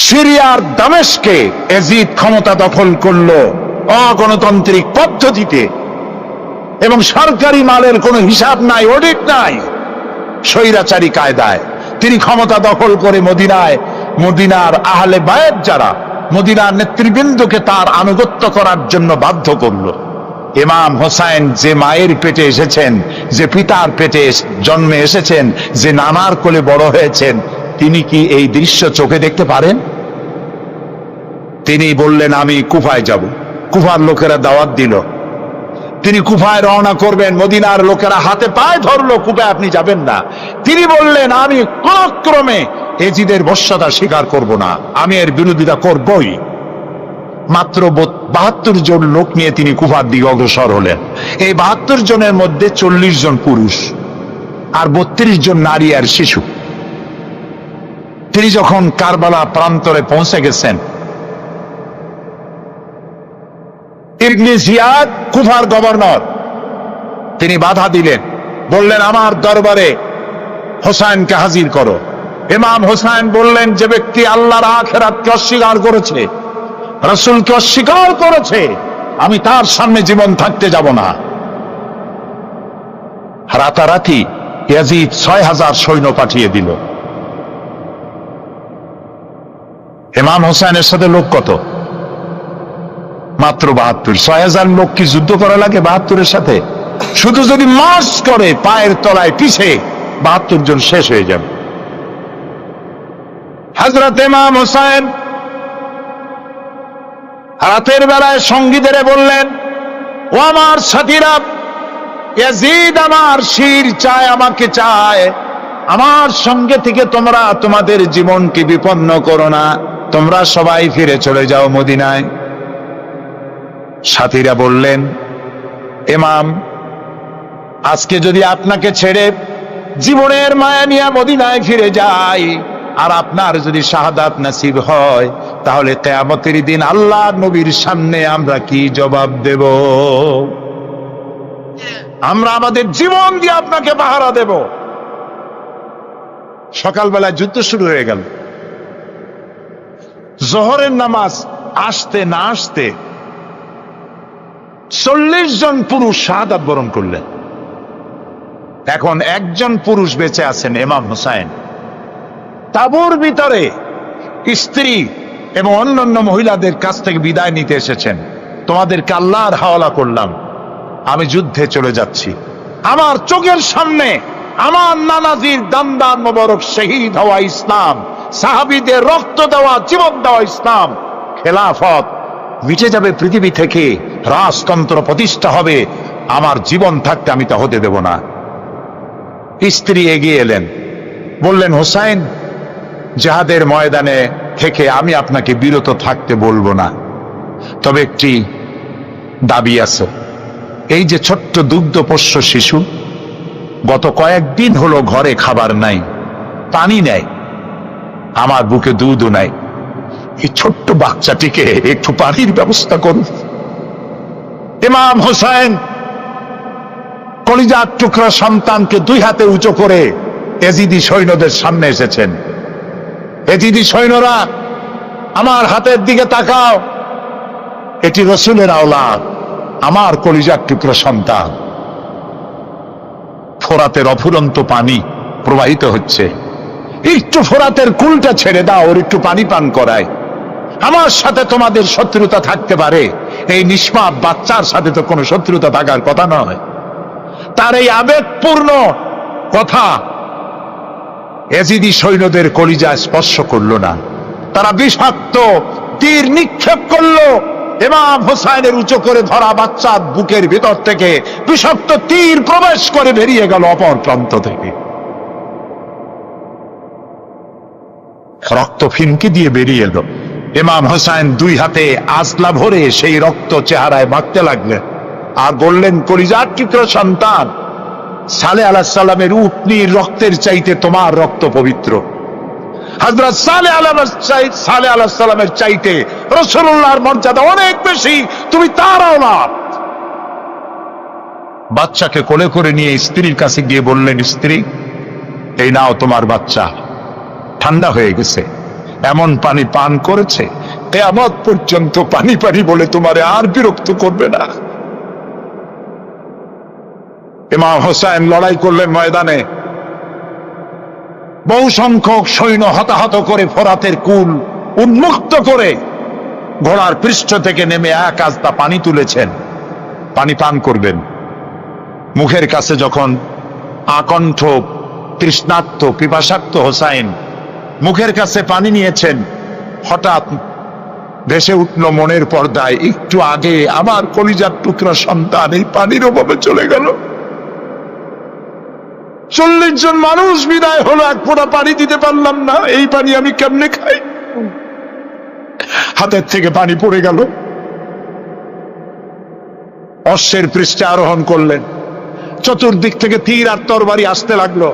সিরিয়ার দামেস্কে এজিদ ক্ষমতা দখল করলো অগণতান্ত্রিক পদ্ধতিতে, এবং সরকারি মালের কোনো হিসাব নাই, অডিট নাই, স্বৈরাচারী কায়দায় তিনি ক্ষমতা দখল করে মদিনার আহলে বায়েত যারা মদিনার নেতৃবৃন্দকে তার আনুগত্য করার জন্য বাধ্য করলো। ইমাম হোসাইন যে মায়ের পেটে এসেছেন, যে পিতার পেটে জন্মে এসেছেন, যে নানার কোলে বড় হয়েছেন, তিনি কি এই দৃশ্য চোখে দেখতে পারেন? তিনি বললেন আমি কুফায় যাব। কুফার লোকেরা দাওয়াত দিল, তিনি কুফায় রওনা করবেন। মদিনার লোকেরা হাতে পায়ে ধরলো, কুফায় আপনি যাবেন না। তিনি বললেন আমি কোন ক্রমে এজিদের বশ্যতা স্বীকার করব না, আমি এর বিরোধিতা করবই। মাত্র 72 জন লোক নিয়ে তিনি কুফার দিকে অগ্রসর হলেন। এই 72 জনের মধ্যে 40 জন পুরুষ আর 32 জন নারী আর শিশু। তিনি যখন কারবালা প্রান্তরে পৌঁছে গেছেন, ইবনে জিয়াদ কুফার গভর্নর, তিনি বাধা দিলেন, বললেন আমার দরবারে হোসাইনকে হাজির করো। ইমাম হোসাইন বললেন যে ব্যক্তি আল্লাহর আখিরাতকে অস্বীকার করেছে, রাসূলকে অস্বীকার করেছে, আমি তার সামনে জীবন থাকতে যাব না। রাতারাতি ইয়াজিদ 6000 সৈন্য পাঠিয়ে দিল। ইমাম হোসাইনের সাথে লোক কত? মাত্র 72। 6000 লোক কি যুদ্ধ করা লাগে 72-এর সাথে? শুধু যদি মার্চ করে পায়ের তলায় পিছে 72 জন শেষ হয়ে যাবে। হযরত ইমাম হোসাইন রাতের বেলায় সঙ্গীদের বললেন, ও আমার সাথীরা, ইয়াজিদ আমার শির চায়, আমাকে চায়, আমার সঙ্গে থেকে তোমরা তোমাদের জীবনকে বিপন্ন করো না, তোমরা সবাই ফিরে চলে যাও মদিনায়। সাথীরা বললেন, ইমাম আজকে যদি আপনাকে ছেড়ে জীবনের মায়া নিয়ে মদিনায় ফিরে যাই, আর আপনার যদি শাহাদাত নসিব হয়, তাহলে কিয়ামতের দিন আল্লাহর নবীর সামনে আমরা কি জবাব দেব? আমরা আমাদের জীবন দিয়ে আপনাকে পাহারা দেব। সকালবেলা যুদ্ধ শুরু হয়ে গেল। জোহরের নামাজ আসতে না আসতে 40 জন পুরুষ শাহাদাত বরণ করলেন। এখন একজন পুরুষ বেঁচে আছেন, ইমাম হোসাইন। তাঁবুর ভিতরে স্ত্রী এবং অন্যান্য মহিলাদের কাছ থেকে বিদায় নিতে এসেছেন। তোমাদেরকে আল্লাহর হাওয়ালা করলাম, আমি যুদ্ধে চলে যাচ্ছি। আমার চোখের সামনে আমার নানাজির দান্দান মোবারক শহীদ হওয়া ইসলাম, সাহাবীদের রক্ত দেওয়া, জীবন দেওয়া ইসলাম, খেলাফত মিটে যাবে পৃথিবী থেকে, রাজতন্ত্র প্রতিষ্ঠা হবে। আমার জীবন থাকতে আমি তা হতে দেব না। স্ত্রী এগিয়ে এলেন, বললেন, হোসাইন, জিহাদের ময়দানে থেকে আমি আপনাকে বিরত থাকতে বলবো না, তবে একটি দাবি আছে। এই যে ছোট্ট দুগ্ধপোষ্য শিশু, গত কয়েকদিন হলো ঘরে খাবার নাই, পানি নাই, আমার বুকে দুধও নাই, এই ছোট্ট বাচ্চাটিকে একটু পানির ব্যবস্থা করুন। ইমাম হোসাইন কলিজার টুকরা সন্তানকে 2 হাতে উঁচু করে এজিদি সৈন্যদের সামনে এসেছেন। এজিদি সৈন্যরা, আমার হাতের দিকে তাকাও, এটি রাসূলের আওলাদ, আমার কলিজার টুকরা সন্তান। ফোরাতের অফুরন্ত পানি প্রবাহিত হচ্ছে, একটু ফোরাতের কুলটা ছেড়ে দাও, ওর একটু পানি পান করায়। আমার সাথে তোমাদের শত্রুতা থাকতে পারে, এই নিষ্পাপ বাচ্চার সাথে তো কোনো শত্রুতা থাকার কথা নয়। তার এই আবেগপূর্ণ কথা এজিদি সৈন্যদের কলিজা স্পর্শ করলো না। তারা বিষাক্ত তীর নিক্ষেপ করলো। ইমাম হোসাইনের উঁচু করে ধরা বাচ্চার বুকের ভিতর থেকে বিষাক্ত তীর প্রবেশ করে বেরিয়ে গেল অপর প্রান্ত থেকে। রক্ত ফিনকি দিয়ে বেরিয়ে এলো। ইমাম হোসাইন 2 হাতে আজলা ভরে সেই রক্ত চেহারায় মাখতে লাগলেন আর বললেন, কলিজার টুকরা সন্তান, সালেহ আলাইহিস সালামের উটনির রক্তের চাইতে তোমার রক্ত পবিত্র। হযরত সালেহ আলাইহিস সালামের চাইতে রাসূলুল্লাহর মর্যাদা অনেক বেশি, তুমি তার আওলাদ। বাচ্চাকে কোলে করে নিয়ে স্ত্রীর কাছে গিয়ে বললেন, স্ত্রী, এই নাও তোমার বাচ্চা, ঠান্ডা হয়ে গেছে। এমন পানি পান করেছে কিয়ামত পর্যন্ত পানি পানি বলে তোমারে আর বিরক্ত করবে না। ইমাম হোসেন লড়াই করলেন ময়দানে, বহু সংখ্যক সৈন্য হতাহত করে ফোরাতের কুল উন্মুক্ত করে ঘোড়ার পৃষ্ঠ থেকে নেমে এক আস্তা পানি তুলেছেন, পানি পান করবেন। মুখের কাছে যখন আকণ্ঠ তৃষ্ণার্ত পিপাসার্ত হোসাইন মুখের কাছে পানি নিয়েছেন, হঠাৎ ভেসে উঠল মনের পর্দায়, একটু আগে আমার কলিজার টুকরা সন্তান এই পানির অভাবে চলে গেল। 40 জন মানুষ বিদায় হলো, এক ফোঁটা পানি দিতে পারলাম না, এই পানি আমি কেমনে খাই? হাতের থেকে পানি পড়ে গেল। অশ্বের পৃষ্ঠে আরোহণ করলেন, চতুর্দিক থেকে তীর আর তরবারি আসতে লাগলো।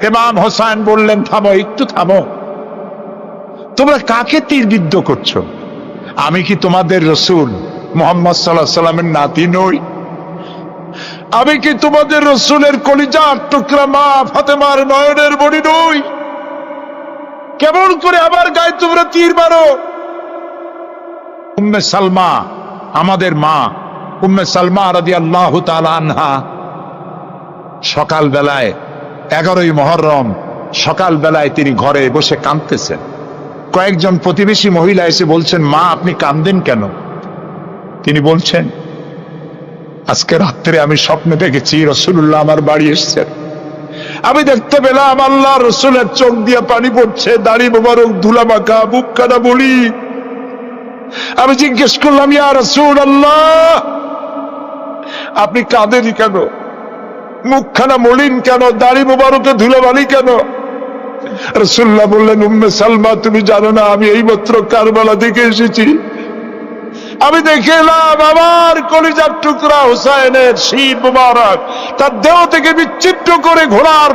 ইমাম হোসেন বললেন, থামো, একটু থামো, তোমরা কাকে তীরবিদ্ধ করছো? আমি কি তোমাদের রসুল মুহাম্মদ সাল্লাল্লাহু আলাইহি সাল্লামের নাতি নই? আমি কি তোমাদের রসুলের কলিজার টুকরা মা ফাতেমার নয়নের মণি নই? কেমন করে আমার গায়ে তোমরা তীর মারো? উম্মে সালমা, আমাদের মা উম্মে সালমা রাদিয়াল্লাহু তাআলা আনহা, সকাল বেলায় 11ই মুহররম সকাল বেলায় তিনি ঘরে বসে কাঁদতেছেন। কয়েকজন প্রতিবেশী মহিলা এসে বলছেন, মা আপনি কাঁদেন কেন? তিনি বলছেন, আজকে রাত্রে আমি স্বপ্নে দেখেছি রাসূলুল্লাহ আমার বাড়ি এসেছেন। আমি দেখতে পেলাম আল্লাহ রসুলের চোখ দিয়ে পানি পড়ছে, দাড়ি মোবারক ধুলা মাখা, বুকখানা বলি। আমি জিজ্ঞেস করলাম, ইয়া রাসূলুল্লাহ আপনি কাঁদেনই কেন? মুখখানা মলিন কেন? দাড়ি মোবারকে ধুলাবালি কেন? রাসূলুল্লাহ বললেন, উম্মে সালমা তুমি জানো না আমি এইমাত্র কারবালা থেকে এসেছি। আমি দেখে এলাম আমার কলিজার টুকরা হুসাইনের শীত মুবারক তার দেহ থেকে বিচ্ছিন্ন করে ঘোড়ার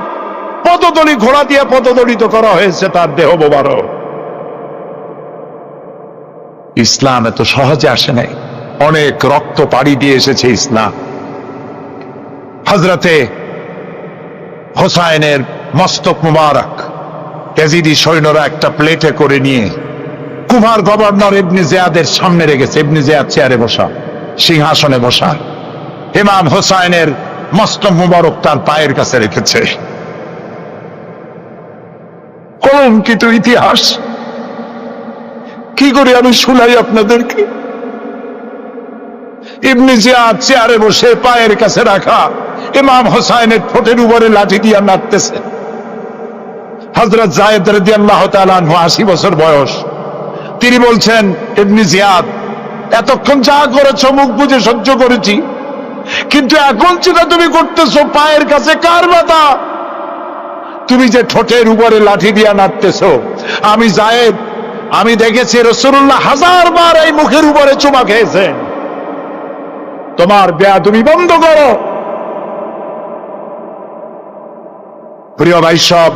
পদতলি, ঘোড়া দিয়ে পদদলিত করা হয়েছে তার দেহ মুবারক। ইসলাম এত সহজে আসে নাই, অনেক রক্ত পাড়ি দিয়ে এসেছে ইসলাম। হযরতে হোসাইনের মস্তক মুবারক ইয়াজিদি সৈন্যরা একটা প্লেটে করে নিয়ে কুফার গভর্নর ইবনে জিয়াদের সামনে রেখেছে। ইবনে জিয়াদ চেয়ারে বসা, সিংহাসনে বসা, ইমাম হোসাইনের মস্তক মুবারক তার পায়ের কাছে রেখেছে। কলঙ্কিত ইতিহাস, কি করে আমি শুনাই আপনাদেরকে? ইবনে জিয়াদ চেয়ারে বসে পায়ের কাছে রাখা ইমাম হোসাইনের ঠোঁটের উপরে লাঠি দিয়ে নাড়তেছে। হযরত যায়েদ রাদিয়াল্লাহু তাআলা আনহু 80 বছর বয়স, তিনি বলছেন, ইবনে জিয়াদ এতক্ষণ যা করেছ মুখ বুঝে সহ্য করেছি, কিন্তু এখন যেটা তুমি করতেছো পায়ের কাছে কার ব্যথা? তুমি যে ঠোঁটের উপরে লাঠি দিয়া নাড়তেছ, আমি যায়েদ আমি দেখেছি রাসূলুল্লাহ 1000 বার এই মুখের উপরে চুমা খেয়েছেন। তোমার বেয়াদবি বন্ধ করো। প্রিয় ভাই, সব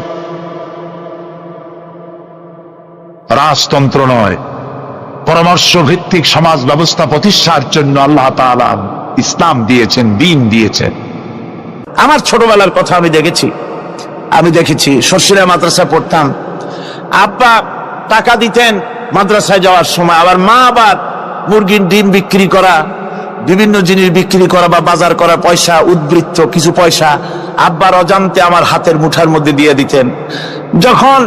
রাজতন্ত্র নয়, পরামর্শ ভিত্তিক সমাজ ব্যবস্থা প্রতিষ্ঠার জন্য আল্লাহ তাআলা ইসলাম দিয়েছেন, দ্বীন দিয়েছেন। আমার ছোটবেলার কথা আমি দেখেছি শর্ষিরা মাদ্রাসায় পড়তাম। আব্বা টাকা দিতেন মাদ্রাসায় যাওয়ার সময়, আবার মা আবার মুরগির ডিম বিক্রি করা, বিভিন্ন জিনিস বিক্রি করা বা বাজার করা পয়সা, উদ্বৃত্ত কিছু পয়সা আব্বার অজান্তে আমার হাতের মুঠার মধ্যে দিয়ে দিতেন। যখন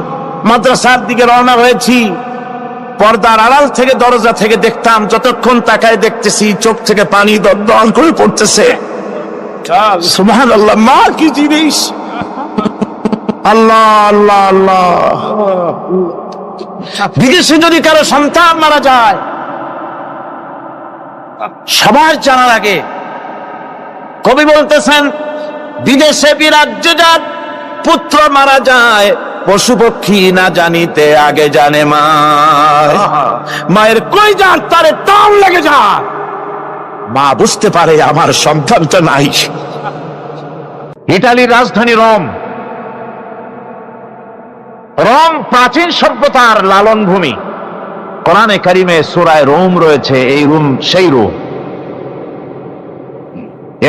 মাদ্রাসার দিকে রওনা হয়েছি, পর্দার আড়াল থেকে দরজা থেকে দেখতাম, যতক্ষণ তাকায় দেখতেছি চোখ থেকে পানি দরদর করে পড়তেছে। সুবহানাল্লাহ, মা কি জিনিস! আল্লাহ আল্লাহ আল্লাহ। বিদেশে যদি কারো সন্তান মারা যায়, সবার জানার আগে কবি বলতেছেন, বিদেশে বিরাজ্যজাত পুত্র মারা যায়, পশু পক্ষী না জানিতে আগে জানে মা। মায়ের কই যার তারে টান লেগে যায়, মা বুঝতে পারে আমার সন্তানটা নাই। ইতালির রাজধানী রোম। রোম প্রাচীন সভ্যতার লালন ভূমি। কোরআনে কারিমে সূরায় রোম রয়েছে, এই রোম সেই রোম।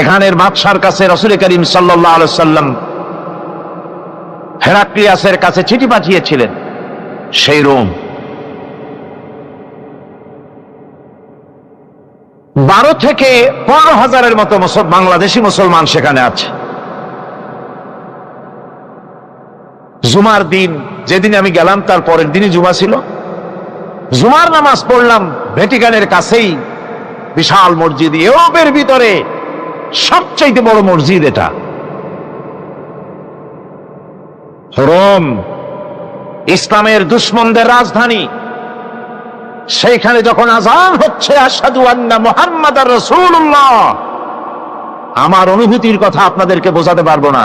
এখানের বাদশার কাছে রাসূল করিম সাল্লাল্লাহু আলাইহি সাল্লাম হেরাক্লিয়াসের কাছে চিঠি পাঠিয়েছিলেন। সেই রোম। 12 থেকে 15,000-এর মতো বাংলাদেশি মুসলমান সেখানে আছে। জুমার দিন, যেদিন আমি গেলাম তার পরের দিনই জুমা ছিল, জুমার নামাজ পড়লাম ভ্যাটিকানের কাছেই বিশাল মসজিদ, ইউরোপের ভিতরে সবচাইতে বড় মসজিদ এটা। রোম ইসলামের দুশমনদের রাজধানী। সেইখানে যখন আযান হচ্ছে আশহাদু আন্না মুহাম্মাদার রাসূলুল্লাহ, আমার অনুভূতির কথা আপনাদেরকে বোঝাতে পারবো না,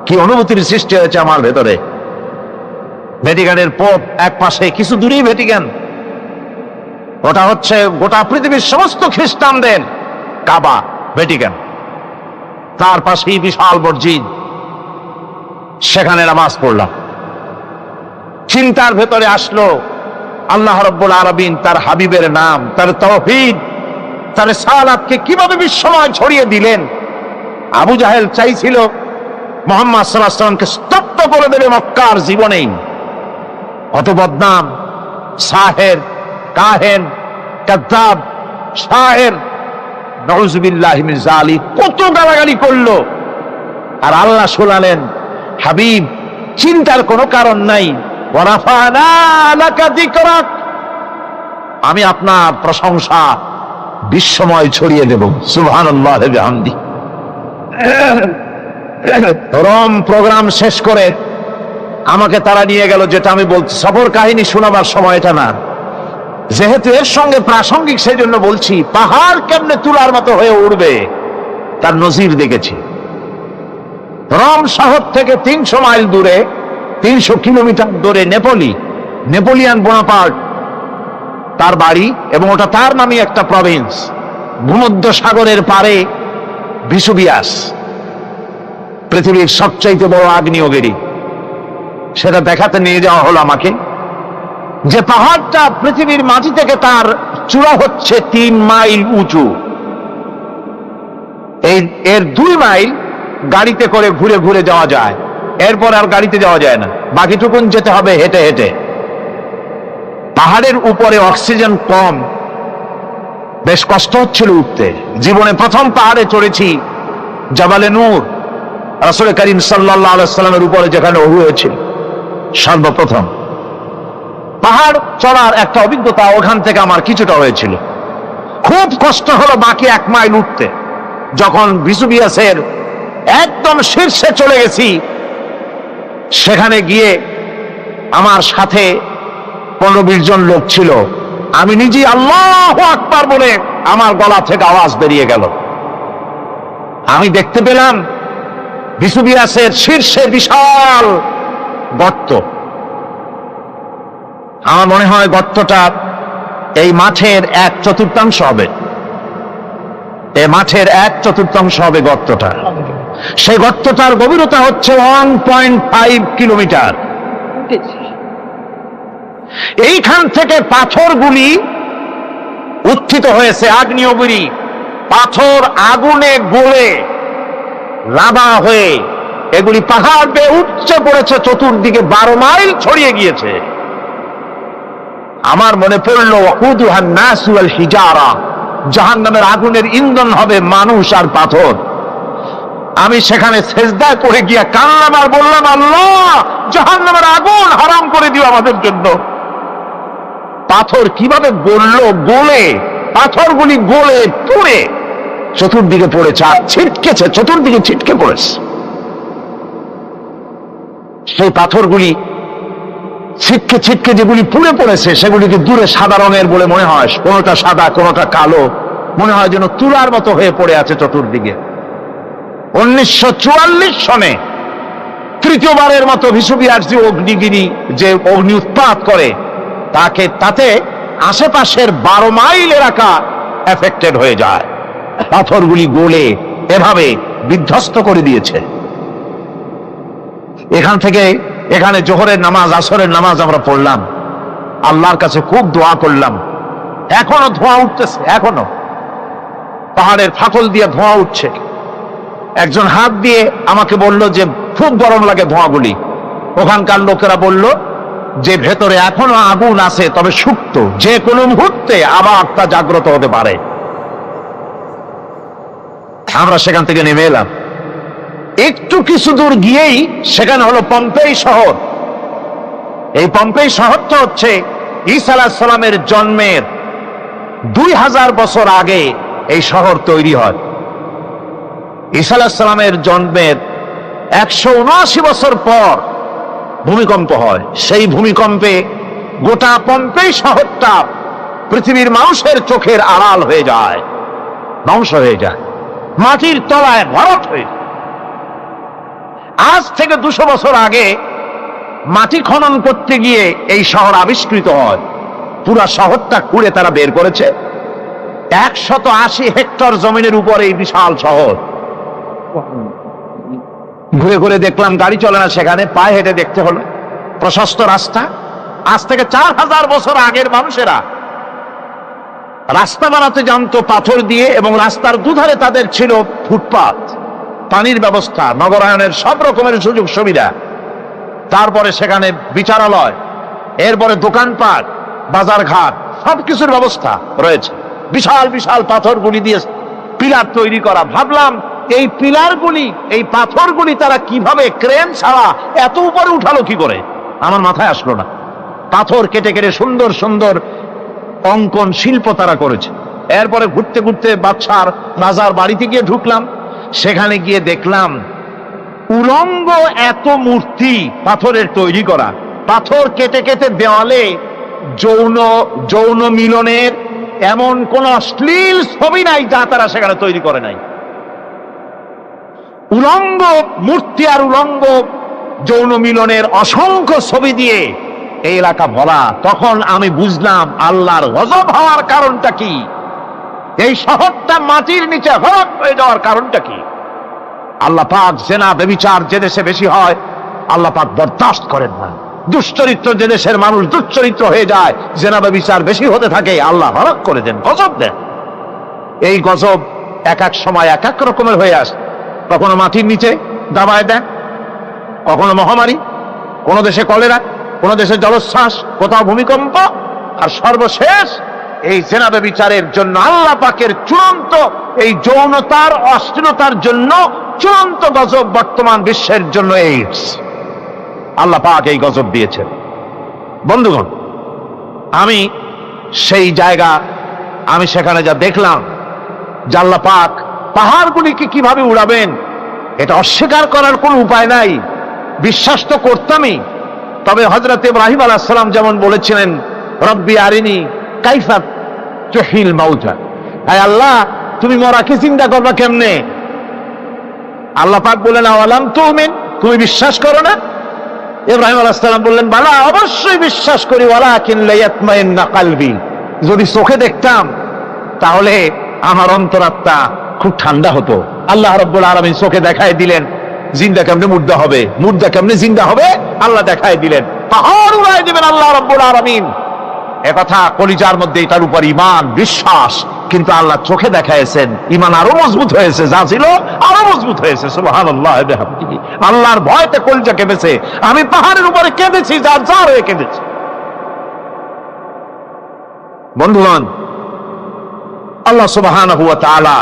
কি অনুভূতির সৃষ্টি হয়েছে আমার ভেতরে। ভ্যাটিকানের পোপ এক পাশে, কিছু দূরেই ভ্যাটিকান, ওটা হচ্ছে গোটা পৃথিবীর সমস্ত খ্রিস্টানদের কাবা, ভ্যাটিকান। তার পাশেই বিশাল মসজিদ, সেখানে নামাজ পড়লাম। চিন্তার ভেতরে আসলো আল্লাহ রাব্বুল আলামিন তার হাবিবের নাম, তার তাওহীদ, তার রিসালাতকে কিভাবে বিশ্বময় ছড়িয়ে দিলেন। আবু জাহেল চাইছিল মুহাম্মদ সাল্লাল্লাহু আলাইহি ওয়াসাল্লামকে স্তব্ধ করে দেবে মক্কার জীবনেই। কত বদনাম, সাহের, কাহেন, কাযযাব, শায়ের, নাউযুবিল্লাহি মিন যালিক, কত গালাগালি করলো। আর আল্লাহ শোনালেন, হাবিব চিন্তার কোনো কারণ নাই, ওয়ারাফা'না লাকা যিকরাক, আমি আপনার প্রশংসা বিশ্বময় ছড়িয়ে দেব। সুবহানাল্লাহি ওয়া বিহামদি। রোম প্রোগ্রাম শেষ করে আমাকে তারা নিয়ে গেল, যেটা আমি বলছি সফর কাহিনী শোনাবার সময় এটা না, যেহেতু এর সঙ্গে প্রাসঙ্গিক সেই জন্য বলছি। পাহাড় কেমনে তুলার মতো হয়ে উঠবে তার নজির দেখেছি। রোম শহর থেকে 300 মাইল দূরে, 300 কিলোমিটার দূরে নেপোলিয়ান বোনাপার্ট তার বাড়ি, এবং ওটা তার নামে একটা প্রভিন্স। ভূমধ্য সাগরের পারে ভিসুভিয়াস, পৃথিবীর সবচাইতে বড় আগ্নেয়গিরি, সেটা দেখাতে নিয়ে যাওয়া হলো আমাকে। যে পাহাড়টা পৃথিবীর মাটি থেকে তার চূড়া হচ্ছে 3 মাইল উঁচু, এর 2 মাইল গাড়িতে করে ঘুরে ঘুরে যাওয়া যায়, এরপর আর গাড়িতে যাওয়া যায় না, বাকিটুকুন যেতে হবে হেঁটে হেঁটে। পাহাড়ের উপরে অক্সিজেন কম, বেশ কষ্ট হচ্ছিল উঠতে। জীবনে প্রথম পাহাড়ে চড়েছি জাবালে নূর, রাসূল করিম সাল্লাল্লাহু আলাইহি ওয়াসাল্লামের উপরে যেখানে ওহী হয়েছিল সর্বপ্রথম। পাহাড় চড়ার একটা অভিজ্ঞতা ওখান থেকে আমার কিছুটা হয়েছিল। খুব কষ্ট হলো বাকি 1 মাইল উঠতে। যখন ভিসুভিয়াসের একদম শীর্ষে চলে গেছি, সেখানে গিয়ে আমার সাথে 15-20 জন লোক ছিল। আমি নিজে আল্লাহু আকবার বলে আমার গলা থেকে আওয়াজ বেরিয়ে গেল। আমি দেখতে পেলাম ভিসুভিয়াসের শীর্ষে বিশাল গর্ত। আমার মনে হয় গর্তটা এই মাঠের 1/4 হবে, এই মাঠের 1/4 হবে গর্তটা। সেই গর্তটার গভীরতা হচ্ছে 1.5 কিলোমিটার। এইখান থেকে পাথরগুলি উত্থিত হয়েছে, আগ্নেয়গিরি পাথর আগুনে গলে লাভা হয়ে এগুলি পাহাড় বেয়ে উঠছে পড়েছে, চতুর্দিকে 12 মাইল ছড়িয়ে গিয়েছে। আমার মনে পড়ল ওয়াকুদুহান নাস ওয়াল হিজারা, জাহান্নামের আগুনের ইন্ধন হবে মানুষ আর পাথর। আমি সেখানে সেজদা করে গিয়া কান্নাম আর বললাম, আল্লাহ জাহান্নামের আগুন হারাম করে দিও আমাদের জন্য। পাথর কিভাবে গললো, গলে পাথরগুলি গলে পুড়ে চতুর্দিকে পড়েছে, আর ছিটকেছে, চতুর্দিকে ছিটকে পড়েছে। সেই পাথরগুলি ছিটকে ছিটকে যেগুলি পুড়ে পড়েছে, সেগুলিকে দূরে সাদা রঙের বলে মনে হয়, কোনোটা সাদা কোনোটা কালো, মনে হয় যেন তুলার মতো হয়ে পড়ে আছে চতুর্দিকে। 1944 সনে তৃতীয়বারের মতো ভিসুভিয়াস যে অগ্নিগিরি, যে অগ্নি উৎপাত করে, তাতে আশেপাশের 12 মাইল এলাকা এফেক্টেড হয়ে যায়। পাথরগুলি গলে এভাবে বিধ্বস্ত করে দিয়েছে। এখান থেকে এখানে জোহরের নামাজ, আসরের নামাজ আমরা পড়লাম, আল্লাহর কাছে খুব দোয়া করলাম। এখনো ধোঁয়া উঠতেছে, এখনো পাহাড়ের ফাটল দিয়ে ধোঁয়া উঠছে। একজন হাত দিয়ে আমাকে বলল যে খুব গরম লাগে ধোঁয়াগুলি। ওখানকার লোকেরা বলল যে ভেতরে এখনো আগুন আছে, তবে সুপ্ত, যে কোনো মুহূর্তে আবার তা জাগ্রত হতে পারে। আমরা সেখান থেকে নেমে এলাম। একটু কিছু দূর গিয়েই সেখানে হলো পম্পেই শহর। এই পম্পেই শহরটা হচ্ছে ঈসা আলাইহিস সালামের জন্মের 2000 বছর আগে এই শহর তৈরি হয়। ঈসা আলাইহিস সালামের জন্মের 179 বছর পর ভূমিকম্প হয়। সেই ভূমিকম্পে গোটা পম্পেই শহরটা পৃথিবীর মানুষের চোখের আড়াল হয়ে যায়, ধ্বংস হয়ে যায়, মাটির তলায় ভরাট হয়ে যায়। আজ থেকে 200 বছর আগে মাটি খনন করতে গিয়ে এই শহর আবিষ্কৃত হয়। পুরা শহরটা খুঁড়ে তারা বের করেছে। 180 হেক্টর জমিনের উপর এই বিশাল শহর। ঘুরে ঘুরে দেখলাম, গাড়ি চলে না সেখানে, পায়ে হেঁটে দেখতে হলো। প্রশস্ত রাস্তা। আজ থেকে 4000 বছর আগের মানুষেরা রাস্তা বানাতে জানতো পাথর দিয়ে, এবং রাস্তার দুধারে তাদের ছিল ফুটপাত, পানির ব্যবস্থা, নগরায়নের সব রকমের সুযোগ সুবিধা। তারপরে সেখানে বিচারালয়, এরপরে দোকানপাট, বাজার ঘাট, সবকিছুর ব্যবস্থা রয়েছে। বিশাল বিশাল পাথরগুলি দিয়ে পিলার তৈরি করা। ভাবলাম এই পিলারগুলি, এই পাথরগুলি তারা কিভাবে ক্রেন ছাড়া এত উপরে উঠালো কি করে, আমার মাথায় আসলো না। পাথর কেটে কেটে সুন্দর সুন্দর অঙ্কন শিল্প তারা করেছে। এরপরে ঘুরতে ঘুরতে বাদশার রাজার বাড়িতে গিয়ে ঢুকলাম। সেখানে গিয়ে দেখলাম উলঙ্গ এত মূর্তি পাথরের তৈরি করা। পাথর কেটে কেটে দেওয়ালে যৌন মিলনের এমন কোন অশ্লীল ছবি নাই যা তারা সেখানে তৈরি করে নাই। উলঙ্গ মূর্তি আর উলঙ্গ যৌন মিলনের অসংখ্য ছবি দিয়ে এই এলাকা ভরা। তখন আমি বুঝলাম আল্লাহর গজব হওয়ার কারণটা কি, এই শহরটা মাটির নিচে হরক হয়ে যাওয়ার কারণটা কি। আল্লাহ পাক জেনা ব্যভিচার যে দেশে বেশি হয় আল্লাহ পাক বরদাস্ত করেন না। দুশ্চরিত্র যে দেশের মানুষ দুশ্চরিত্র হয়ে যায়, জেনা ব্যভিচার বেশি হতে থাকে, আল্লাহ হরক করে দেন, গজব দেন। এই গজব এক এক সময় এক এক রকমের হয়ে আসে। কখনো মাটির নিচে দাবায় দেন, কখনো মহামারী, কোন দেশে কলেরা, কোন দেশে জলোচ্ছ্বাস, কোথাও ভূমিকম্প, আর সর্বশেষ এই জেনা ব্যভিচারের জন্য আল্লাহ পাকের চূড়ান্ত এই যৌনতার অশ্লীলতার জন্য চূড়ান্ত গজব বর্তমান বিশ্বের জন্য এইডস। আল্লাহ পাক এই গজব দিয়েছেন। বন্ধুগণ, আমি সেই জায়গা, আমি সেখানে যা দেখলাম, যে আল্লাহ পাক পাহাড়গুলিকে কিভাবে উড়াবেন এটা অস্বীকার করার কোনো উপায় নাই। বিশ্বাস তো করতামই। তবে হযরত ইব্রাহিম আলাইহিস সালাম যেমন বলেছিলেন, রব্বি আরিনি কাইফা তুহিল মাউতা, আয় আল্লাহ তুমি মরাকে জিন্দা করবা কেমনে? আল্লাহ পাক বললেন, আওয়ালাম তুমিন, তুমি বিশ্বাস করো না? ইব্রাহিম আলাইহিস সালাম বললেন, বালা, অবশ্যই বিশ্বাস করি, ওয়ালাকিন লিয়াতমাইন্না কলবি, যদি চোখে দেখতাম তাহলে আমার অন্তরাত্মা খুব ঠান্ডা হতো। আল্লাহ রাব্বুল আলামিন চোখে দেখায় দিলেন জিন্দা কেমনে মুর্দা হবে, মুর্দা কেমনে জিন্দা হবে, আল্লাহ দেখায় দিলেন। পাহাড় উড়াই দিবেন আল্লাহ রাব্বুল আলামিন। একথা কলিজার মধ্যে তার উপর ঈমান বিশ্বাস, কিন্তু আল্লাহ চোখে দেখাইছেন, ঈমান আরো মজবুত হয়েছে, যা ছিল আরো মজবুত হয়েছে। সুবহানাল্লাহ ওয়া বিহামদিহি। আল্লাহর ভয়তে কলিজা কেঁদেছে। আমি পাহাড়ের উপরে কেঁদেছি, যার যার হয়ে কেঁদেছি। বন্ধুগণ, আল্লাহ সুবহানাহু ওয়া তাআলা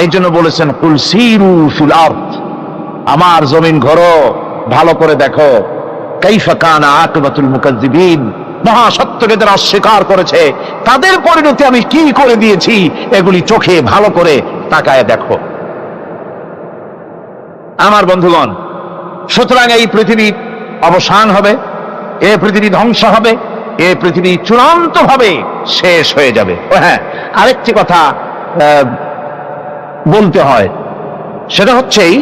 এই জন্য বলেছেন, কুল সিরু ফিল আরদ, আমার জমিন ঘোরো, ভালো করে দেখো, কাইফা কানা আকিবাতুল মুকাজ্জিবিন, মহাসত্যকে যারা অস্বীকার করেছে তাদের পরিণতি আমি কি করে দিয়েছি, এগুলি চোখে ভালো করে তাকায় দেখো। আমার বন্ধুগণ, সুতরাং এই পৃথিবীর অবসান হবে, এই পৃথিবী ধ্বংস হবে, এই পৃথিবী চূড়ান্ত ভাবে শেষ হয়ে যাবে। ও হ্যাঁ, আরেকটি কথা বলতে হয়, সেটা হচ্ছেই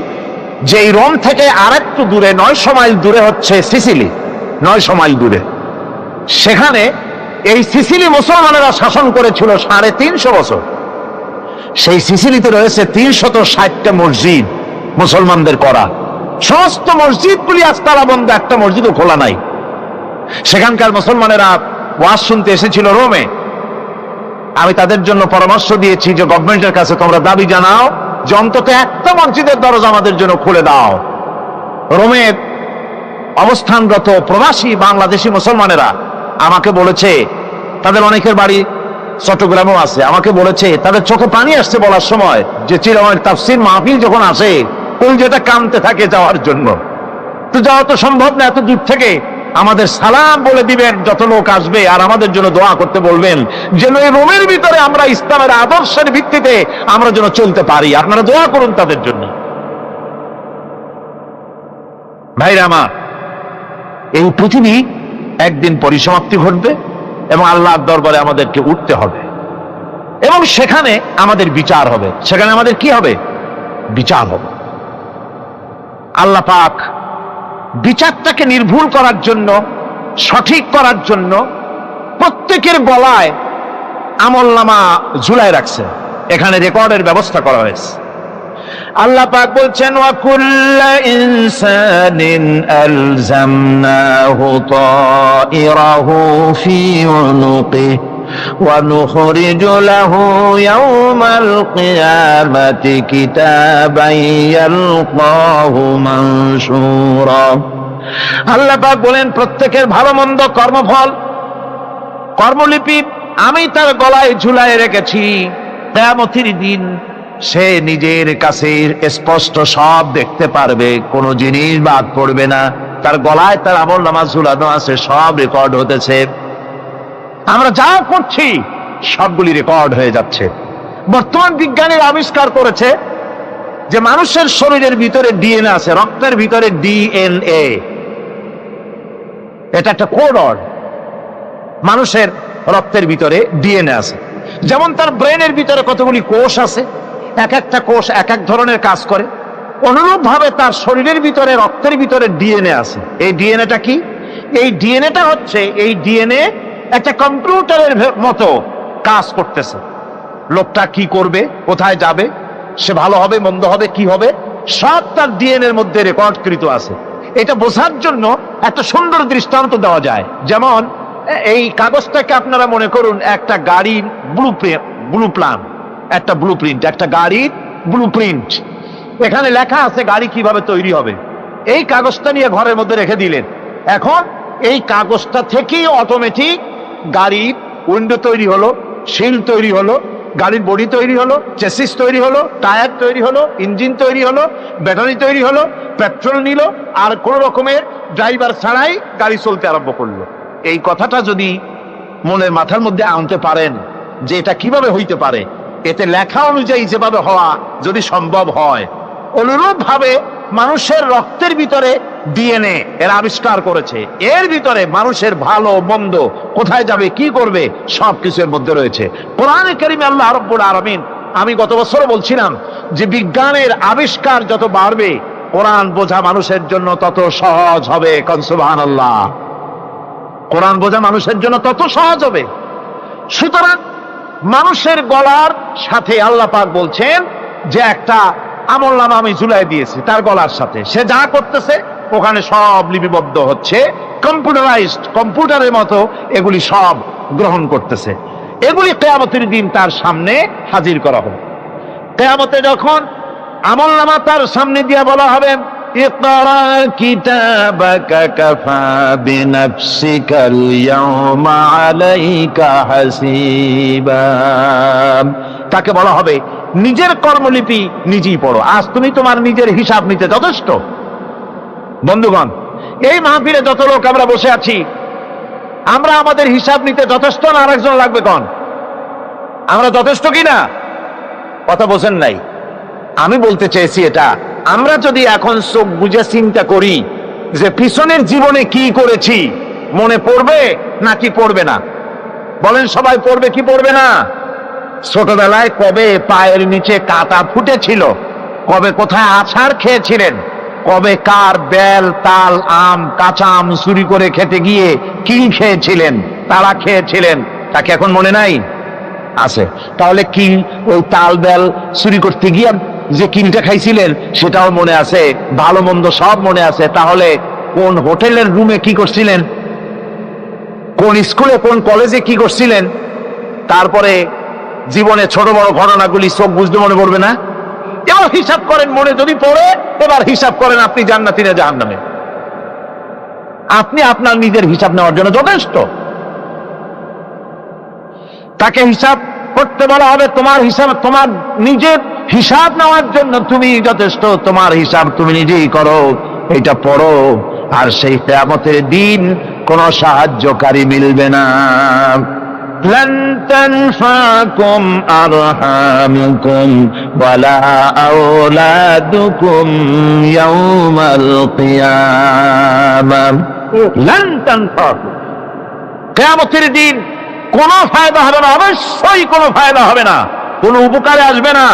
যে এই রোম থেকে আর একটু দূরে 900 মাইল দূরে হচ্ছে সিসিলি। 900 মাইল দূরে, সেখানে এই সিসিলি মুসলমানেরা শাসন করেছিল 350 বছর। সেই সিসিলিতে রয়েছে 360টা মসজিদ মুসলমানদের করা। সমস্ত মসজিদগুলি আজ তালা বন্ধ, একটা মসজিদও খোলা নাই। সেখানকার মুসলমানেরা ওয়াজ শুনতে এসেছিল রোমে। আমি তাদের জন্য পরামর্শ দিয়েছি যে গভর্নমেন্টের কাছে তোমরা দাবি জানাও যে অন্তত একটা মসজিদের দরজা আমাদের জন্য খুলে দাও। রোমের অবস্থানরত প্রবাসী বাংলাদেশি মুসলমানেরা আমাকে বলেছে, তাদের অনেকের বাড়ি চট্টগ্রামেও আছে, আমাকে বলেছে তাদের চোখে পানি আসছে বলার সময় যে চিরময়ের তাফসীর মাহফিল যখন আসে ওই যেটা কামতে থাকে যাওয়ার জন্য। তো যাওয়া তো সম্ভব না এত দূর থেকে, আমাদের সালাম বলে দিবেন যত লোক আসবে, আর আমাদের জন্য দোয়া করতে বলবেন যেন এই রোমের ভিতরে আমরা ইসলামের আদর্শের ভিত্তিতে আমরা যেন চলতে পারি। আপনারা দোয়া করুন তাদের জন্য। ভাইরা আমার, এই পৃথিবী একদিন পরিসমাপ্তি ঘটবে এবং আল্লাহর দরবারে আমাদেরকে উঠতে হবে এবং সেখানে আমাদের বিচার হবে। সেখানে আমাদের কি হবে? বিচার হবে। আল্লাহ পাক বিচারটাকে নির্ভুল করার জন্য, সঠিক করার জন্য প্রত্যেকের গলায় আমলনামা ঝুলায় রাখছে, এখানে রেকর্ডের ব্যবস্থা করা হয়েছে। আল্লাহ পাক বলছেন, ওয়া কুল্লা ইনসানিন আলজামনাহু তাইরাহু ফি উনুকিহি ওয়া নুখরিজু লাহু ইয়াওমাল কিয়ামাতি কিতাবান ইয়ালকাহু মানশুরা। আল্লাহ পাক বলেন, প্রত্যেকের ভালো মন্দ কর্মফল, কর্মলিপি আমি তার গলায় ঝুলায় রেখেছি। কিয়ামতের দিন সে নিজের কাছে স্পষ্ট সব দেখতে পারবে, কোনো জিনিস বাদ পড়বে না। তার গলায় তার আমলনামা ঝুলানো আছে, সব রেকর্ড হতেছে। আমরা যা করছি সবগুলি রেকর্ড হয়ে যাচ্ছে। বর্তমান বিজ্ঞানীরা আবিষ্কার করেছে যে মানুষের শরীরের ভিতরে ডিএনএ আছে, রক্তের ভিতরে ডিএনএ, এটা একটা কোড। মানুষের রক্তের ভিতরে ডিএনএ আছে, যেমন তার ব্রেনের ভিতরে কতগুলি কোষ আছে, এক একটা কোষ এক এক ধরনের কাজ করে, অনুরূপ ভাবে তার শরীরের ভিতরে রক্তের ভিতরে ডিএনএ আছে। এই ডিএনএটা কি? এই ডিএনএটা হচ্ছে, এই ডিএনএ একটা কম্পিউটারের মতো কাজ করতেছে। লোকটা কি করবে, কোথায় যাবে, সে ভালো হবে মন্দ হবে কি হবে, সব তার ডিএনএর মধ্যে রেকর্ডকৃত আছে। এটা বোঝার জন্য একটা সুন্দর দৃষ্টান্ত দেওয়া যায়। যেমন এই কাগজটাকে আপনারা মনে করুন একটা গাড়ির একটা ব্লুপ্রিন্ট, একটা গাড়ির ব্লুপ্রিন্ট। এখানে লেখা আছে গাড়ি কিভাবে তৈরি হবে। এই কাগজটা নিয়ে ঘরের মধ্যে রেখে দিলেন, এখন এই কাগজটা থেকেই অটোমেটিক গাড়ির উইন্ডো তৈরি হলো, শিল তৈরি হলো, গাড়ির বডি তৈরি হলো, চেসিস তৈরি হলো, টায়ার তৈরি হলো, ইঞ্জিন তৈরি হলো, ব্যাটারি তৈরি হলো, পেট্রোল নিল, আর কোন রকমের ড্রাইভার ছাড়াই গাড়ি চলতে আরম্ভ করলো। এই কথাটা যদি মনের মাথার মধ্যে আনতে পারেন যে এটা কিভাবে হইতে পারে, এতে লেখা অনুযায়ী যেভাবে হওয়া যদি সম্ভব হয়, অনুরূপ ভাবে মানুষের রক্তের ভিতরে ডিএনএ এর আবিষ্কার করেছে। এর ভিতরে মানুষের ভালো মন্দ, কোথায় যাবে কি করবে, সবকিছু এর মধ্যে রয়েছে। কোরআনে কারীমে আল্লাহ রাব্বুল আলামিন, আমি গত বছর বলছিলাম যে বিজ্ঞানের আবিষ্কার যত বাড়বে কোরআন বোঝা মানুষের জন্য তত সহজ হবে। কোন সুবহানাল্লাহ। কোরআন বোঝা মানুষের জন্য তত সহজ হবে। সুতরাং মানুষের গলার সাথে আল্লাহ পাক বলছেন যে একটা আমলনামা আমি ঝুলাই দিয়েছি তার গলার সাথে, সে যা করতেছে ওখানে সব লিপিবদ্ধ হচ্ছে, কম্পিউটারাইজড, কম্পিউটারের মতো এগুলি সব গ্রহণ করতেছে। এগুলি কিয়ামতের দিন তার সামনে হাজির করা হবে। কিয়ামতে যখন আমলনামা তার সামনে দিয়ে বলা হবে, ইকরা কিতাবাকা কাফা বিনাফসিকাল ইয়াওমা আলাইকা হাসিবা, তাকে বলা হবে নিজের কর্মলিপি নিজেই পড়ো, আজ তুমি তোমার নিজের হিসাব নিতে যথেষ্ট। বন্ধুগণ, এই মাহফিলে যত লোক আমরা বসে আছি, আমরা আমাদের হিসাব নিতে যথেষ্ট না আরেকজন লাগবে? কোন আমরা যথেষ্ট কিনা? কথা বোঝেন নাই। আমি বলতে চেয়েছি এটা, আমরা যদি এখন চোখ বুঝে চিন্তা করি যে পিছনের জীবনে কি করেছি, মনে পড়বে নাকি পড়বে না? বলেন সবাই, পড়বে কি পড়বে না? ছোটবেলায় কবে পায়ের নিচে কাটা ফুটেছিল, কবে কোথায় আছাড় খেয়েছিলেন, কবে কার বেল তাল আম কাঁচা আম চুরি করে খেতে গিয়ে কি খেয়েছিলেন, তারা খেয়েছিলেন, তাকে এখন মনে নাই? আছে। তাহলে কি ওই তাল বেল চুরি করতে গিয়ে যে কিলটা খাইছিলেন সেটাও মনে আছে, ভালো মন্দ সব মনে আছে। তাহলে কোন হোটেলের রুমে কি করছিলেন, কোন স্কুলে কোন কলেজে কি করছিলেন, তারপরে জীবনে ছোট বড় ঘটনাগুলি চোখ বুঝতে মনে পড়বে না? এবার হিসাব করেন, মনে যদি পড়ে এবার হিসাব করেন আপনি জান্নাতি না জাহান্নামে। আপনি আপনার নিজের হিসাব নেওয়ার জন্য যথেষ্ট। তাকে হিসাব করতে বলা হবে, তোমার হিসাব, তোমার নিজের হিসাব নেওয়ার জন্য তুমি যথেষ্ট, তোমার হিসাব তুমি নিজেই করো, এটা পড়ো। আর সেই কিয়ামতের দিন কোন সাহায্যকারী মিলবে না। لن تنفعكم أرحامكم ولا أولادكم يوم القيامة لن تنفعكم। কিয়ামতের দিন কোনো ফায়দা হবে না, অবশ্যই কোনো ফায়দা হবে না, কোনো উপকারে আসবে না।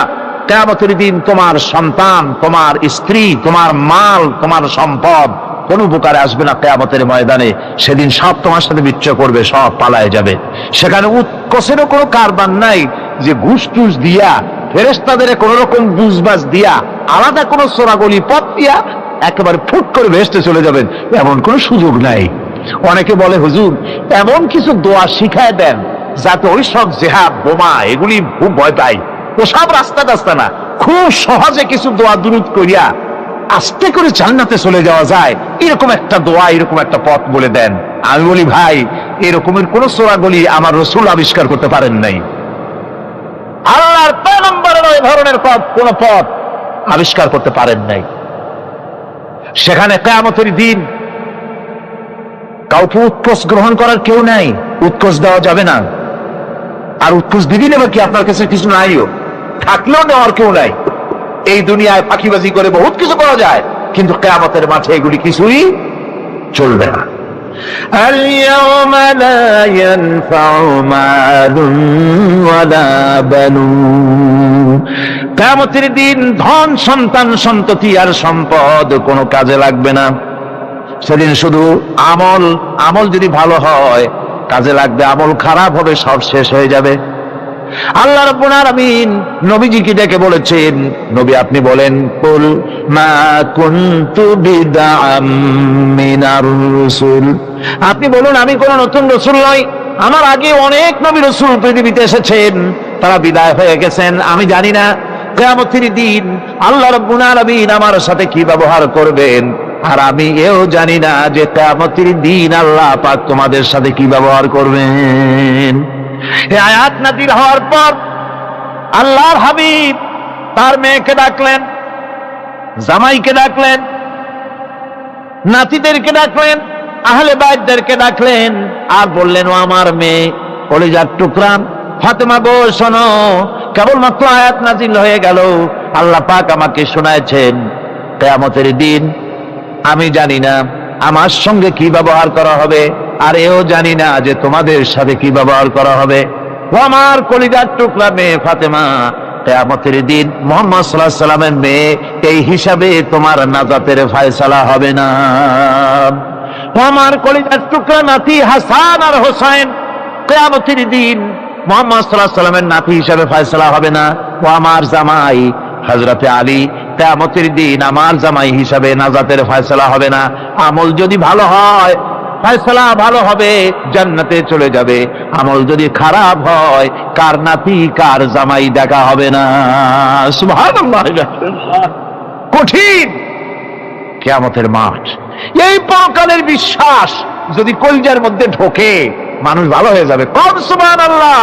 কিয়ামতের দিন তোমার সন্তান, তোমার স্ত্রী, তোমার মাল, তোমার সম্পদ কোন উপকারে আসবে না কিয়ামতের ময়দানে। সেদিন সব তোমার সাথে বিচ্ছয় করবে, সব পালায় যাবে। সেখানে উৎকোষেরও কোনো কারবার নাই যে ঘুষ টুস দিয়া, ফেরেশতাদের কোন রকম বুঝবাজ দিয়া, আলাদা কোনো চোরাগলি পথ দিয়া একেবারে ফুট করে ভেস্টে চলে যাবেন, এমন কোনো সুযোগ নাই। অনেকে বলে হুজুর এমন কিছু দোয়া শিখায় দেন যাতে ওই সব জেহাদ বোমা এগুলি খুব ভয় পাই, ওসব রাস্তা না, খুব সহজে কিছু দোয়া দুরূদ করিয়া আস্তে করে জান্নাতে চলে যাওয়া যায়, এরকম একটা দোয়া, এরকম একটা পথ বলে দেন। আমি বলি ভাই, এরকমের কোন চোরাগলি আমার রাসূল আবিষ্কার করতে পারেন নাই। আল্লাহর পয়গম্বরের ওই ধরনের পথ, কোন পথ আবিষ্কার করতে পারেন নাই। সেখানে কিয়ামতের দিন কাউকে উৎকোষ গ্রহণ করার কেউ নাই, উৎকোষ দেওয়া যাবে না। আর উৎকোষ দিবি নেবে কি, আপনার কাছে কিছু নাইও, থাকলেও নেওয়ার কেউ নাই। এই দুনিয়ায় ফাঁকিবাজি করে বহুত কিছু করা যায়, কিন্তু কিয়ামতের মাঠে এগুলি কিছুই চলবে না। اليوم لا ينفع مال ولا بنون। কিয়ামতের দিন ধন, সন্তান, সন্ততি আর সম্পদ কোনো কাজে লাগবে না। সেদিন শুধু আমল যদি ভালো হয় কাজে লাগবে, আমল খারাপ হবে সব শেষ হয়ে যাবে। আল্লাহ রাব্বুল আলামিন নবীজিকে ডেকে বলেছেন, নবী আপনি বলেন, কুল মা কুনতু বিদআম মিনার রাসূল, আপনি বলুন আমি কোন নতুন রাসূল নই, আমার আগে অনেক নবী রাসূল পৃথিবীতে এসেছেন, তারা বিদায় হয়ে গেছেন। আমি জানি না কিয়ামতের দিন আল্লাহ রাব্বুল আলামিন আমার সাথে কি ব্যবহার করবেন, আর আমি এও জানি না যে কিয়ামতের দিন আল্লাহ পাক তোমাদের সাথে কি ব্যবহার করবেন। এই আয়াত নাযিল হওয়ার পর আল্লাহর হাবিব তার মেয়েকে ডাকলেন, জামাইকে ডাকলেন, নাতিদেরকে ডাকলেন, আহলে বাইতদেরকে ডাকলেন, আর বললেন, ও আমার মেয়ে, কলিজার টুকরা ফাতেমা গো শোনো, কেবলমাত্র আয়াত নাযিল হয়ে গেল, আল্লাহ পাক আমাকে শোনাচ্ছেন কিয়ামতের দিন আমি জানি না আমার সঙ্গে কি ব্যবহার করা হবে, আর এও জানি না যে তোমাদের সাথে কি ব্যবহার করা হবে। ও আমার কলিজার টুকরা মেয়ে ফাতেমা, কিয়ামতের দিন মুহাম্মদ সাল্লাল্লাহু আলাইহি সাল্লামের মেয়ে, এই হিসাবে তোমার নাজাতের ফয়সালা হবে না। ও আমার কলিজার টুকরা নাতি হাসান আর হোসেন, কিয়ামতের দিন মুহাম্মদ সাল্লাল্লাহু আলাইহি সাল্লামের নাতি হিসাবে ফয়সালা হবে না। ও আমার জামাই হযরতে আলী, কিয়ামতের দিন আমার জামাই হিসাবে নাজাতের ফয়সালা হবে না। আমল যদি ভালো হয় ফয়সালা ভালো হবে, জান্নাতে চলে যাবে। আমল যদি খারাপ হয় কার নাতি কার জামাই দেখা হবে না। সুবহানাল্লাহ। কঠিন কিয়ামতের মাঠ। এই পরকালের বিশ্বাস যদি কলিজার মধ্যে ঢোকে মানুষ ভালো হয়ে যাবে। কোন সুবহানাল্লাহ।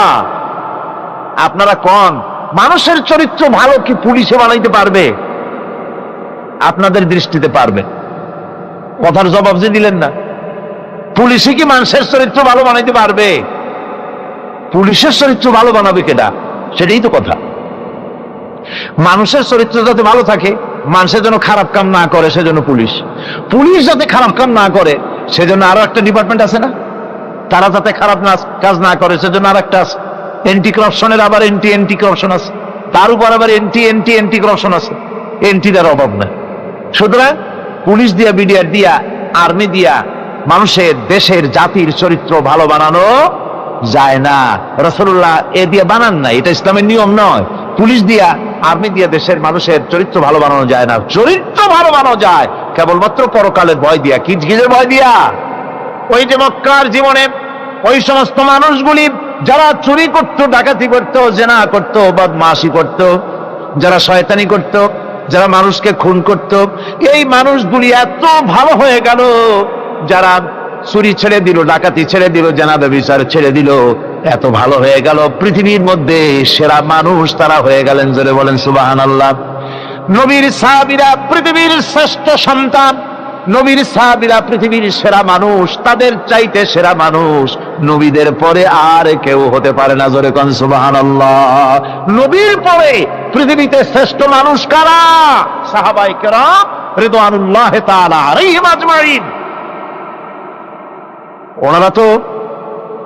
আপনারা কোন মানুষের চরিত্র ভালো কি পুলিশে বানাইতে পারবে? আপনাদের দৃষ্টিতে পারবে? কথার জবাব যে দিলেন না, পুলিশে কি মানুষের চরিত্র ভালো বানাইতে পারবে? পুলিশের চরিত্র ভালো বানাবে কেডা? সেটাই তো কথা। মানুষের চরিত্র যাতে ভালো থাকে, মানুষের জন্য খারাপ কাম না করে, সেজন্য পুলিশ। পুলিশ যাতে খারাপ কাম না করে সেজন্য আরো একটা ডিপার্টমেন্ট আছে না? তারা যাতে খারাপ কাজ না করে সেজন্য আর একটা আছে। এন্টি করাপশনের আবার এন্টি করাপশন আছে, তার উপর আবার এন্টি করাপশন আছে। এন্টিদের অভাব না। সুতরাং পুলিশ দিয়া, বিডিআর দিয়া, আর্মি দিয়া মানুষের, দেশের, জাতির চরিত্র ভালো বানানো যায় না। রাসূলুল্লাহ এ দিয়ে বানান না, এটা ইসলামের নিয়ম নয়। পুলিশ দিয়া, আর্মি দিয়া দেশের মানুষের চরিত্র ভালো বানানো যায় না। চরিত্র ভালো বানানো যায় কেবলমাত্র পরকালের ভয় দিয়া। কিসের ভয় দিয়া? ওই যে মক্কার জীবনে ওই সমস্ত মানুষগুলি যারা চুরি করত, ডাকাতি করত, জেনা করত, বদমাশি করত, যারা শয়তানি করত, যারা মানুষকে খুন করত, এই মানুষগুলি এত ভালো হয়ে গেল যারা চুরি ছেড়ে দিল, ডাকাতি ছেড়ে দিল, জানাজা বিচার ছেড়ে দিল, এত ভালো হয়ে গেল, পৃথিবীর মধ্যে সেরা মানুষ তারা হয়ে গেলেন। জোরে বলেন সুবহানাল্লাহ। নবীর সাহাবীরা পৃথিবীর শ্রেষ্ঠ সন্তান, নবীর সাহাবীরা পৃথিবীর সেরা মানুষ, তাদের চাইতে সেরা মানুষ নবীদের পরে আর কেউ হতে পারে না। জোরে কোন সুবহানাল্লাহ। নবীর পরে পৃথিবীতে শ্রেষ্ঠ মানুষ কারা? সাহাবায়ে কেরাম রিদওয়ানুল্লাহি তাআলা আলাইহিম আজমাইন। ওনারা তো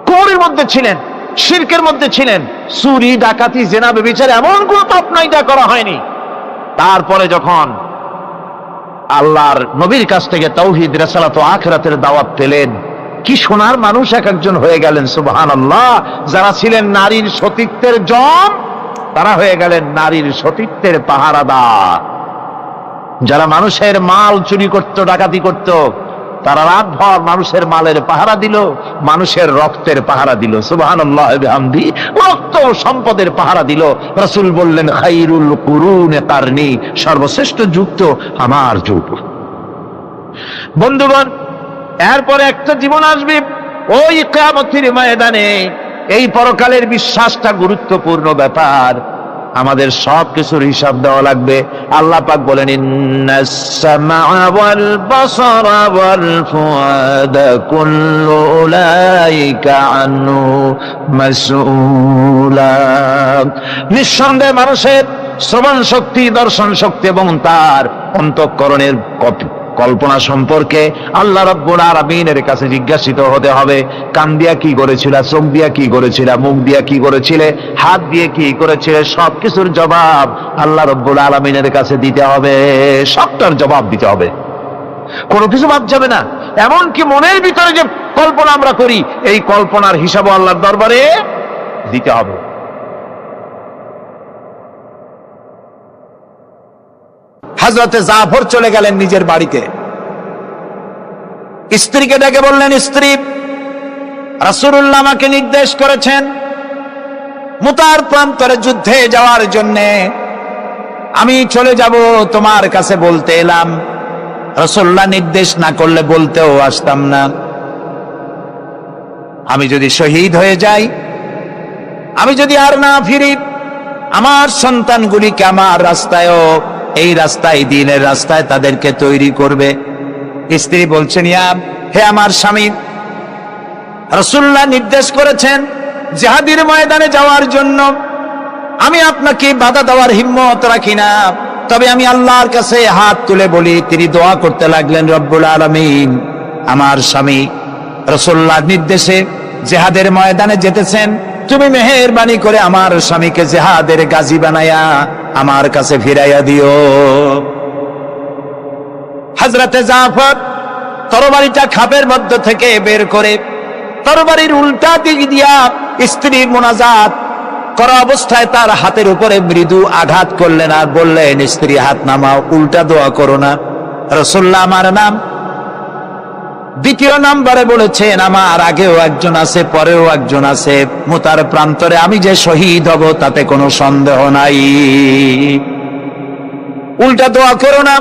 কুফরের মধ্যে ছিলেন, শিরকের মধ্যে ছিলেন, চুরি ডাকাতি জেনা ব্যভিচার এমন কোন পাপ নাই যা করা হয়নি। তারপরে যখন আল্লাহর নবীর কাছ থেকে তাওহীদ, রিসালাত ও আখিরাতের দাওয়াত পেলেন, কি সোনার মানুষ এক একজন হয়ে গেলেন। সুবহানাল্লাহ। যারা ছিলেন নারীর সতীত্বের জম, তারা হয়ে গেলেন নারীর সতীত্বের পাহারাদার। যারা মানুষের মাল চুরি করত, ডাকাতি করত, তারা রাতভর মানুষের মালের পাহারা দিল, মানুষের রক্তের পাহারা দিল। সুবহানাল্লাহ বিহামদি। রক্ত সম্পদের পাহারা দিল। রাসূল বললেন, খায়রুল কুরুনে কারনি, সর্বশ্রেষ্ঠ যুগ তো আমার যুগ। বন্ধুগণ, এরপরে একটা জীবন আসবে ওই কিয়ামতের ময়দানে। এই পরকালের বিশ্বাসটা গুরুত্বপূর্ণ ব্যাপার, আমাদের সব কিছুর হিসাব দেওয়া লাগবে। আল্লাহ পাক বলেন, ইন্নাস সামআ ওয়াল বাসারা ওয়াল ফুআদা কুল্লু উলাইকা আনহু মাসউলা। নিঃসন্দেহে মানুষের শ্রবণ শক্তি, দর্শন শক্তি এবং তার অন্তঃকরণের কল্পনা সম্পর্কে আল্লাহ রাব্বুল আলামিনের কাছে জিজ্ঞাসিত হতে হবে। কান দিয়া কি করেছিলা, চোখ দিয়া কি করেছিলা, মুখ দিয়া কি করেছিলে, হাত দিয়ে কি করেছিলে, সবকিছুর জবাব আল্লাহ রাব্বুল আলামিনের কাছে দিতে হবে। সবটার জবাব দিতে হবে, কোনো কিছু বাদ যাবে না। এমনকি মনের ভিতরে যে কল্পনা আমরা করি, এই কল্পনার হিসাবও আল্লাহর দরবারে দিতে হবে। হযরতে জাফর চলে গেলেন নিজের বাড়িতে। স্ত্রীকে ডেকে বললেন, স্ত্রী, রাসূলুল্লাহ আমাকে নির্দেশ করেছেন মুতার প্রান্তরে যুদ্ধে যাওয়ার জন্য। আমি চলে যাব, তোমার কাছে বলতে এলাম। রাসূলুল্লাহ নির্দেশ না করলে বলতেও আসতাম না। আমি যদি শহীদ হয়ে যাই, আমি যদি আর না ফিরি, আমার সন্তানগুলিকে আমার রাস্তায়ও, এই রাস্তায়, দ্বীনের রাস্তায় তাদেরকে তৈরি করবে। স্ত্রী বলছেন, হে আমার স্বামী, রাসূলুল্লাহ নির্দেশ করেছেন জিহাদের ময়দানে যাওয়ার জন্য। আমি আপনাকে বাধা দেওয়ার হিম্মত রাখি না, তবে আমি আল্লাহর কাছে হাত তুলে বলি। তিনি দোয়া করতে লাগলেন, রব্বুল আলামিন, আমার স্বামী রাসূলুল্লাহর নির্দেশে জিহাদের ময়দানে যেতেছেন, তুমি মেহেরবানি করে আমার স্বামীকে জিহাদের গাজী বানায়া আমার কাছে ফিরাইয়া দিও। হযরতে জাফর তরবারিটা খাপের মধ্য থেকে বের করে তরবারির উল্টা দিক দিয়া স্ত্রীর মুনাজাত করা অবস্থায় তার হাতের উপরে মৃদু আঘাত করলেন আর বললেন, স্ত্রী হাত নামাও, উল্টা দোয়া করো না। রাসূলুল্লাহ আমার নাম দ্বিতীয় নাম্বারে বলেছেন, আমার আগেও একজন আছে, পরেও একজন আছে। মুতার প্রান্তরে আমি যে শহীদ হব তাতে কোনো সন্দেহ নাই। উল্টা দোয়া করো না,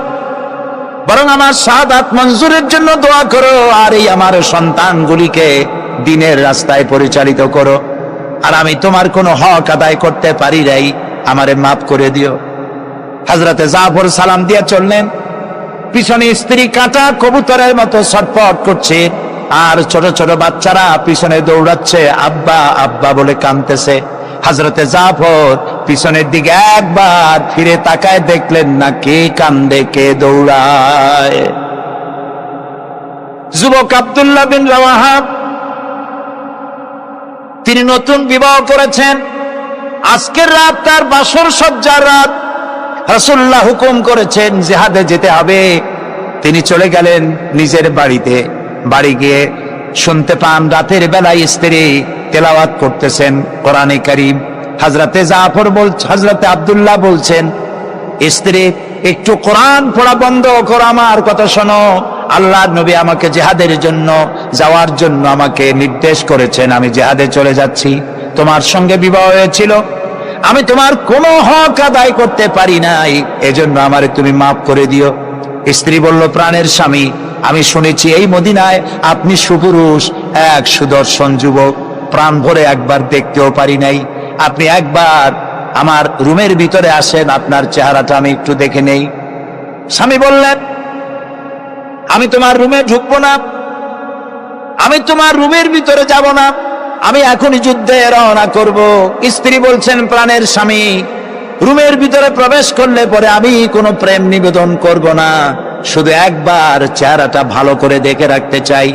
বরং আমার শাহাদাত মঞ্জুরের জন্য দোয়া করো, আর এই আমার সন্তানগুলিকে দ্বীনের রাস্তায় পরিচালিত করো। আর আমি তোমার কোনো হক আদায় করতে পারি নাই, আমারে মাফ করে দিও। হযরতে জাফর সালাম দিয়ে চললেন। পিছনে স্ত্রী কাঁটা কবুতরের মতো ছটফট করছে, আর ছোট ছোট বাচ্চারা পিছনে দৌড়াচ্ছে, আব্বা আব্বা বলে কাঁদতেছে। হযরতে জাফর পিছনের দিকে একবার ফিরে তাকায়, দেখলেন না কে কান্দে, কে দৌড়ায়। যুবক আব্দুল্লাহ বিন রাওয়াহা, তিনি নতুন বিবাহ করেছেন। আজকের রাত তার বাসর সজ্জার রাত। রাসূলুল্লাহ হুকুম করেছেন জিহাদে যেতে হবে। তিনি চলে গেলেন নিজের বাড়িতে। বাড়ি গিয়ে শুনতে পান রাতের বেলায় স্ত্রী তেলাওয়াত করতেছেন কোরআনে কারীম। হযরতে জাফর হযরতে আব্দুল্লাহ বলছেন, স্ত্রী একটু কোরআন পড়া বন্ধ করো, আমার কথা শোনো। আল্লাহর নবী আমাকে জিহাদের জন্য যাওয়ার জন্য আমাকে নির্দেশ করেছেন, আমি জিহাদে চলে যাচ্ছি। তোমার সঙ্গে বিবাহ হয়েছিল, আমি তোমার কোনো হক আদায় করতে পারি নাই, এজন্য আমারে তুমি মাফ করে দিও। স্ত্রী বলল, প্রাণের স্বামী, আমি শুনেছি এই মদিনায় আপনি সুপুরুষ, এক সুদর্শন যুবক, প্রাণ ভরে একবার দেখতেও পারি নাই। আপনি একবার আমার রুমের ভিতরে আসেন, আপনার চেহারাটা আমি একটু দেখে নেই। স্বামী বললেন, আমি তোমার রুমে ঢুকবো না, আমি তোমার রুমের ভিতরে যাব না, আমি এখনই যুদ্ধে রওনা করব। স্ত্রী বলছেন, প্রাণের স্বামী, রুমের ভিতরে প্রবেশ করলে পরে আমি কোনো প্রেম নিবেদন করব না, শুধু একবার চেহারাটা ভালো করে দেখে রাখতে চাই,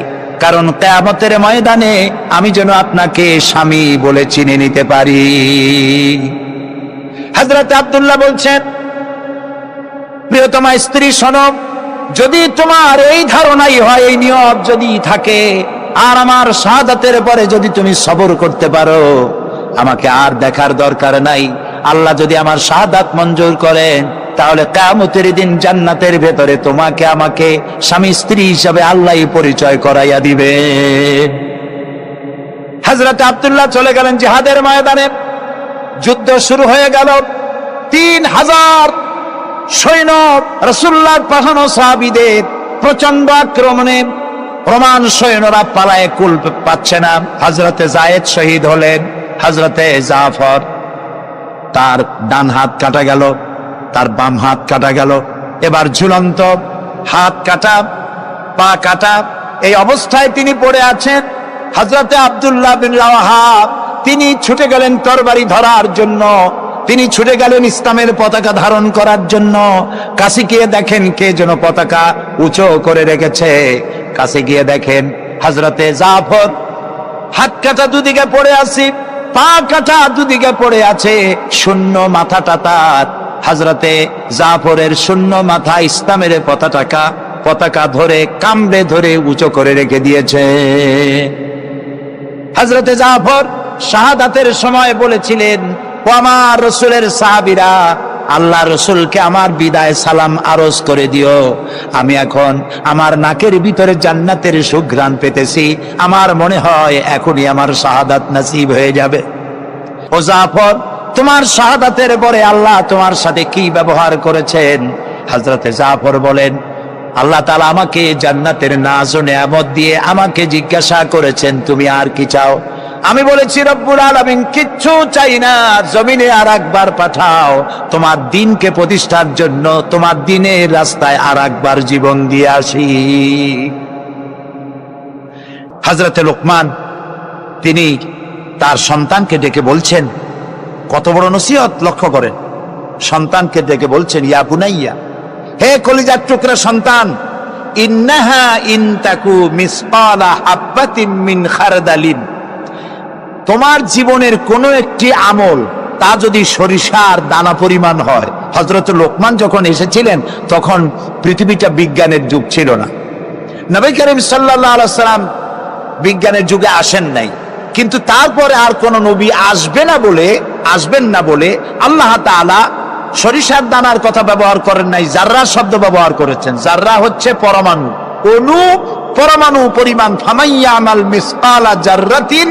কারণ কিয়ামতের ময়দানে আমি যেন আপনাকে স্বামী বলে চিনে নিতে পারি। হযরত আব্দুল্লাহ বলছেন, প্রিয়তমা স্ত্রী শোনো, যদি তোমার এই ধারণাই হয়, এই নিয়ত যদি থাকে, আর আমার শাহাদাতের পরে যদি তুমি সবর করতে পারো, আমাকে আর দেখার দরকার নাই। আল্লাহ যদি আমার শাহাদাত মঞ্জুর করেন, তাহলে কিয়ামতের দিন জান্নাতের ভেতরে তোমাকে আমাকে স্বামী স্ত্রী হিসাবে আল্লাহই পরিচয় করাইয়া দিবে। হযরত আব্দুল্লাহ চলে গেলেন জিহাদের ময়দানে। যুদ্ধ শুরু হয়ে গেল। 3000 সৈন্য রাসূলুল্লাহর পাঠানো সাহাবীদের প্রচন্ড আক্রমণে রোমান সৈন্যরা পালায়ে কুল পাচ্ছে না। হযরতে যায়েদ শহীদ হলেন। হযরতে জাফর, তার ডান হাত কাটা গেল, তার বাম হাত কাটা গেল, এবার ঝুলন্ত, হাত কাটা, পা কাটা, এই অবস্থায় তিনি পড়ে আছেন। হযরতে আব্দুল্লাহ বিন রাওয়াহা তিনি ছুটে গেলেন তরবারি ধরার জন্য, তিনি ছুটে গেলেন ইসলামের পতাকা ধারণ করার জন্য। কাছে গিয়ে দেখেন কে যেন পতাকা উঁচু করে রেখেছে। কাছে গিয়ে দেখেন হযরতে জাফর হাত কাটা দুদিকে পড়ে আছে, পা কাটা দুদিকে পড়ে আছে, শূন্য মাথাটা তার। হযরতে জাফরের শূন্য মাথা ইসলামের পতাকা ধরে কামড়ে ধরে উঁচু করে রেখে দিয়েছে। হযরতে জাফর শাহাদাতের সময় বলেছিলেন, ও আমার রাসূলের সাহাবীরা, আল্লাহ রাসূলকে আমার বিদায় সালাম আরজ করে দিও। আমি এখন আমার নাকের ভিতরে জান্নাতের সুঘ্রাণ পেতেছি, আমার মনে হয় এখনই আমার শাহাদাত নসিব হয়ে যাবে। ও জাফর, তোমার শাহাদাতের পরে আল্লাহ তোমার সাথে কি ব্যবহার করেছেন? হযরতে জাফর বলেন, আল্লাহ তাআলা আমাকে জান্নাতের নাজ ও নেয়ামত দিয়ে আমাকে জিজ্ঞাসা করেছেন, তুমি আর কি চাও? আমি বলেছি, রব্বুল আলামিন, কিচ্ছু চাই না, জমিনে আর একবার পাঠাও, তোমার দিনকে প্রতিষ্ঠার জন্য, তোমার দিনের রাস্তায় আর একবার জীবন দিয়ে আসি। হযরতে লোকমান তিনি তার সন্তানকে ডেকে বলছেন, কত বড় নসিহত, লক্ষ্য করেন। সন্তানকে ডেকে বলছেন, ইয়া বুনাইয়া, হে কলিজার টুকরা সন্তান, ইন্নাহা ইন তাকু মিসকালা হাব্বাতিন মিন খারদালিন, তোমার জীবনের কোন একটি আমল তা যদি সরিষার দানা পরিমাণ হয়। হযরত লোকমান যখন এসেছিলেন তখন পৃথিবীটা বিজ্ঞানের যুগ ছিল না। নবী করিম সাল্লাল্লাহু আলাইহি সাল্লাম বিজ্ঞানের যুগে আসেন নাই, কিন্তু তারপরে আর কোন নবী আসবেন না বলে আল্লাহ তাআলা সরিষার দানার কথা ব্যবহার করেন নাই, জাররা শব্দ ব্যবহার করেছেন। জাররা হচ্ছে পরমাণু, অণু, পরমাণু পরিমাণ। ফামাইয়ামাল মিসকালা জাররাতিন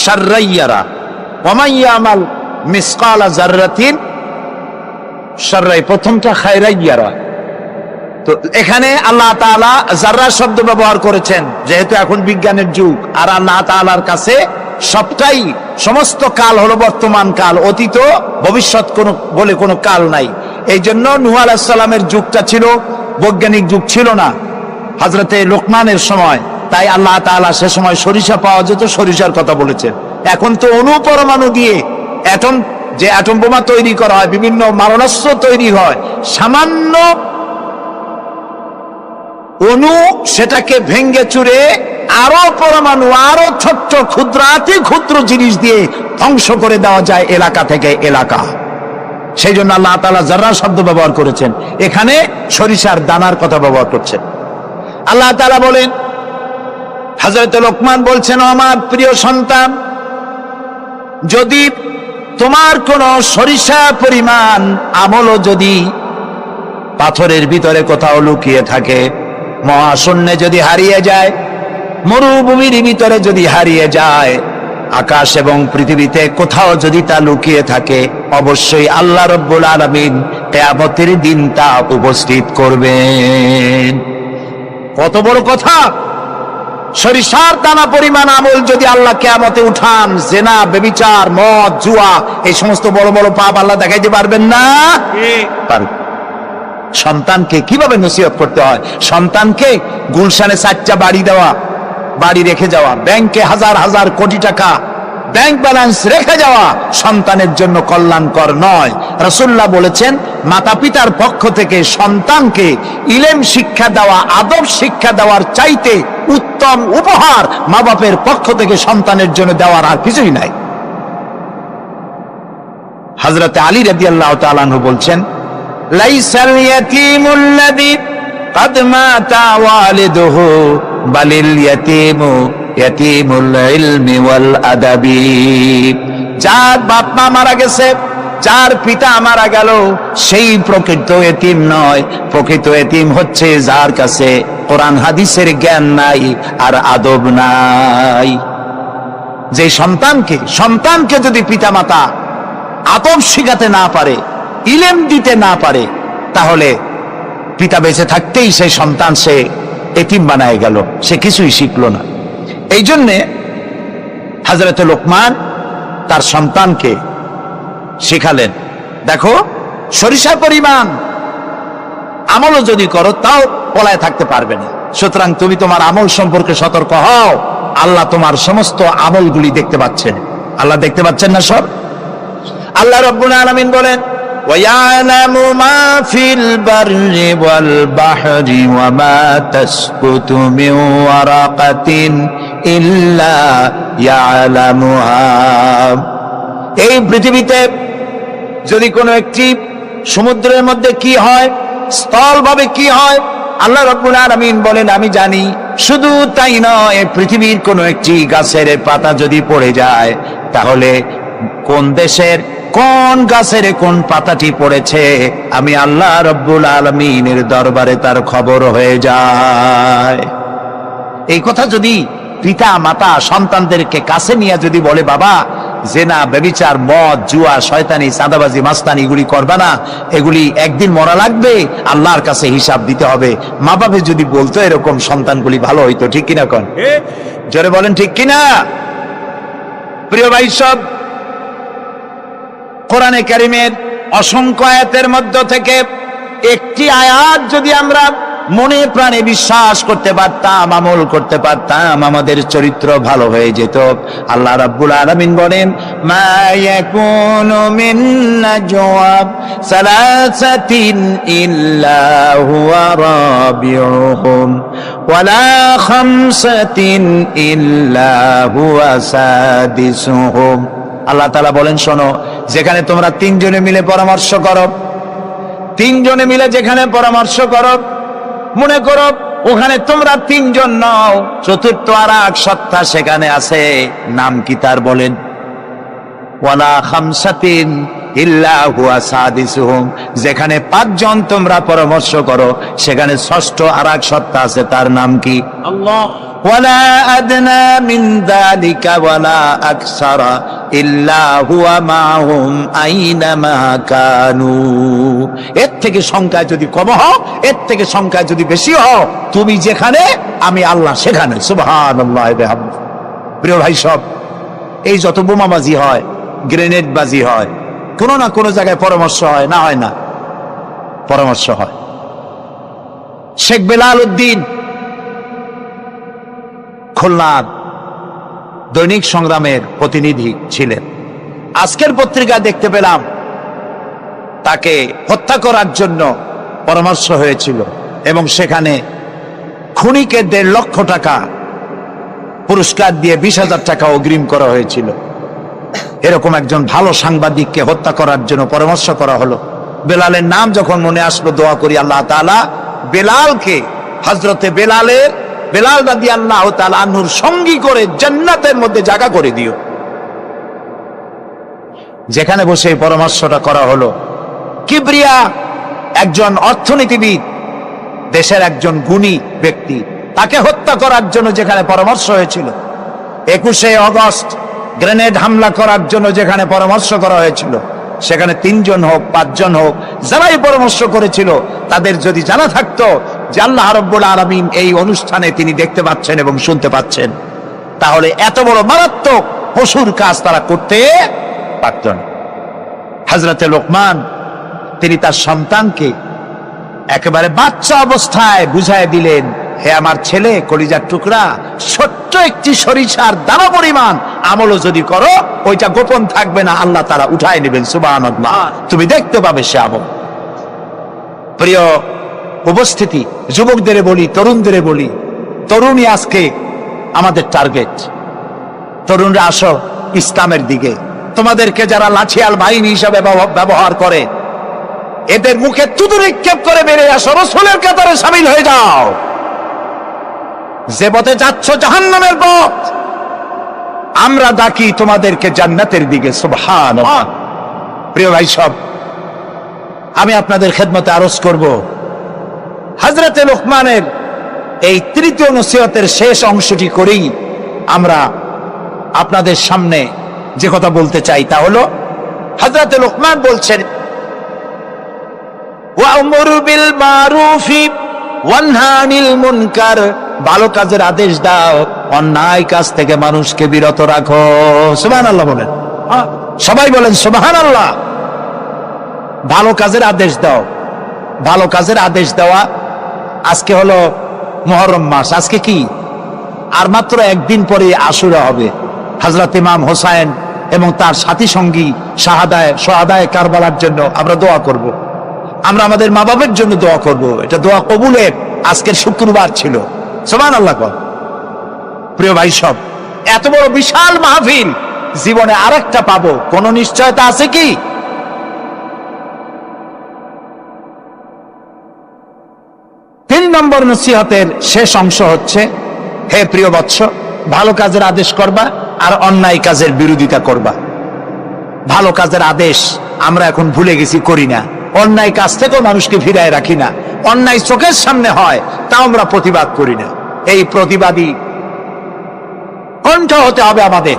শাররাইয়ারা ওয়ামাইয়ামাল মিসকালা জাররাতিন শাররাই, প্রথমটা খায়রাইয়ারা। তো এখানে আল্লাহ তাআলা জাররা শব্দ ব্যবহার করেছেন, যেহেতু এখন বিজ্ঞানের যুগ, আর আল্লাহ তাআলার কাছে সবটাই, সমস্ত কাল হলো বর্তমান কাল, অতীত ভবিষ্যৎ বলে কোনো কাল নাই। এই জন্য নূহ আলাইহিস সালামের যুগটা ছিল বৈজ্ঞানিক যুগ, ছিল না হযরতে লোকমানের সময়। তাই আল্লাহ তাআলা সে সময় সরিষা পাওয়া যেত, সরিষার কথা বলেছেন। এখন তো অণু পরমাণু দিয়ে যে অ্যাটম বোমা তৈরি করা হয়, বিভিন্ন মারণাস্ত্র তৈরি হয়, সামান্য অণু সেটাকে ভেঙ্গে চুরে আরো পরমাণু, আরো ছোট্ট ক্ষুদ্রাতি ক্ষুদ্র জিনিস দিয়ে ধ্বংস করে দেওয়া যায় এলাকা থেকে এলাকা। সেই জন্য আল্লাহ তাআলা জাররা শব্দ ব্যবহার করেছেন, এখানে সরিষার দানার কথা ব্যবহার করছেন। আল্লাহ তাআলা বলেন, হযরত লোকমান বলছেন, আমার প্রিয় সন্তান, যদি তোমার কোন সরিষা পরিমাণ আমলও যদি পাথরের ভিতরে কোথাও লুকিয়ে থাকে, মহাশূন্যে যদি হারিয়ে যায়, মরুভূমির ভিতরে যদি হারিয়ে যায়, আকাশ এবং পৃথিবীতে কোথাও যদি তা লুকিয়ে থাকে, অবশ্যই আল্লাহ রাব্বুল আলামিন কিয়ামতের দিন তা উপস্থিত করবেন। কত বড় কথা! সরিষার দানা পরিমাণ আমল যদি আল্লাহ কিয়ামতে উঠান, জেনা, ব্যভিচার, মদ, জুয়া, এই সমস্ত বড় বড় পাপ আল্লাহ দেখাইতে পারবেন না? পারবেন। সন্তানকে কিভাবে নসিহত করতে হয়, সন্তানকে গুলশানে 4টা বাড়ি দেওয়া, বাড়ি রেখে যাওয়া, ব্যাংকে হাজার হাজার কোটি টাকা ব্যাংক ব্যালেন্স রেখে যাওয়া সন্তানের জন্য কল্যাণকর নয়। রাসূলুল্লাহ বলেছেন, মাতা পিতার পক্ষ থেকে সন্তানকে ইলম শিক্ষা দেওয়া, আদব শিক্ষা দেওয়ার চাইতে উত্তম উপহার মা বাপের পক্ষ থেকে সন্তানের জন্য দেওয়ার আর কিছুই নাই। হযরত আলী রাদিয়াল্লাহু তাআলা আনহু বলছেন, লাইসাল ইয়াতীমুল্লাযী কাদ মাতা ওয়ালিদুহু বালিল ইয়াতীমু ইয়াতীমুল ইলমি ওয়াল আদাবি। যার বাপ মা মারা গেছে, যার পিতা মারা গেল, সেই প্রকৃত এতিম নয়। প্রকৃত এতিম হচ্ছে যার কাছে কোরআন হাদিসের জ্ঞান নাই আর আদব নাই। যে সন্তানকে যদি পিতামাতা আদব শিখাতে না পারে, ইলম দিতে না পারে, তাহলে পিতা বেঁচে থাকতেই সেই সন্তান সে এতিম বানায় গেল, সে কিছুই শিখলো না। এই জন্যে হযরত লোকমান তার সন্তানকে শিখালেন, দেখো সরিষা পরিমাণ আমলও যদি করো তাও পলায় থাকতে পারবে না। সুতরাং তুমি তোমার আমল সম্পর্কে সতর্ক হও। আল্লাহ তোমার সমস্ত আমলগুলি দেখতে পাচ্ছেন। আল্লাহ দেখতে পাচ্ছেন না সব? আল্লাহ রাব্বুল আলামিন বলেন, وَيَعْلَمُ مَا فِي الْبَرِّ وَالْبَحْرِ وَمَا تَسْقُطُ مِنْ وَرَقَةٍ إِلَّا يَعْلَمُهَا। এই পৃথিবীতে যদি কোনো একটি সমুদ্রের মধ্যে কি হয়, স্থলভাবে কি হয়, আল্লাহ রাব্বুল আলামিন বলেন আমি জানি। শুধু তাই নয়, পৃথিবীর কোনো একটি গাছের পাতা যদি পড়ে যায়, তাহলে কোন দেশের কোন গাছের কোন পাতাটি পড়েছে আমি আল্লাহ রাব্বুল আলামিনের দরবারে তার খবর হয়ে যায়। এই কথা যদি পিতা মাতা সন্তানদেরকে কাছে নিয়ে যদি বলে, বাবা জেনা, ব্যভিচার, মদ, জুয়া, শয়তানি, চাঁদাবাজি, মাস্তানি এগুলি করবা না, এগুলি একদিন মরা লাগবে, আল্লাহর কাছে হিসাব দিতে হবে। মা বাবা যদি বলতো এরকম, সন্তানগুলি ভালো হইতো। ঠিক কিনা কোন? জোরে বলেন ঠিক কিনা? প্রিয় ভাই সব, কোরআনে কারীমের অসংখ্য আয়াতের মধ্য থেকে একটি আয়াত যদি আমরা মনে প্রাণে বিশ্বাস করতে পারতাম, আমল করতে পারতাম, আমাদের চরিত্র ভালো হয়ে যেত। আল্লাহ রাব্বুল আলামিন বলেন, মা ইয়াকুনু মিন নাজওয়া সালাসাতিন ইল্লা হুয়া রাবিউহুম ওয়ালা খামসাতিন ইল্লা হুয়া সাদিসুহুম। আল্লাহ তাআলা বলেন, শোনো, যেখানে তোমরা 3 জনে মিলে পরামর্শ করো, 3 জনে মিলে যেখানে পরামর্শ করো, মনে করো ওখানে তোমরা 3 জন নও, চতুর্থ আর এক সত্তা সেখানে আছে, নাম কি তার? বলেন, ওয়ালা খামসাতিন ইল্লা হুয়া সাদিসুহুম। যেখানে 5 জন তোমরা পরামর্শ করো, সেখানে ষষ্ঠ আর এক সত্তা আছে, তার নাম কি? আল্লাহ। ওয়ালা আদনা মিন যালিকা ওয়ালা আকসারা ইল্লা হুয়া মাহুম আইনামা কানু। এর থেকে সংখ্যায় যদি কম হও, এর থেকে সংখ্যায় যদি বেশি হও, তুমি যেখানে আমি আল্লাহ সেখানে। সুবহানাল্লাহ ওয়া বিহামদিহি। প্রিয় ভাই সব, এই যত বোমাবাজি হয়, গ্রেনেড বাজি হয়, কোনো না কোনো জায়গায় পরামর্শ হয় না? হয় না? পরামর্শ হয়। শেখ বেলাল উদ্দিন খুলনার দৈনিক সংগ্রামের প্রতিনিধি ছিলেন। আজকের পত্রিকায় দেখতে পেলাম তাকে হত্যা করার জন্য পরামর্শ হয়েছিল এবং সেখানে খুনিকে 1.5 লক্ষ টাকা পুরস্কার দিয়ে 20,000 টাকা অগ্রিম করা হয়েছিল। এরকম একজন ভালো সাংবাদিককে হত্যা করার জন্য পরামর্শ করা হলো। বেলালের নাম যখন মনে আসলো, দোয়া করি আল্লাহ তাআলা বেলালকে, হযরতে বেলাল রাদিয়াল্লাহু তাআলা আনহুর সঙ্গী করে জান্নাতের মধ্যে জায়গা করে দিও। যেখানে বসে এই পরামর্শটা করা হলো, কিবরিয়া একজন অর্থনীতিবিদ, দেশের একজন গুণী ব্যক্তি, তাকে হত্যা করার জন্য যেখানে পরামর্শ হয়েছিল, 21শে আগস্ট গ্রেনেড হামলা করার জন্য যেখানে পরামর্শ করা হয়েছিল, সেখানে 3 জন হোক 5 জন হোক, যারাই পরামর্শ করেছিল, তাদের যদি জানা থাকতো যে আল্লাহ রাব্বুল আলামিন এই অনুষ্ঠানে তিনি দেখতে পাচ্ছেন এবং শুনতে পাচ্ছেন, তাহলে এত বড় মারাত্মক পশুর কাজ তারা করতে পারত না। হযরতে লোকমান তিনি তার সন্তানকে একেবারে বাচ্চা অবস্থায় বুঝায় দিলেন, হে আমার ছেলে, কলিজার টুকরা, ছোট্ট একটি সরিষার দানা পরিমাণ আমলও যদি করো, ওইটা গোপন থাকবে না, আল্লাহ তাআলা উঠায় নেবেন, সুবহানাল্লাহ, তুমি দেখতে পাবে সে আমল। প্রিয় উপস্থিতি, যুবকদের বলি, তরুণদের বলি, তরুণী আজকে আমাদের টার্গেট। তরুণরা আসো ইসলামের দিকে। তোমাদেরকে যারা লাঠিয়াল বাহিনী হিসাবে ব্যবহার করে, এদের মুখে থুতু নিক্ষেপ করে বেরিয়ে আসো, রাসূলের কাতারে শামিল হয়ে যাও। যে পথে যাচ্ছ জাহান্নামের পথ, আমরা ডাকি তোমাদেরকে জান্নাতের দিকে, সুবহানাল্লাহ। প্রিয় ভাই সব, আমি আপনাদের খেদমতে আরজ করব, হযরতে লোকমানের এই তৃতীয় নসিহতের শেষ অংশটি করেই আমরা আপনাদের সামনে যে কথা বলতে চাই তা হলো, হযরতে লোকমান বলছেন, ওয়া'মুর বিল মারুফি ওয়ানহা আনিল মুনকার, ভালো কাজের আদেশ দাও, অন্যায় কাজ থেকে মানুষকে বিরত রাখো। সুবহানাল্লাহ বলেন, সবাই বলেন সুবহানাল্লাহ। ভালো কাজের আদেশ দাও। ভালো কাজের আদেশ দেওয়া। আজকে হলো মুহররম মাস, আজকে কি আর মাত্র একদিন পরে আশুরা হবে। হযরত ইমাম হোসাইন এবং তার সাথী সঙ্গী শাহাদায়ে কারবালার জন্য আমরা দোয়া করব। আমরা আমাদের মা বাবার জন্য দোয়া করব। এটা দোয়া কবুলের আজকের শুক্রবার ছিল। সুবহানাল্লাহ। প্রিয় ভাই সব, এত বড় বিশাল মাহফিল জীবনে আরেকটা পাবো কোন নিশ্চয়তা আছে কি? তিন নম্বর নসিহতের শেষ অংশ হচ্ছে, হে প্রিয় বৎস, ভালো কাজের আদেশ করবা আর অন্যায় কাজের বিরোধিতা করবা। ভালো কাজের আদেশ আমরা এখন ভুলে গেছি, করি না। অন্যায় কাজ থেকেও মানুষকে ফিরায় রাখি না। অন্যায় চোখের সামনে হয়, তাও আমরা প্রতিবাদ করি না। এই প্রতিবাদী কণ্ঠ হতে হবে আমাদের।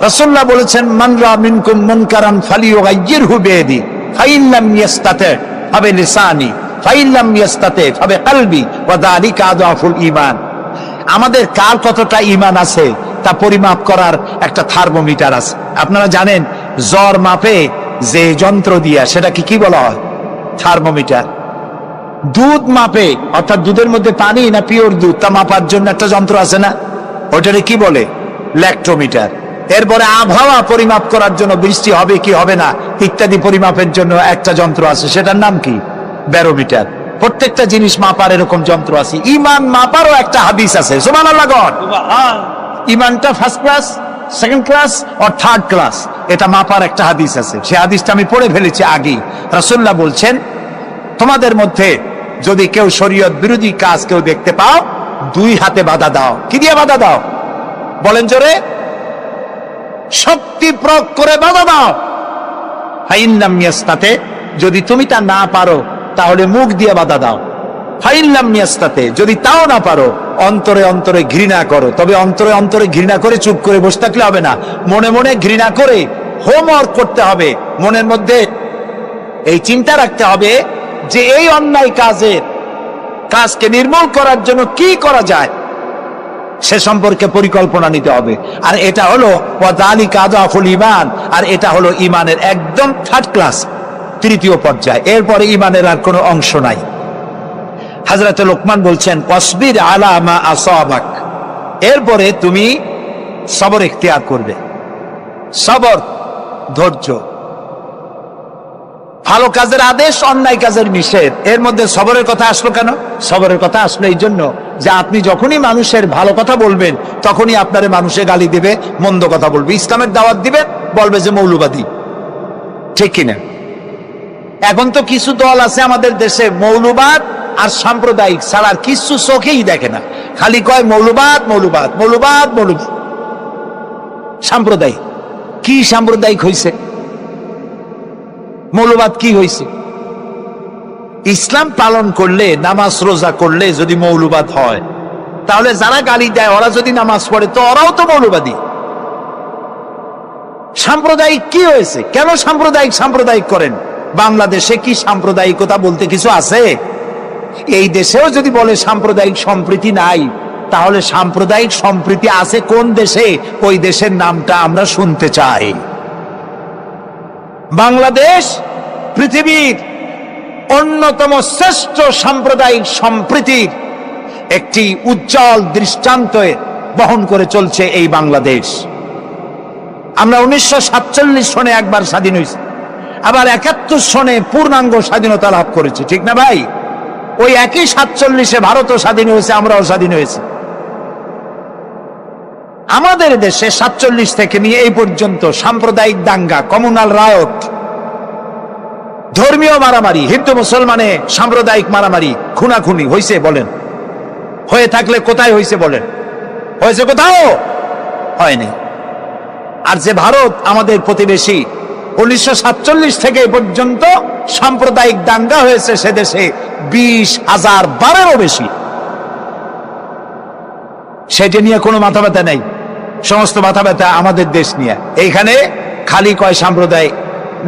রাসূলুল্লাহ বলেছেন, মান রা মিনকুম মুনকারান ফালিয়ুগাইয়িরহু বিয়াদি ফাইন লাম ইয়াস্তাতি ফাবিলিসানি ফাইন লাম ইয়াস্তাতি ফাবিকলবি ওয়া যালিকা আযআফুল ঈমান। আমাদের কার কতটা ঈমান আছে তা পরিমাপ করার একটা থার্মোমিটার আছে। আপনারা জানেন, জ্বর মাপে যে যন্ত্র দিয়া, সেটাকে কি বলা হয়? থার্মোমিটার। দুধ মাপে, অর্থাৎ দুধের মধ্যে পানি না পিওর দুধ, তা মাপার জন্য একটা যন্ত্র আছে না, ওটারে কি বলে? ল্যাক্টোমিটার। এরপরে আবহাওয়া পরিমাপ করার জন্য, বৃষ্টি হবে কি হবে না ইত্যাদি পরিমাপের জন্য একটা যন্ত্র আছে, সেটার নাম কি? ব্যারোমিটার। প্রত্যেকটা জিনিস মাপার এরকম যন্ত্র আছে। ঈমান মাপারও একটা হাদিস আছে। সুবহানাল্লাহ। ঈমানটা ফার্স্ট ক্লাস, সেকেন্ড ক্লাস আর থার্ড ক্লাস, এটা মাপার একটা হাদিস আছে। সেই হাদিসটা আমি পড়ে ফেলেছি আগেই। রাসূলুল্লাহ বলছেন, তোমাদের মধ্যে যদি কেউ শরীয়ত বিরোধী কাজ কেউ দেখতে পাও, দুই হাতে বাধা দাও। কি দিয়ে বাধা দাও? বলেন জোরে। শক্তি প্রয়োগ করে বাধা দাও। ফাইন লাম ইয়াস্তাতি, যদি তুমি তা না পারো তাহলে মুখ দিয়ে বাধা দাও। ফাইন লাম ইয়াস্তাতি, যদি তাও না পারো অন্তরে অন্তরে ঘৃণা করো। তবে অন্তরে অন্তরে ঘৃণা করে চুপ করে বসে থাকলে হবে না, মনে মনে ঘৃণা করে হোমওয়ার্ক করতে হবে। মনের মধ্যে এই চিন্তা রাখতে হবে যে এই অন্যায় কাজকে নির্মূল করার জন্য কি করা যায়, সে সম্পর্কে পরিকল্পনা নিতে হবে। আর এটা হলো ওয়া যালিকা আযআফুল ঈমান, আর এটা হলো ঈমানের একদম থার্ড ক্লাস, তৃতীয় পর্যায়। এরপরে ঈমানের আর কোনো অংশ নাই। হযরত লোকমান বলছেন, ওয়াসবির আলা মা আসাবাক, এরপরে তুমি সবর ইখতিয়ার করবে। সবর, ধৈর্য। ভালো কাজের আদেশ, অন্যায় কাজের নিষেধ, এর মধ্যে সবরের কথা আসলো কেন? সবরের কথা আসলো এই জন্য যে আপনি যখনই মানুষের ভালো কথা বলবেন, তখনই আপনারে মানুষে গালি দিবে, মন্দ কথা বলবে। ইসলামের দাওয়াত দিবেন, বলবে যে মৌলবাদী। ঠিক কিনা? এখন তো কিছু দল আছে আমাদের দেশে, মৌলবাদ আর সাম্প্রদায়িক ছাড়া আর কিছু চোখেই দেখে না, খালি কয় মৌলবাদ মৌলবাদ মৌলবাদ মৌলবাদ। সাম্প্রদায়িক কি? সাম্প্রদায়িক হইছে? মৌলবাদ কি হইছে? ইসলাম পালন করলে, নামাজ রোজা করলে যদি মৌলবাদ হয়, তাহলে যারা গালি দেয় ওরা যদি নামাজ পড়ে তো ওরাও তো মৌলবাদী। সাম্প্রদায়িক কি হয়েছে? কেন সাম্প্রদায়িক করেন? বাংলাদেশে কি সাম্প্রদায়িকতা বলতে কিছু আছে? এই দেশেও যদি বলে সাম্প্রদায়িক সম্প্রীতি নাই, তাহলে সাম্প্রদায়িক সম্প্রীতি আছে কোন দেশে? ওই দেশের নামটা আমরা শুনতে চাই। বাংলাদেশ পৃথিবীর অন্যতম শ্রেষ্ঠ সাম্প্রদায়িক সম্প্রীতির একটি উজ্জ্বল দৃষ্টান্ত বহন করে চলছে এই বাংলাদেশ। আমরা 1947 সনে একবার স্বাধীন হয়েছি, আবার 71 সনে পূর্ণাঙ্গ স্বাধীনতা লাভ করেছি, ঠিক না ভাই? ওই একই 47-এ ভারতও স্বাধীন হয়েছে, আমরাও স্বাধীন হয়েছি। আমাদের দেশে 47 থেকে নিয়ে এই পর্যন্ত সাম্প্রদায়িক দাঙ্গা, কমিউনাল রায়ট, ধর্মীয় মারামারি, হিন্দু মুসলমানে সাম্প্রদায়িক মারামারি, খুনাখুনি হয়েছে বলেন? হয়ে থাকলে কোথায় হয়েছে বলেন? হয়েছে কোথাও? হয়নি। আর যে ভারত আমাদের প্রতিবেশী, 1947 থেকে এ পর্যন্ত সাম্প্রদায়িক দাঙ্গা হয়েছে সে দেশে 20,000 বারেরও বেশি। সেটা নিয়ে কোনো মাথা ব্যথা নেই, সমস্ত মাথা ব্যথা আমাদের দেশ নিয়ে। এইখানে খালি কয় সাম্প্রদায়িক।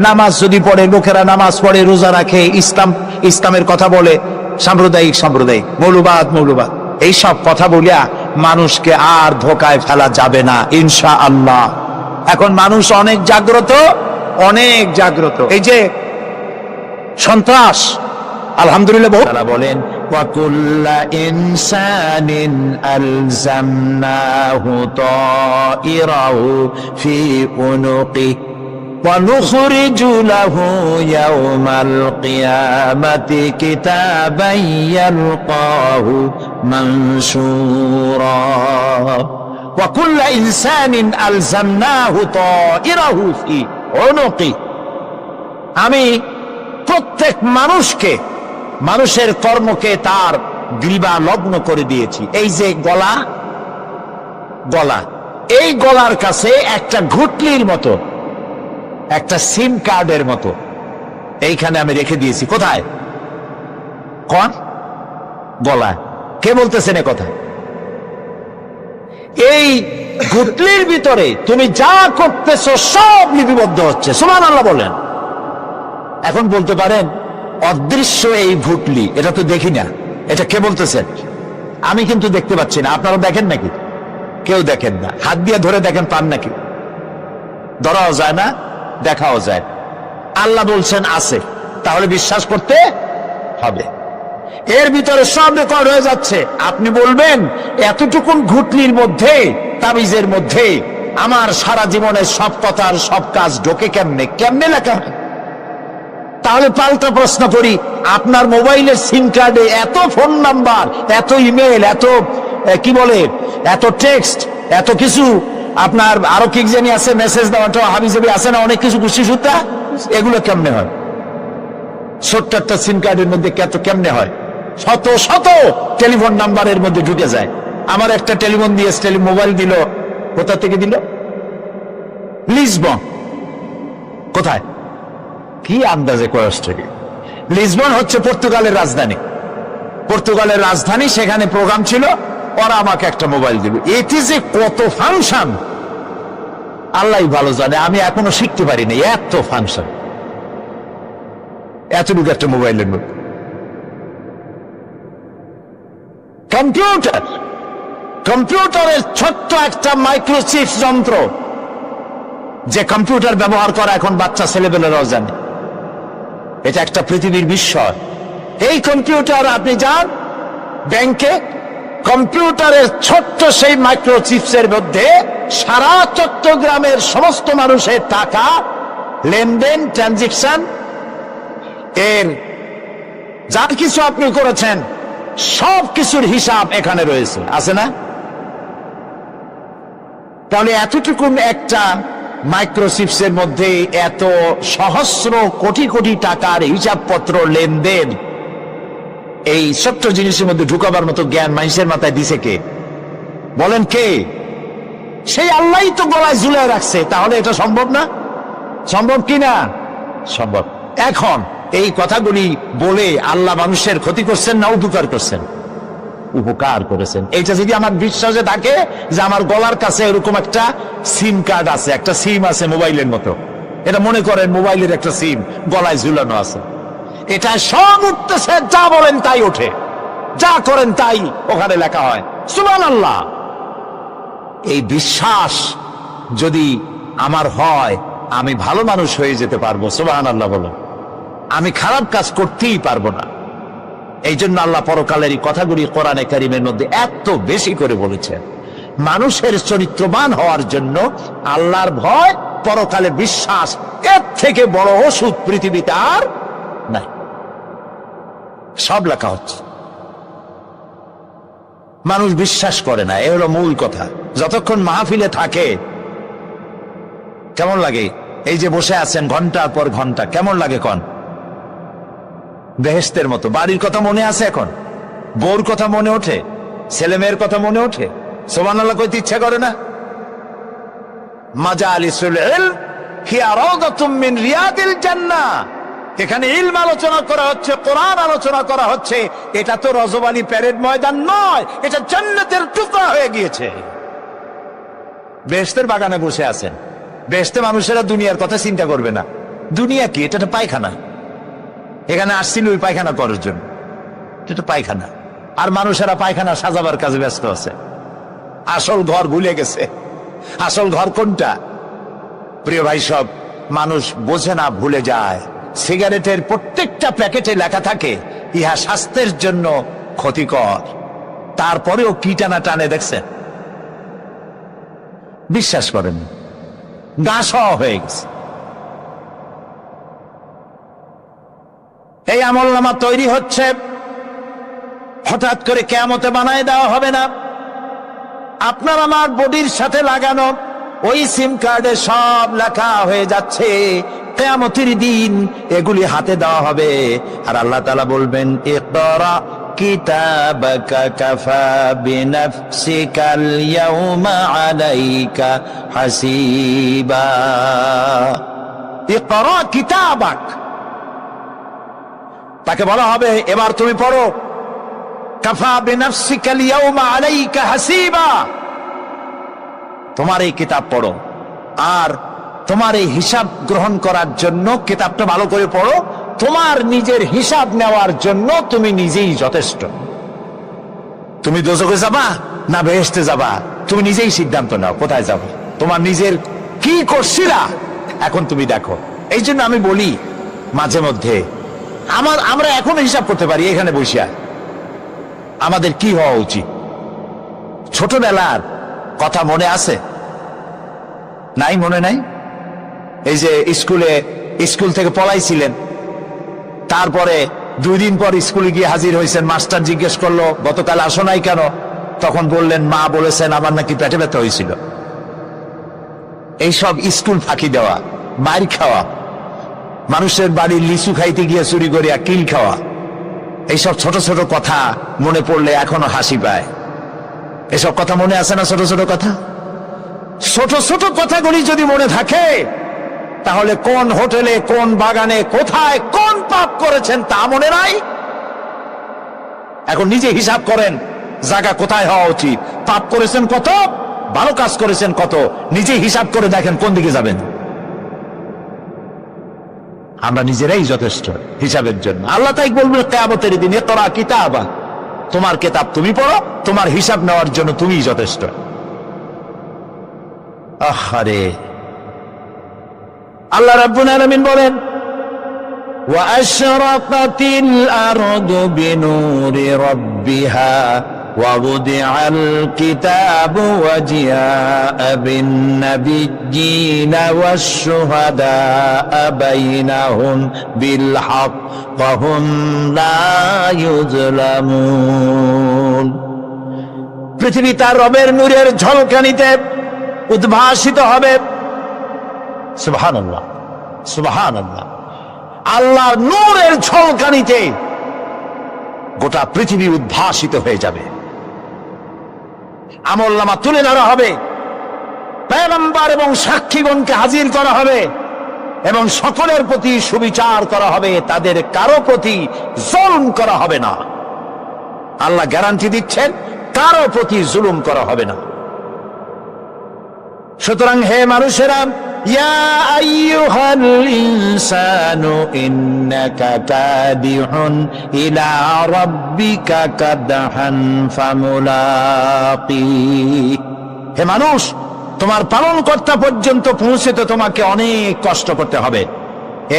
নামাজ যদি পড়ে, লোকেরা নামাজ পড়ে, রোজা রাখে, ইসলামের কথা বলে, সাম্প্রদায়িক মৌলবাদ এইসব কথা বলিয়া মানুষকে আর ধোকায় ফেলা যাবে না ইনশাআল্লাহ। এখন মানুষ অনেক জাগ্রত। এই যে সন্ত্রাস, আলহামদুলিল্লাহ তারা বলেন ওয়াকুল্লা ইনসানিন আলজামনাহু তাইরাহু ফি উনুকি ওয়া নুখরিজু লাহু ইয়াওমাল কিয়ামাতি কিতাবান ইয়ালকাহু মানশুরা ওয়াকুল্লা ইনসানিন আলজামনাহু তাইরাহু ফি উনুকি। আমি প্রত্যেক মানুষকে, মানুষের কর্মকে তার গ্রীবা লগ্ন করে দিয়েছি। এই যে গলা, এই গলার কাছে একটা ঘুটলির মতো, একটা সিম কার্ডের মতো এইখানে আমি রেখে দিয়েছি। কোথায়? কোন গলায়? কে বলতেছেন এ কথা? এই ঘুটলির ভিতরে তুমি যা করতেছো সব লিপিবদ্ধ হচ্ছে। সুবহানাল্লাহ বলেন। এখন বলতে পারেন অদৃশ্য এই ঘুটলি, এটা তো দেখি না, এটা কে বলতেছেন? আমি কিন্তু দেখতে পাচ্ছি না। আপনারা দেখেন নাকি? কেউ দেখেন না। হাত দিয়ে ধরে দেখেন, পান নাকি? ধরাও যায় না, দেখাও যায়। আল্লাহ বলছেন আছে, তাহলে বিশ্বাস করতে হবে। এর ভিতরে সব রেকর্ড হয়ে যাচ্ছে। আপনি বলবেন এতটুকুন ঘুটলির মধ্যে, তাবিজের মধ্যে আমার সারা জীবনের সব কথার সব কাজ ঢোকে কেমনে লেখা হয়? তাহলে পাল্টা প্রশ্ন করি, আপনার মোবাইলের সিম কার্ডে এত ফোন নাম্বার, এত ইমেল, এত কি বলে, এত টেক্সট, এত কিছু, আপনার আরো কি জানি আছে, মেসেজ দেওয়াটা হাবিজাবি আছে না, অনেক কিছু গুছি সুতা, এগুলো কেমনে হয়? ছোট্ট একটা সিম কার্ডের মধ্যে কেমনে হয়? শত শত টেলিফোন নাম্বারের মধ্যে ঢুকে যায়। আমার একটা টেলিফোন দিয়ে মোবাইল দিল, কোথা থেকে দিল? লিসবন। কোথায়? কি আন্দাজে কয়েস থেকে? লিসবন হচ্ছে পর্তুগালের রাজধানী। পর্তুগালের রাজধানী, সেখানে প্রোগ্রাম ছিল, ওরা আমাকে একটা মোবাইল দিল। এটি যে কত ফাংশন আল্লাহ ভালো জানে, আমি এখনো শিখতে পারিনি। এত ফাংশন, এতটুকু একটা মোবাইলের মধ্যে। কম্পিউটারের ছোট্ট একটা মাইক্রোচিপ যন্ত্র, যে কম্পিউটার ব্যবহার করা এখন বাচ্চা ছেলেবেলেরাও জানে। এটা একটা পৃথিবীর বিস্ময়। এই কম্পিউটার, আপনি যান ব্যাংকে, কম্পিউটারের ছোট্ট সেই মাইক্রোচিপসের মধ্যে সারা চট্টগ্রামের সমস্ত মানুষের টাকা লেনদেন, ট্রানজেকশন, এর যা কিছু আপনি করেছেন সব কিছুর হিসাব এখানে রয়েছে, আছে না? তাহলে এতটুকুন একটা মাইক্রোচিপসের মধ্যে এত সহস্র কোটি কোটি টাকার হিসাবপত্র, লেনদেন, এই ছোট্ট জিনিসের মধ্যে ঢুকাবার মতো জ্ঞান মানুষের মাথায় দিছে কে? বলেন কে? সেই আল্লাহই তো গলায় ঝুলায় রাখছে। তাহলে এটা সম্ভব না? সম্ভব কি না? সম্ভব। এখন এই কথাগুলি বলে আল্লাহ মানুষের ক্ষতি করছেন না উপকার করছেন? উপকার করেছেন। এইটা যদি আমার বিশ্বাসে থাকে যে আমার গলার কাছে এরকম একটা সিম কার্ড আছে, একটা সিম আছে মোবাইলের মতো, এটা মনে করেন মোবাইলের একটা সিম গলায় ঝুলানো আছে, এটা সব উঠতেছে, যা বলেন তাই ওঠে, যা করেন তাই ওখানে লেখা হয়। সুবহানাল্লাহ। এই বিশ্বাস যদি আমার হয়, আমি ভালো মানুষ হয়ে যেতে পারবো। সুবহানাল্লাহ বলো। আমি খারাপ কাজ করতেই পারবো না। এই জন্য আল্লাহ পরকালের এই কথাগুলি কোরআনে কারীমের মধ্যে এত বেশি করে বলেছেন। মানুষের চরিত্রবান হওয়ার জন্য আল্লাহর ভয়, পরকালে বিশ্বাস, এর থেকে বড় ওষুধ পৃথিবীতে আর নাই। সব লেখা হচ্ছে, মানুষ বিশ্বাস করে না, এ হলো মূল কথা। যতক্ষণ মাহফিলে থাকে কেমন লাগে? এই যে বসে আছেন ঘন্টার পর ঘন্টা, কেমন লাগে? কোন বেহেশতের মতো। বাড়ির কথা মনে আছে এখন? বউর কথা মনে ওঠে? ছেলে মেয়ের কথা মনে ওঠে? সুবহানাল্লাহ কইতে ইচ্ছা করে না? মাজালিসুল ইলম হিয়া রাওদাতুম মিন রিয়াদিল জান্নাহ। এখানে ইলম আলোচনা করা হচ্ছে, কোরআন আলোচনা করা হচ্ছে। এটা তো রজবানি প্যারেড ময়দান নয়, এটা জান্নাতের টুকরা হয়ে গিয়েছে। বেহেশতের বাগানে বসে আছেন। বেহেশতে মানুষেরা দুনিয়ার কথা চিন্তা করবে না। দুনিয়া কি? এটা তো পায়খানা। এখানে আসছিল ওই পায়খানা করার জন্য, এটা পায়খানা। আর মানুষেরা পায়খানা সাজাবার কাজে ব্যস্ত আছে, আসল ঘর ভুলে গেছে। আসল ঘর কোনটা? প্রিয় ভাই, সব মানুষ বোঝে না, ভুলে যায়। সিগারেটের প্রত্যেকটা প্যাকেটে লেখা থাকে ইহা স্বাস্থ্যের জন্য ক্ষতিকর, তারপরেও কি টানা টানে দেখছেন? বিশ্বাস করেন, গাছ হয়ে গেছে। এই আমলনামা তৈরি হচ্ছে, হঠাৎ করে কিয়ামতে বানায় দেওয়া হবে না। আপনার আমার বডির সাথে লাগানো ওই সিম কার্ডে সব লেখা হয়ে যাচ্ছে। কিয়ামতের দিন এগুলি হাতে দেওয়া হবে, আর আল্লাহ তাআলা বলবেন, ইকরা কিতাবাকা কাফা বিনাফসিকাল ইয়াউমা আলাইকা হাসিবা। ইকরা কিতাবাক, তাকে বলা হবে এবার তুমি পড়ো। কাফা বিনাফসিকাল ইয়াউমা আলাইকা হাসিবা, তোমার এই কিতাব পড়ো, আর তোমার এই হিসাব গ্রহণ করার জন্য কিতাবটা ভালো করে পড়ো। তোমার নিজের হিসাব নেওয়ার জন্য তুমি নিজেই যথেষ্ট। তুমি দোজখে যাবা না বেহেশতে যাবা, তুমি নিজেই সিদ্ধান্ত নাও কোথায় যাবে। তোমার নিজের কি করছিলা এখন তুমি দেখো। এই জন্য আমি বলি মাঝে মধ্যে, আমরা এখন হিসাব করতে পারি এখানে বসিয়া আমাদের কি হওয়া উচিত। ছোটবেলার কথা মনে আছে? নাই? মনে নাই? এই যে স্কুল থেকে পলাইছিলেন, তারপরে 2 দিন পর স্কুলে গিয়ে হাজির হয়েছেন। মাস্টার জিজ্ঞেস করলো গতকাল আসো নাই কেন? তখন বললেন মা বলেছেন আমার নাকি পেটে ব্যথা হয়েছিল। এইসব স্কুল ফাঁকি দেওয়া, মার খাওয়া, মানুষের বাড়ির লিচু খাইতে গিয়ে চুরি করিয়া কিল খাওয়া, এইসব ছোট ছোট কথা মনে পড়লে এখনো হাসি পায়। এসব কথা মনে আছে না? ছোট ছোট কথা, ছোট ছোট কথাগুলি যদি মনে থাকে, তাহলে কোন হোটেলে, কোন বাগানে, কোথায় কোন পাপ করেছেন তা মনে নাই? এখন নিজে হিসাব করেন জায়গা কোথায় হওয়া উচিত। পাপ করেছেন কত, ভালো কাজ করেছেন কত, নিজে হিসাব করে দেখেন কোন দিকে যাবেন। আমরা নিজেরাই যথেষ্ট হিসাবের জন্য। আল্লাহ তাই বলবেন কিয়ামতের দিন, ইকরা কিতাবা, তোমার কিতাব তুমি পড়ো, তোমার হিসাব নেওয়ার জন্য তুমিই যথেষ্ট। আহারে, আল্লাহ রাব্বুল আলামিন বলেন, ওয়া আশরাকাতিল আরদু বিনূরি রাব্বিহা ওয়া wudi'al কিতাবু ওয়া জিআ'a বিন নাবিয়্যিনা ওয়াশ শুহাদা'a বাইনাহুম বিল হক ওয়া হুম লা ইউযলামুন। পৃথিবী তার রবের নূরের ঝলকানিতে উদ্ভাসিত হবে। সুবহানাল্লাহ, সুবহানাল্লাহ। আল্লাহর নূরের ঝলকানিতে গোটা পৃথিবী উদ্ভাসিত হয়ে যাবে। আমলনামা তুলে ধরা হবে, পয়গম্বর এবং সাক্ষীগণকে হাজির করা হবে, এবং সকলের প্রতি সুবিচার করা হবে, তাদের কারো প্রতি জুলুম করা হবে না। আল্লাহ গ্যারান্টি দিচ্ছেন কারো প্রতি জুলুম করা হবে না। সুতরাং হে মানুষেরা, ইয়া আইয়ুহাল ইনসানু ইন্নাকা কাদিহুন ইলা রাব্বিকা কাদহান ফামুলাকি। হে মানুষ, তোমার পালনকর্তা পর্যন্ত পৌঁছতে তোমাকে অনেক কষ্ট করতে হবে,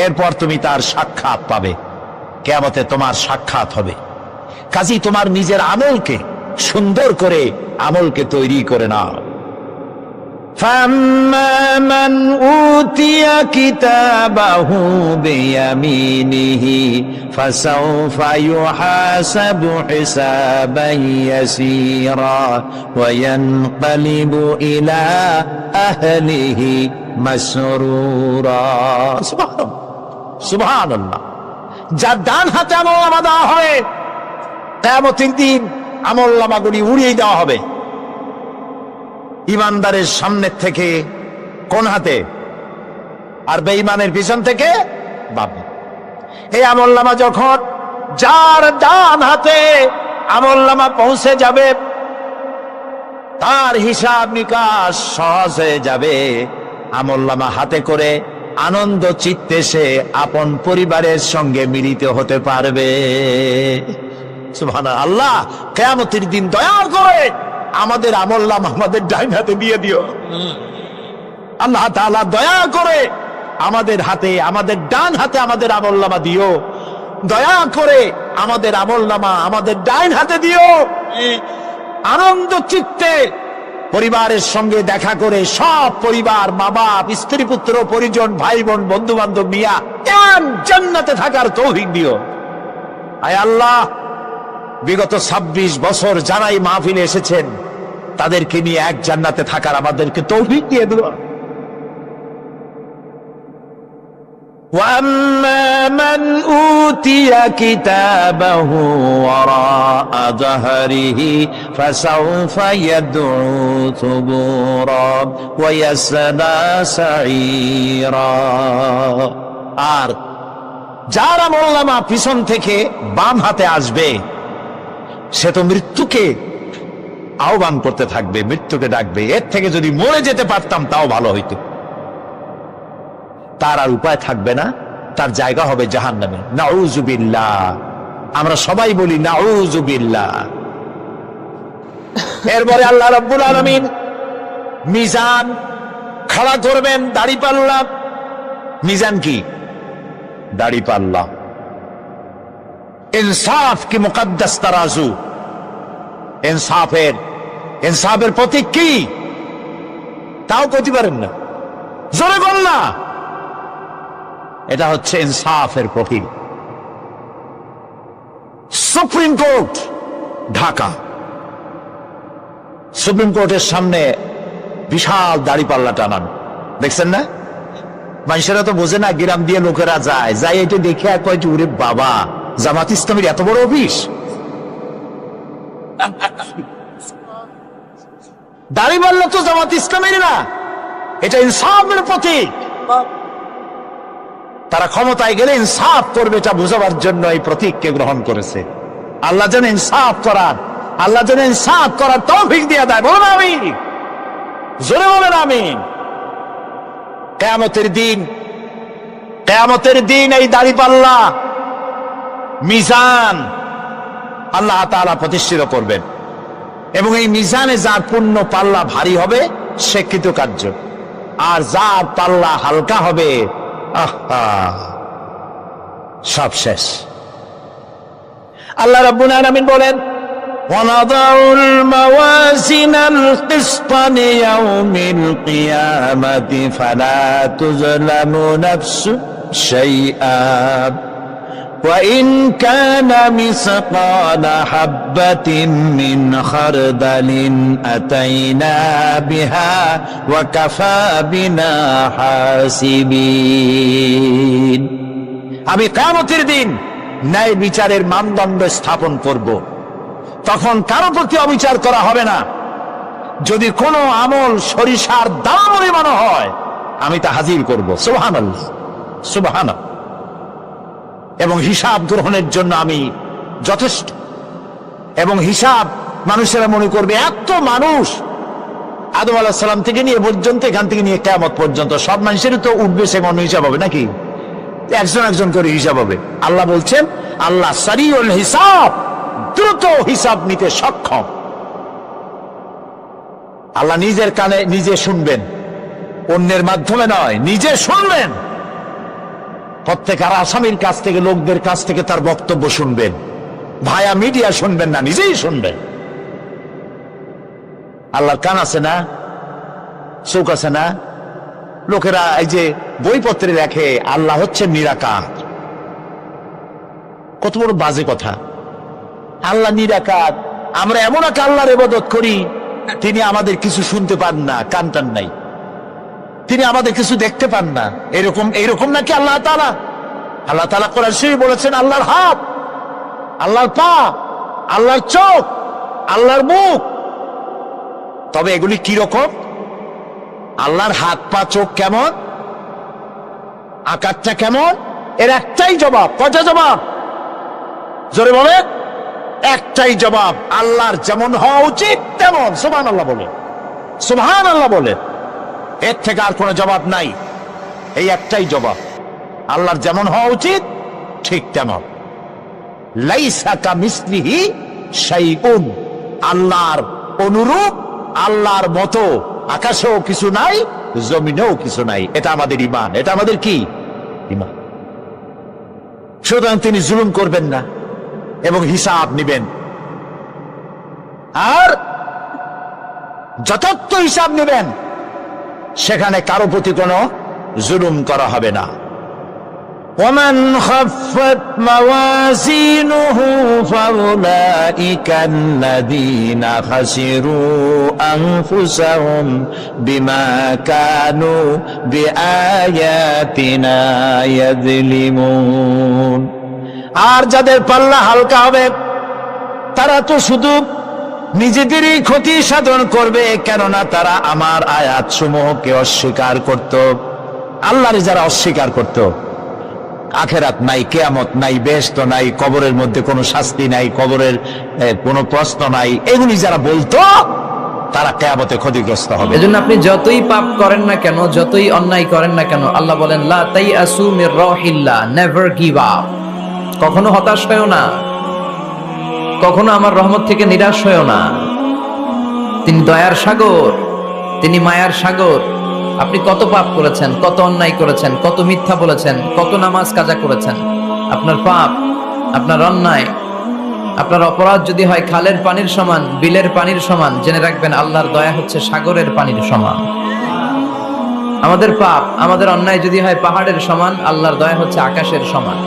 এরপর তুমি তার সাক্ষাৎ পাবে, কিয়ামতে তোমার সাক্ষাৎ হবে। কাজী তোমার নিজের আমলকে সুন্দর করে আমলকে তৈরি করে নাও। فَأَمَّا مَنْ أُوتِيَ كِتَابَهُ بِيَمِينِهِ فَسَوْفَ يُحَاسَبُ حِسَابًا يَسِيرًا وَيَنْقَلِبُ إِلَى أَهْلِهِ مسرورا। সুবহানাল্লাহ। যার ডান হাতে আমলনামা দেওয়া হবে, কিয়ামতের দিন আমলনামাগুলি উড়িয়ে দেওয়া হবে। ইমানদারের সামনের থেকে কোন হাতে, আর বেঈমানের পিছন থেকে বাম। এই আমলনামা যখন যার ডান হাতে আমলনামা পৌঁছে যাবে, তার হিসাব নিকাশ সহজ হয়ে যাবে। আমলনামা হাতে করে আনন্দ চিত্তে সে আপন পরিবারের সঙ্গে মিলিত হতে পারবে। সুবহানাল্লাহ। আল্লাহ কিয়ামতের দিন দয়া করে আমাদের আমলনামা আমাদের ডান হাতে দিয়ে দিও। আল্লাহ তাআলা দয়া করে আমাদের হাতে, আমাদের ডান হাতে আমাদের আমলনামা দিও। দয়া করে আমাদের আমলনামা আমাদের ডান হাতে দিও। আনন্দ চিত্তে পরিবারের সঙ্গে দেখা করে সব পরিবার, মা বাপ, স্ত্রী পুত্র পরিজন, ভাই বোন, বন্ধু বান্ধব নিয়া জান্নাতে থাকার তৌফিক দিও। আয় আল্লাহ, বিগত 26 বছর যারাই মাহফিলে এসেছেন তাদেরকে নিয়ে এক জান্নাতে থাকার আমাদেরকে তৌফিক দিয়ে দিও। وَأَمَّا مَنْ أُوتِيَ كِتَابَهُ وَرَاءَ ظَهْرِهِ فَسَوْفَ يَدْعُو ثُبُورًا وَيَصْلَى سَعِيرًا। আর যার আমলনামা পিছন থেকে বাম হাতে আসবে, সে তো মৃত্যুকে আহ্বান করতে থাকবে, মৃত্যুকে ডাকবে, এর থেকে যদি মরে যেতে পারতাম তাও ভালো হইতো। তার আর উপায় থাকবে না, তার জায়গা হবে জাহান্নামে। নাউযুবিল্লাহ। আমরা সবাই বলি নাউযুবিল্লাহ। এরপরে আল্লাহ রাব্বুল আলামিন মিজান খাড়া করবেন, দাড়িপাল্লা। মিজান কি? দাড়িপাল্লা। ইনসাফ কি মুকদ্দাস তারাজু। ইনসাফের প্রতীক কি তাও কইতে পারেন না, জোরে বল না। এটা হচ্ছে ইনসাফের প্রতীক। সুপ্রিম কোর্ট ঢাকা, সুপ্রিম কোর্টের সামনে বিশাল দাড়িপাল্লা টানানো, দেখছেন না? মানুষেরা তো বোঝে না, গ্রাম দিয়ে লোকেরা যায়, যাই এটা দেখে আর কয় ওরে বাবা, জামাত ইসলামের এত বড় অফিস। দাড়িপাল্লা তো জামাত ইসলামের না, এটা ইনসাফের প্রতীক। তারা ক্ষমতায় গেলে ইনসাফ করবে, এটা বোঝাবার জন্য এই প্রতীককে গ্রহণ করেছে। আল্লাহ যেন ইনসাফ করার তৌফিক দিয়ে দেয়। বলুন আমিন, জোরে বলেন আমিন। কিয়ামতের দিন এই দাড়িপাল্লা মিজান আল্লাহ তাআলা প্রতিষ্ঠিত করবেন, এবং এই মিজানে যার পুণ্য পাল্লা ভারী হবে সে কৃতকার্য, আর যার পাল্লা হালকা হবে সব শেষ। আল্লাহ রাব্বুল আলামিন বলেন, وَنَضَعُ الْمَوَازِينَ الْقِسْطَ لِيَوْمِ الْقِيَامَةِ فَلَا تُظْلَمُ نَفْسٌ شَيْئًا وَإِنْ كَانَ مِثْقَالَ حَبَّةٍ مِّنْ خَرْدَلٍ أَتَيْنَا بِهَا وَكَفَى بِنَا حَاسِبِينَ। আমি কিয়ামতের দিন ন্যায় বিচারের মানদণ্ড স্থাপন করব, তখন কারো প্রতি অবিচার করা হবে না। যদি কোনো আমল সরিষার দাম পরিমাণ হয়, আমি তা হাজির করব। সুবহানাল্লাহ, সুবহানাল্লাহ। এবং হিসাব গ্রহণের জন্য আমি যথেষ্ট। এবং হিসাব মানুষেরা মনে করবে, এত মানুষ আদম আলাইহিস সালাম থেকে নিয়ে পর্যন্ত, এখান থেকে নিয়ে কিয়ামত পর্যন্ত সব মানুষের তো উঠবে সে মনে হিসাব হবে নাকি? একজন একজন করে হিসাব হবে। আল্লাহ বলছেন আল্লাহ সারিউল হিসাব, দ্রুত হিসাব নিতে সক্ষম। আল্লাহ নিজের কানে নিজে শুনবেন, অন্যের মাধ্যমে নয়, নিজে শুনবেন। প্রত্যেক আর আসামির কাছ থেকে, লোকদের কাছ থেকে তার বক্তব্য শুনবেন, ভায়া মিডিয়া শুনবেন না, নিজেই শুনবেন। আল্লাহর কান আছে না, চোখ আছে না? লোকেরা এই যে বইপত্রে লেখে আল্লাহ হচ্ছে নিরাকার, কত বড় বাজে কথা। আল্লাহ নিরাকার, আমরা এমন এক আল্লাহর ইবাদত করি তিনি আমাদের কিছু শুনতে পান না, কান টান নাই, তিনি আমাদের কিছু দেখতে পান না। এরকম নাকি আল্লাহ তাআলা? আল্লাহ তাআলা কোরআন শরীফে বলেছেন আল্লাহর হাত, আল্লাহর পা, আল্লাহর চোখ, আল্লাহর মুখ। তবে এগুলি কি রকম? আল্লাহর হাত, পা, চোখ কেমন, আকারটা কেমন? এর একটাই জবাব। কয়টা জবাব? জোরে বলে। একটাই জবাব, আল্লাহর যেমন হওয়া উচিত তেমন। সুবহানাল্লাহ বলে, সুবহানাল্লাহ বলে। এর থেকে আর কোনো জবাব নাই, এই একটাই জবাব, আল্লাহর যেমন হওয়া উচিত ঠিক তেমন। লাইসা কামিসলিহি শাইউন, আল্লাহর অনুরূপ, আল্লাহর মতো আকাশেও কিছু নাই, জমিনেও কিছু নাই। এটা আমাদের ঈমান, এটা আমাদের কি ঈমান। সুতরাং তিনি জুলুম করবেন না এবং হিসাব নিবেন, আর যথার্থ হিসাব নিবেন, সেখানে কারো প্রতি কোনো জুলুম করা হবে না। ومن خفت موازينه فأولئك الذين خسروا أنفسهم بما كانوا بآياتنا يظلمون। আর যাদের পাল্লা হালকা হবে তারা তো শুধু নিজেদেরই ক্ষতি সাধন করবে, কেননা তারা আমার আয়াত সমূহকে অস্বীকার করত। আল্লাহর যারা অস্বীকার করত, আখেরাত নাই, কিয়ামত নাই, বেহেশত নাই, কবরের মধ্যে কোনো শাস্তি নাই, কবরের কোনো প্রশ্ন নাই, এগুলি যারা বলতো তারা কিয়ামতে ক্ষতিগ্রস্ত হবে। এজন্য আপনি যতই পাপ করেন না কেন, যতই অন্যায় করেন না কেন, আল্লাহ বলেন লা তাইআসু মির রাহিল্লাহ, নেভার গিভ আপ। কখনো হতাশ হয়ো না, কখনো আমার রহমত থেকে নিরাশ হয়ো না। তিনি দয়ার সাগর, তিনি মায়ার সাগর। আপনি কত পাপ করেছেন, কত অন্যায় করেছেন, কত মিথ্যা বলেছেন, কত নামাজ কাজা করেছেন, আপনার পাপ, আপনার অন্যায়, আপনার অপরাধ যদি হয় খালের পানির সমান, বিলের পানির সমান, জেনে রাখবেন আল্লাহর দয়া হচ্ছে সাগরের পানির সমান। আমাদের পাপ, আমাদের অন্যায় যদি হয় পাহাড়ের সমান, আল্লাহর দয়া হচ্ছে আকাশের সমান।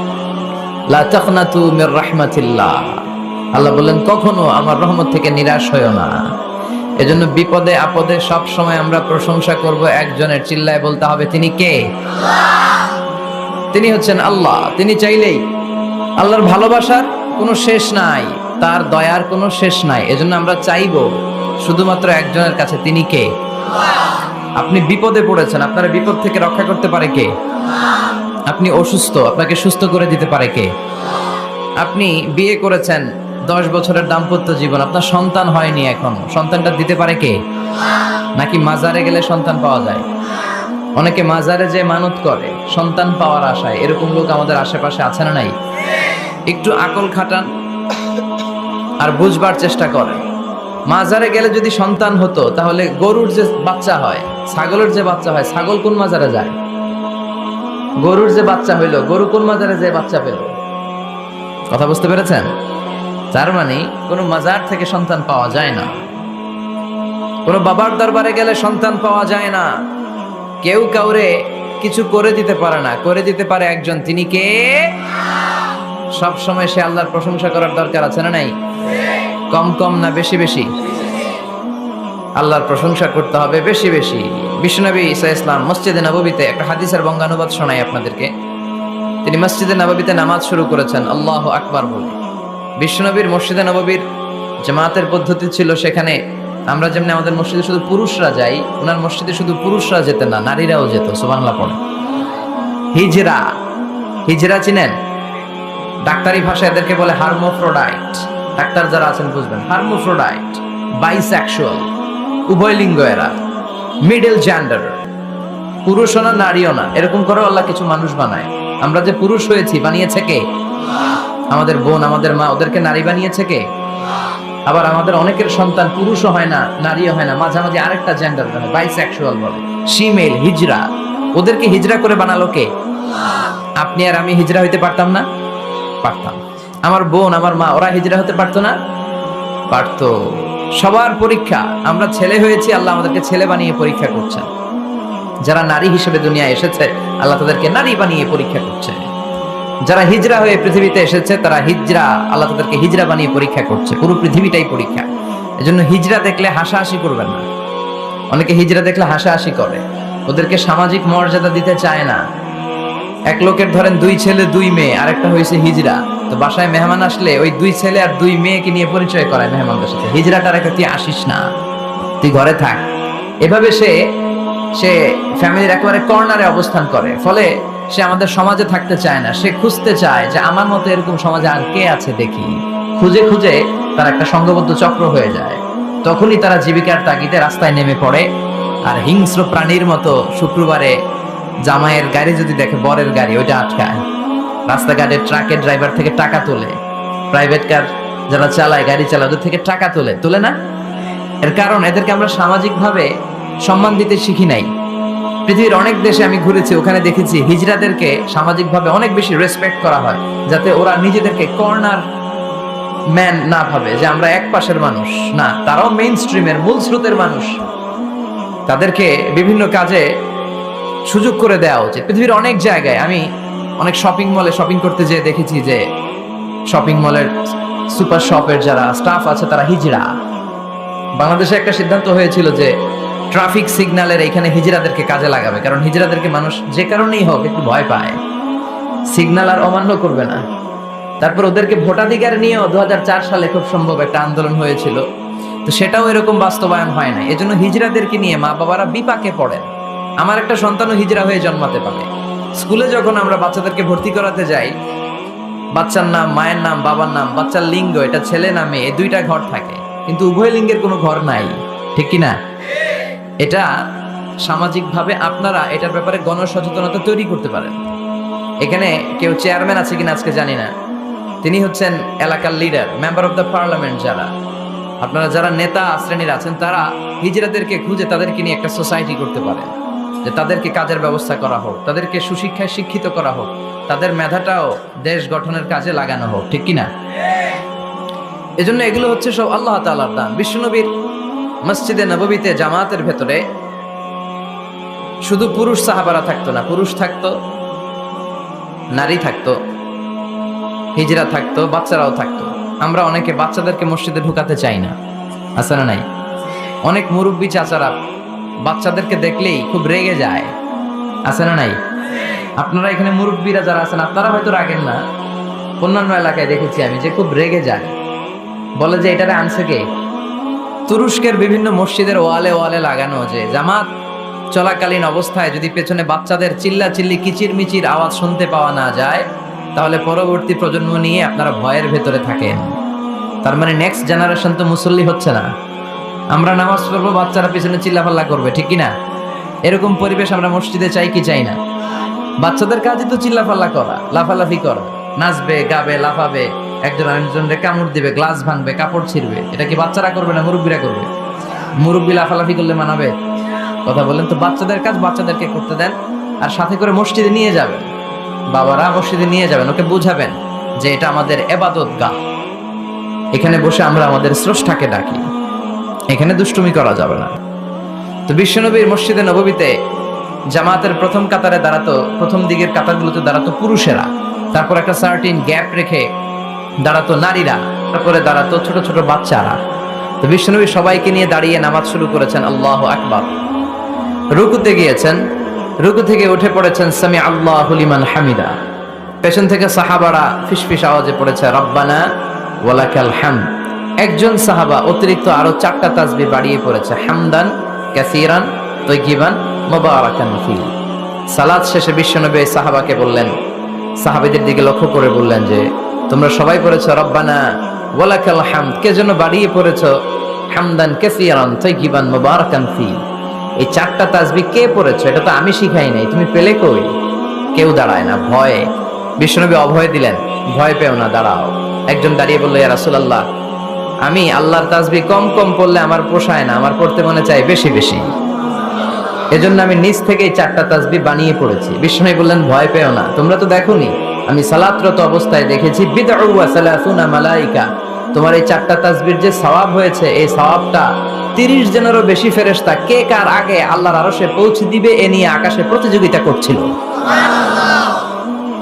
লা তাকনাতু মির রাহমাতিল্লাহ, আল্লাহ বললেন কখনো আমার রহমত থেকে নিরাশ হয়ো না। এজন্য বিপদে আপদে সব সময় আমরা প্রশংসা করব একজনের, চিল্লায় বলতে হবে তিনি কে? তিনি হচ্ছেন আল্লাহ। তিনি চাইলেই, আল্লাহর ভালোবাসার কোনো শেষ নাই, তার দয়ার কোনো শেষ নাই। এজন্য আমরা চাইবো শুধুমাত্র একজনের কাছে, তিনি কে? আপনি বিপদে পড়েছেন, আপনার বিপদ থেকে রক্ষা করতে পারে কে? আপনি অসুস্থ, আপনাকে সুস্থ করে দিতে পারে কে? আপনি বিয়ে করেছেন, 10 বছরের দাম্পত্য জীবন, আপনার সন্তান হয়নি এখন, সন্তানটা দিতে পারে কে? নাকি মাজারে গেলে সন্তান পাওয়া যায়? অনেকে মাজারে যে মানত করে সন্তান পাওয়ার আশায়, এরকম লোক আমাদের আশেপাশে আছে না নাই? একটু আকল খাটান আর বুঝবার চেষ্টা করেন। মাজারে গেলে যদি সন্তান হতো, তাহলে গরুর যে বাচ্চা হয়, ছাগলের যে বাচ্চা হয়, ছাগল কোন মাজারে যায়? গরুর যে বাচ্চা হইলো, গরু কোন মাজারে যে বাচ্চা পেল? কথা বুঝতে পেরেছেন? তার মানে কোনো মাজার থেকে সন্তান পাওয়া যায় না, কোনো বাবার দরবারে গেলে সন্তান পাওয়া যায় না। কেউ কাউরে কিছু করে দিতে পারে না, করে দিতে পারে একজন, তিনি কে? সব সময় সে আল্লাহর প্রশংসা করার দরকার আছে না নাই? কম কম না বেশি বেশি? আল্লাহর প্রশংসা করতে হবে বেশি বেশি। বিশ্বনবী ঈসা ইসলাম মসজিদে নববীতে একটা হাদিসের বঙ্গানুবাদ শোনাই আপনাদেরকে। তিনি মসজিদে নববীতে নামাজ শুরু করেছেন আল্লাহু আকবার বলে। বিশ্বনবীর মসজিদে নববীর জামাতের পদ্ধতি ছিল, সেখানে আমরা যেমনি আমাদের মসজিদে শুধু পুরুষরা যাই, ওনার মসজিদে শুধু পুরুষরা যেতেন না, নারীরাও যেত। সুবহানাল্লাহ পড়ে। হিজরা, হিজরা চিনেন? ডাক্তারি ভাষায় এদেরকে বলে হার্মোফ্রোডাইট। ডাক্তার যারা আছেন বুঝবেন, হার্মোফ্রোডাইট, বাইসেক্সুয়াল, উভয় লিঙ্গ এরা, মিডল জেন্ডার, পুরুষও না নারীও না, এরকম করে আল্লাহ কিছু মানুষ বানায়। আমরা যে পুরুষ হয়েছি বানিয়েছে কে? আমাদের বোন, আমাদের মা, ওদেরকে নারী বানিয়েছে কে? আবার আমাদের অনেকের সন্তান পুরুষও হয় না, নারীও হয় না, মাঝামাঝি আরেকটা জেন্ডার হয়, বাইসেক্সুয়াল বলে, ফিমেল, হিজরা। ওদেরকে হিজরা করে বানালো কে? আপনি আর আমি হিজরা হইতে পারতাম না? পারতাম। আমার বোন, আমার মা, ওরা হিজরা হতে পারতো না? পারতো। সবার পরীক্ষা, আমরা ছেলে হয়েছি, আল্লাহ আমাদেরকে ছেলে বানিয়ে পরীক্ষা করছেন। যারা নারী হিসেবে দুনিয়ায় এসেছে, আল্লাহ তাদেরকে নারী বানিয়ে পরীক্ষা করছে। যারা হিজরা হয়ে পৃথিবীতে এসেছে, তারা হিজরা, আল্লাহ তাদেরকে হিজরা বানিয়ে পরীক্ষা করছে। পুরো পৃথিবীটাই পরীক্ষা। এজন্য হিজরা দেখলে হাসাহাসি করবেন না। অনেকে হিজরা দেখলে হাসাহাসি করে, ওদেরকে সামাজিক মর্যাদা দিতে চায় না। এক লোকের ধরেন 2 ছেলে 2 মেয়ে, আরেকটা হয়েছে হিজরা, তো বাসায় মেহমান আসলে ওই 2 ছেলে আর 2 মেয়েকে নিয়ে পরিচয় করায় মেহমানদের সাথে। হিজরাটা রেখে তুই আসিস না, তুই ঘরে থাক। এভাবে সে ফ্যামিলির একেবারে কর্নারে অবস্থান করে, ফলে সে আমাদের সমাজে থাকতে চায় না। সে খুঁজতে চায় যে আমার মতো এরকম সমাজে আর কে আছে দেখি। খুঁজে খুঁজে তার একটা সংঘবদ্ধ চক্র হয়ে যায়। তখনই তারা জীবিকার তাগিদে রাস্তায় নেমে পড়ে। আর হিংস্র প্রাণীর মতো শুক্রবারে জামাইয়ের গাড়ি যদি দেখে, বরের গাড়ি, ওইটা আটকায়। রাস্তাঘাটে ট্রাকের ড্রাইভার থেকে টাকা তোলে, প্রাইভেট কার যারা চালায়, গাড়ি চালায়, ওদের থেকে টাকা তোলে না? এর কারণ এদেরকে আমরা সামাজিকভাবে সম্মান দিতে শিখি নাই। পৃথিবীর অনেক দেশে আমি ঘুরেছি, ওখানে দেখেছি হিজড়াদেরকে সামাজিকভাবে অনেক বেশি রেসপেক্ট করা হয়, যাতে ওরা নিজেদেরকে কর্নার ম্যান না ভাবে যে আমরা এক পাশের মানুষ। না, তারাও মেইন স্ট্রিমের, মূল স্রোতের মানুষ। তাদেরকে বিভিন্ন কাজে সুযোগ করে দেওয়া উচিত। পৃথিবীর অনেক জায়গায় আমি অনেক শপিং মলে শপিং করতে যেয়ে দেখেছি যে শপিং মলের সুপার শপের যারা স্টাফ আছে তারা হিজড়া। বাংলাদেশে একটা সিদ্ধান্ত হয়েছিল যে ট্রাফিক সিগন্যালের এখানে হিজড়াদেরকে কাজে লাগাবে, কারণ হিজড়াদেরকে মানুষ যে কারণেই হোক একটু ভয় পায়, সিগন্যাল আর অমান্য করবে না। তারপর ওদেরকে ভোটাধিকার নিয়েও 2004 সালে খুব সম্ভব একটা আন্দোলন হয়েছিল, তো সেটাও এরকম বাস্তবায়ন হয় না। এজন্য হিজড়াদেরকে নিয়ে মা বাবারা বিপাকে পড়েন। আমার একটা সন্তানও হিজড়া হয়ে জন্মাতে পারে। স্কুলে যখন আমরা বাচ্চাদেরকে ভর্তি করাতে যাই, বাচ্চার নাম, মায়ের নাম, বাবার নাম, বাচ্চার লিঙ্গ, এটা ছেলে না মেয়ে, এই 2টা ঘর থাকে, কিন্তু উভয় লিঙ্গের কোনো ঘর নাই, ঠিক কি না? এটা সামাজিকভাবে আপনারা এটার ব্যাপারে গণসচেতনতা তৈরি করতে পারেন। এখানে কেউ চেয়ারম্যান আছে কিনা আজকে জানি না, তিনি হচ্ছেন এলাকার leader, member of the parliament. আপনারা যারা নেতা শ্রেণীর আছেন, তারা হিজড়াদেরকে খুঁজে তাদেরকে নিয়ে একটা সোসাইটি করতে পারেন, যে তাদেরকে কাজের ব্যবস্থা করা হোক, তাদেরকে সুশিক্ষায় শিক্ষিত করা হোক, তাদের মেধাটাও দেশ গঠনের কাজে লাগানো হোক, ঠিক কিনা? এজন্য এগুলো হচ্ছে সব আল্লাহ তাআলার দান। বিশ্বনবীর মসজিদে নববীতে জামাতের ভেতরে শুধু পুরুষ সাহাবারা থাকতো না, পুরুষ থাকতো, নারী থাকতো, হিজরা থাকতো, বাচ্চারাও থাকতো। আমরা অনেকে বাচ্চাদেরকে মসজিদে ঢুকাতে চাই না, আছে না নাই? অনেক মুরব্বী চাচারা বাচ্চাদেরকে দেখলেই খুব রেগে যায়, আছে না নাই? আপনারা এখানে মুরব্বীরা যারা আছেন, আপনারা হয়তো রাগেন না, অন্যান্য এলাকায় দেখেছি আমি যে খুব রেগে যায়, বলে যে এটারে আনছে কে? তুরস্কের বিভিন্ন মসজিদের ওয়ালে ওয়ালে লাগানো যে জামাত চলাকালীন অবস্থায় যদি পেছনে বাচ্চাদের চিল্লাচিল্লি, কিচিরমিচির আওয়াজ শুনতে পাওয়া না যায়, তাহলে পরবর্তী প্রজন্ম নিয়ে আপনারা ভয়ের ভেতরে থাকেন। তার মানে নেক্সট জেনারেশন তো মুসল্লি হচ্ছে না। আমরা নামাজ পড়বো, বাচ্চারা পিছনে চিল্লাপাল্লা করবে, ঠিক কিনা? এরকম পরিবেশ আমরা মসজিদে চাই কি চাই না? বাচ্চাদের কাজই তো চিল্লাপাল্লা করা, লাফালাফি করা, নাচবে, গাবে, লাফাবে, একজন আরেকজনকে কামড় দিবে, গ্লাস ভাঙবে, কাপড় ছিঁড়বে। এটা কি বাচ্চারা করবে না মুরব্বীরা করবে? মুরব্বী লাফালাফি করলে মানাবে? কথা বলেন তো। বাচ্চাদের কাজ বাচ্চাদেরকে করতে দেন, আর সাথে করে মসজিদে নিয়ে যাবেন, বাবারা মসজিদে নিয়ে যাবেন, ওকে বুঝাবেন যে এটা আমাদের ইবাদত গাহ, এখানে বসে আমরা আমাদের স্রষ্টাকে ডাকি, এখানে দুষ্টুমি করা যাবে না। তো বিশ্বনবীর মসজিদে নববীতে জামাতের প্রথম কাতারে দাঁড়াতো, প্রথম দিকের কাতারগুলোতে দাঁড়াতো পুরুষেরা, তারপর একটা সার্টিন গ্যাপ রেখে দাঁড়াতো নারীরা, তারপরে দাঁড়াতো ছোট ছোট বাচ্চারা। তো বিশ্বনবী সবাইকে নিয়ে দাঁড়িয়ে নামাজ শুরু করেছেন, আল্লাহু আকবার। রুকুতে গিয়েছেন, রুকু থেকে উঠে পড়েছেন সামি আল্লাহু লিমান হামিদা। পেছন থেকে সাহাবারা ফিসফিস আওয়াজে পড়েছে রব্বানা ওয়ালাকাল হামদ। একজন সাহাবা অতিরিক্ত আরো 4টা তাসবিহ বাড়িয়ে পড়েছে, হামদান কাসীরান তাইয়িবান মুবারাকান ফি। সালাত শেষে বিশ্বনবী সাহাবাকে বললেন, সাহাবীদের দিকে লক্ষ্য করে বললেন যে তোমরা সবাই পড়েছো রব্বানা ওয়ালাকাল হামদ, কে যেন বাড়িয়ে পড়েছো, হামদান কাসীরান তাইয়িবান মুবারাকান ফি। এই চারটা তাসবিহ কে পড়েছো? এটা তো আমি শিখাই নাই, তুমি পেলে কই? কেউ দাঁড়ায় না ভয়ে। বিশ্বনবী অভয় দিলেন, ভয় পেও না, দাঁড়াও। একজন দাঁড়িয়ে বলল, ইয়া রাসূলুল্লাহ, আমি আল্লাহর তাসবিহ কম কম পড়লে আমার পোষায় না, আমার পড়তে মনে চাই বেশি বেশি, এজন্য আমি নিজ থেকেই চারটা তাসবিহ বানিয়ে পড়েছি। বিশ্বনবী বললেন, ভয় পেও না, তোমরা তো দেখোনি, আমি সালাতরত অবস্থায় দেখেছি বিদউ ওয়া সালাসুনা মালাইকা, তোমার এই চারটা তাসবিহর যে সওয়াব হয়েছে, এই সওয়াবটা 30 জনেরও বেশি ফেরেশতা কে কার আগে আল্লাহর আরশে পৌঁছে দিবে এ নিয়ে আকাশে প্রতিযোগিতা করছিল।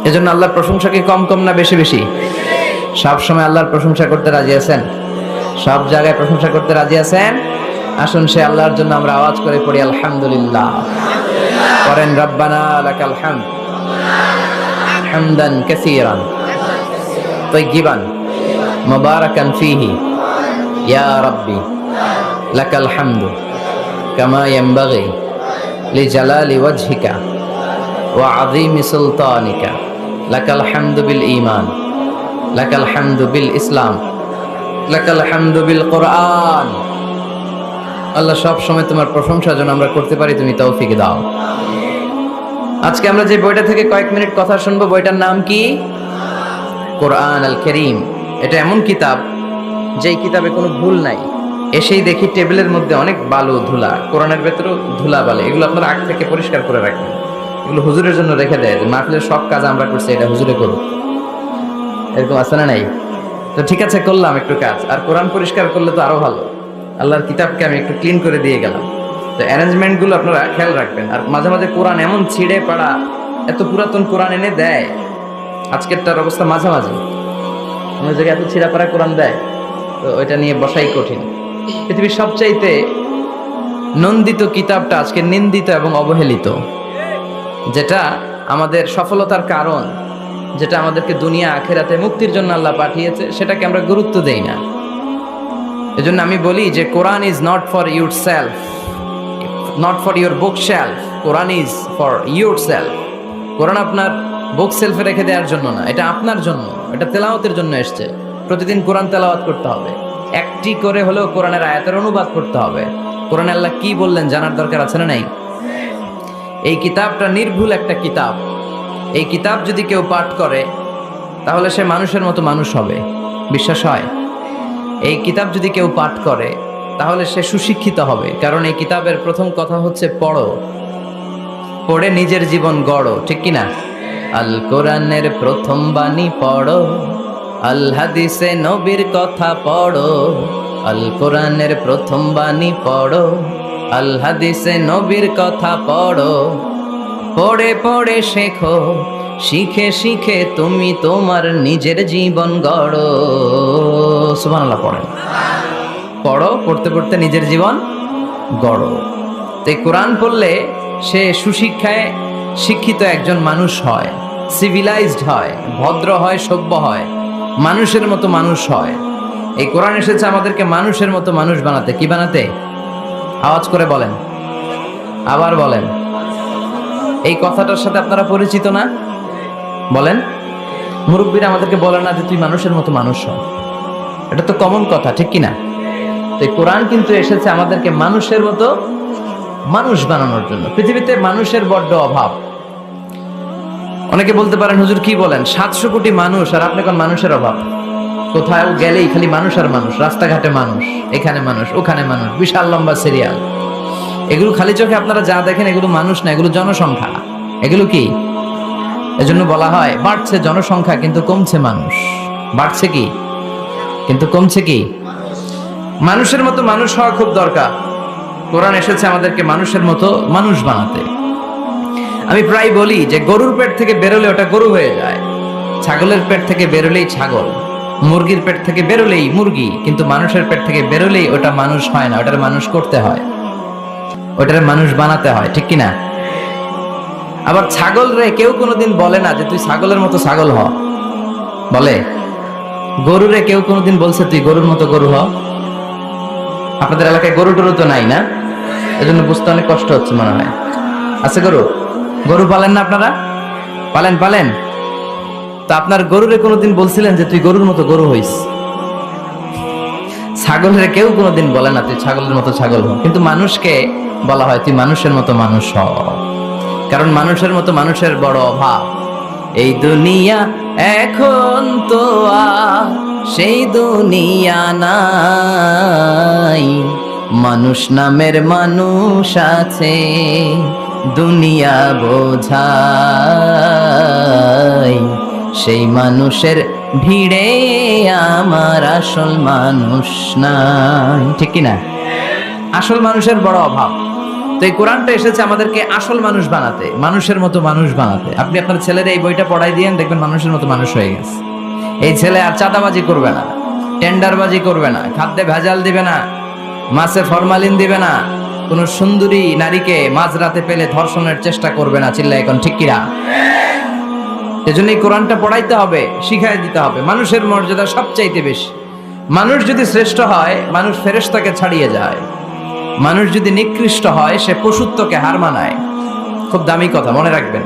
এজন্য আল্লাহর প্রশংসা কি কম কম না বেশি বেশি? সব সময় আল্লাহর প্রশংসা করতে রাজি আছেন? সব জায়গায় প্রশংসা করতে রাজি আছেন? আসুন সে আল্লাহর জন্য আমরা আওয়াজ করে পড়ি আলহামদুলিল্লাহ। করেন রব্বানা লাকাল হামদ হামদান কাসীরান তাইয়িবান মুবারাকান ফীহি ইয়া রাব্বি লাকাল হামদু কামা ইয়ানবাগি লিজালালি ওয়াজহিকা ওয়া আযীমি সুলতানিকা লাকাল হামদু বিল ঈমান লাকাল হামদু বিল ইসলাম লাকাল হামদু বিল কুরআন। আল্লাহ সব সময় তোমার প্রশংসা যেন আমরা করতে পারি, তুমি তৌফিক দাও। আজকে আমরা যে বইটা থেকে কয়েক মিনিট কথা শুনবো, বইটার নাম কি? কোরআন আল কারীম। এটা এমন কিতাব যেই কিতাবে কোনো ভুল নাই। এসেই দেখি টেবিলের মধ্যে অনেক বালু ধুলা, কোরআনের ভেতরেও ধুলা বালে, এগুলো আপনারা আগ থেকে পরিষ্কার করে রাখবেন। এগুলো হুজুরের জন্য রেখে দেয় যে মাহফিলের সব কাজ আমরা করছি, এটা হুজুরে করুক, এরকম আছে না নাই? তো ঠিক আছে, করলাম একটু কাজ, আর কোরআন পরিষ্কার করলে তো আরো ভালো। আল্লাহর কিতাবকে আমি একটু ক্লিন করে দিয়ে গেলাম। তো অ্যারেঞ্জমেন্ট গুলো আপনারা খেয়াল রাখবেন। আর মাঝে মাঝে কোরআন এমন ছিঁড়ে পাড়া, এত পুরাতন কোরআন এনে দেয়, আজকেরটার অবস্থা মাঝামাঝি, অন্য জায়গায় এত ছিঁড়া পাড়া কোরআন দেয়, তো ওইটা নিয়ে বসাই কঠিন। পৃথিবীর সবচাইতে নন্দিত কিতাবটা আজকে নিন্দিত এবং অবহেলিত, যেটা আমাদের সফলতার কারণ, যেটা আমাদেরকে দুনিয়া আখেরাতে মুক্তির জন্য আল্লাহ পাঠিয়েছে, সেটাকে আমরা গুরুত্ব দেই না। এজন্য আমি বলি যে Quran is not for yourself, not for your bookshelf, Quran is for yourself. Quran আপনার বুক সেলফে রেখে দেওয়ার জন্য না, এটা আপনার জন্য, এটা তেলাওয়াতের জন্য এসছে। প্রতিদিন কোরআন তেলাওয়াত করতে হবে, একটি করে হলেও কোরআনের আয়াতের অনুবাদ করতে হবে। কোরআনে আল্লাহ কি বললেন জানার দরকার আছে না নাই? এই কিতাবটা নির্ভুল একটা কিতাব। এই কিতাব যদি কেউ পাঠ করে তাহলে সে মানুষের মতো মানুষ হবে, বিশ্বাস হয়? এই কিতাব যদি কেউ পাঠ করে তাহলে সে সুশিক্ষিত হবে, কারণ এই কিতাবের প্রথম কথা হচ্ছে পড়ো, পড়ে নিজের জীবন গড়ো, ঠিক কিনা? আল কোরআনের প্রথম বাণী পড়ো, আল হাদিসে নবীর কথা পড়ো, আল কোরআনের প্রথম বাণী পড়ো, আল হাদিসে নবীর কথা পড়ো, পড়ে পড়ে শেখো, শিখে শিখে তুমি তোমার নিজের জীবন গড়ো। সুবহানাল্লাহ পড়েন, পড়ো, পড়তে পড়তে নিজের জীবন গড়ো। তো কোরআন পড়লে সে সুশিক্ষায় শিক্ষিত একজন মানুষ হয়, সিভিলাইজড হয়, ভদ্র হয়, সভ্য হয়, মানুষের মতো মানুষ হয়। এই কোরআন এসেছে আমাদেরকে মানুষের মতো মানুষ বানাতে। কি বানাতে? আওয়াজ করে বলেন, আবার বলেন। এই কথাটার সাথে আপনারা পরিচিত না? বলেন। মুরব্বীরা আমাদেরকে বলে না যে তুই মানুষের মতো মানুষ হ, এটা তো কমন কথা, ঠিক কিনা? তো এই কোরআন কিন্তু এসেছে আমাদেরকে মানুষের মতো মানুষ বানানোর জন্য। পৃথিবীতে মানুষের বড্ড অভাব। অনেকে বলতে পারেন, হুজুর কি বলেন, 700 কোটি মানুষ আর আপনি কোন মানুষের অভাব? কোথাও গেলেই খালি মানুষ আর মানুষ, রাস্তাঘাটে মানুষ, এখানে মানুষ, ওখানে মানুষ, বিশাল লম্বা সিরিয়াল। এগুলো খালি চোখে আপনারা যা দেখেন এগুলো মানুষ না, এগুলো জনসংখ্যা। এগুলো কি? এজন্য বলা হয় বাড়ছে জনসংখ্যা কিন্তু কমছে মানুষ। বাড়ছে কি কিন্তু কমছে কি? মানুষের মতো মানুষ হওয়া খুব দরকার। কোরআন এসেছে আমাদেরকে মানুষের মতো মানুষ বানাতে। আমি প্রায় বলি যে গরুর পেট থেকে বেরোলে ওটা গরু হয়ে যায়, ছাগলের পেট থেকে বেরোলেই ছাগল, মুরগির পেট থেকে বেরোলেই মুরগি, কিন্তু মানুষের পেট থেকে বেরোলেই ওটা মানুষ হয় না, ওটার মানুষ করতে হয়, ওটার মানুষ বানাতে হয়, ঠিক কিনা? আবার ছাগল রে কেউ কোনোদিন বলে না যে তুই ছাগলের মতো ছাগল হ, বলে? গরুরে কেউ কোনোদিন বলছে তুই গরুর মতো গরু হ? আপনাদের এলাকায় গরু টরু তো নাই না, এজন্য বুঝতে অনেক কষ্ট হচ্ছে মনে হয়। আছে গরু? গরু পালেন না আপনারা? পালেন? পালেন? তা আপনার গরুরে কোনোদিন বলছিলেন যে তুই গরুর মতো গরু হইস? ছাগলের কেউ কোনোদিন বলে না তুই ছাগলের মতো ছাগল হ, কিন্তু মানুষকে বলা হয় তুই মানুষের মতো মানুষ হ, কারণ মানুষের মতো মানুষের বড় অভাব। এই দুনিয়া এখন তো আর সেই দুনিয়া নাই, মানুষ নামের মানুষ আছে দুনিয়া বোঝাই, সেই মানুষের ভিড়ে আমার আসল মানুষ নাই, ঠিক কি না? আসল মানুষের বড় অভাব। তো এই কোরআনটা এসেছে আমাদেরকে আসল মানুষ বানাতে, মানুষের মতো মানুষ বানাতে। আপনি আপনার ছেলের এই বইটা পড়াই দিয়েন, দেখবেন মানুষের মতো মানুষ হয়ে গেছে। এই ছেলে আর চাঁদাবাজি করবে না, টেন্ডারবাজি করবে না, খাদ্যে ভেজাল দিবে না, মাছে ফরমালিন দিবে না, কোন সুন্দরী নারীকে মাঝরাতে পেলে ধর্ষণের চেষ্টা করবে না। চিল্লা এখন ঠিক কিনা? এজন্য এই কোরআনটা পড়াইতে হবে, শিখাই দিতে হবে। মানুষের মর্যাদা সবচাইতে বেশি। মানুষ যদি শ্রেষ্ঠ হয়, মানুষ ফেরেশতাকে ছাড়িয়ে যায়। মানুষ যদি নিকৃষ্ট হয়, সে পশুত্বকে হার মানায়। খুব দামি কথা, মনে রাখবেন।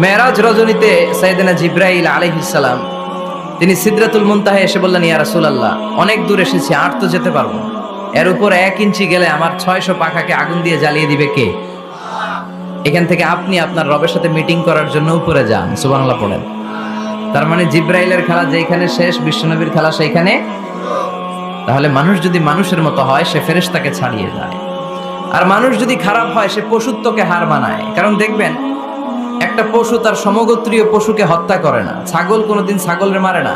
মেরাজ রজনীতে সাইয়েদনা জিবরাইল আলাইহিস সালাম তিনি সিদরাতুল মুনতাহা এসে বললেন, ইয়া রাসূলুল্লাহ, অনেক দূর এসেছি, আর তো যেতে পারবো না। এর উপর 1 ইঞ্চি গেলে আমার 600 পাখাকে আগুন দিয়ে জ্বালিয়ে দিবে কে? এখান থেকে আপনি আপনার রবের সাথে মিটিং করার জন্য উপরে যান, সুবহানাল্লাহ পড়েন। তার মানে জিবরাইলের খেলা যেখানে শেষ, বিশ্বনবীর খেলা সেইখানে। তাহলে মানুষ যদি মানুষের মতো হয়, সে ফেরেশতাকে ছাড়িয়ে যায়। আর মানুষ যদি খারাপ হয়, সে পশুত্বকে হার মানায়। কারণ দেখবেন, একটা পশু তার সমগোত্রীয় পশুকে হত্যা করে না। ছাগল কোনোদিন ছাগলের মারে না।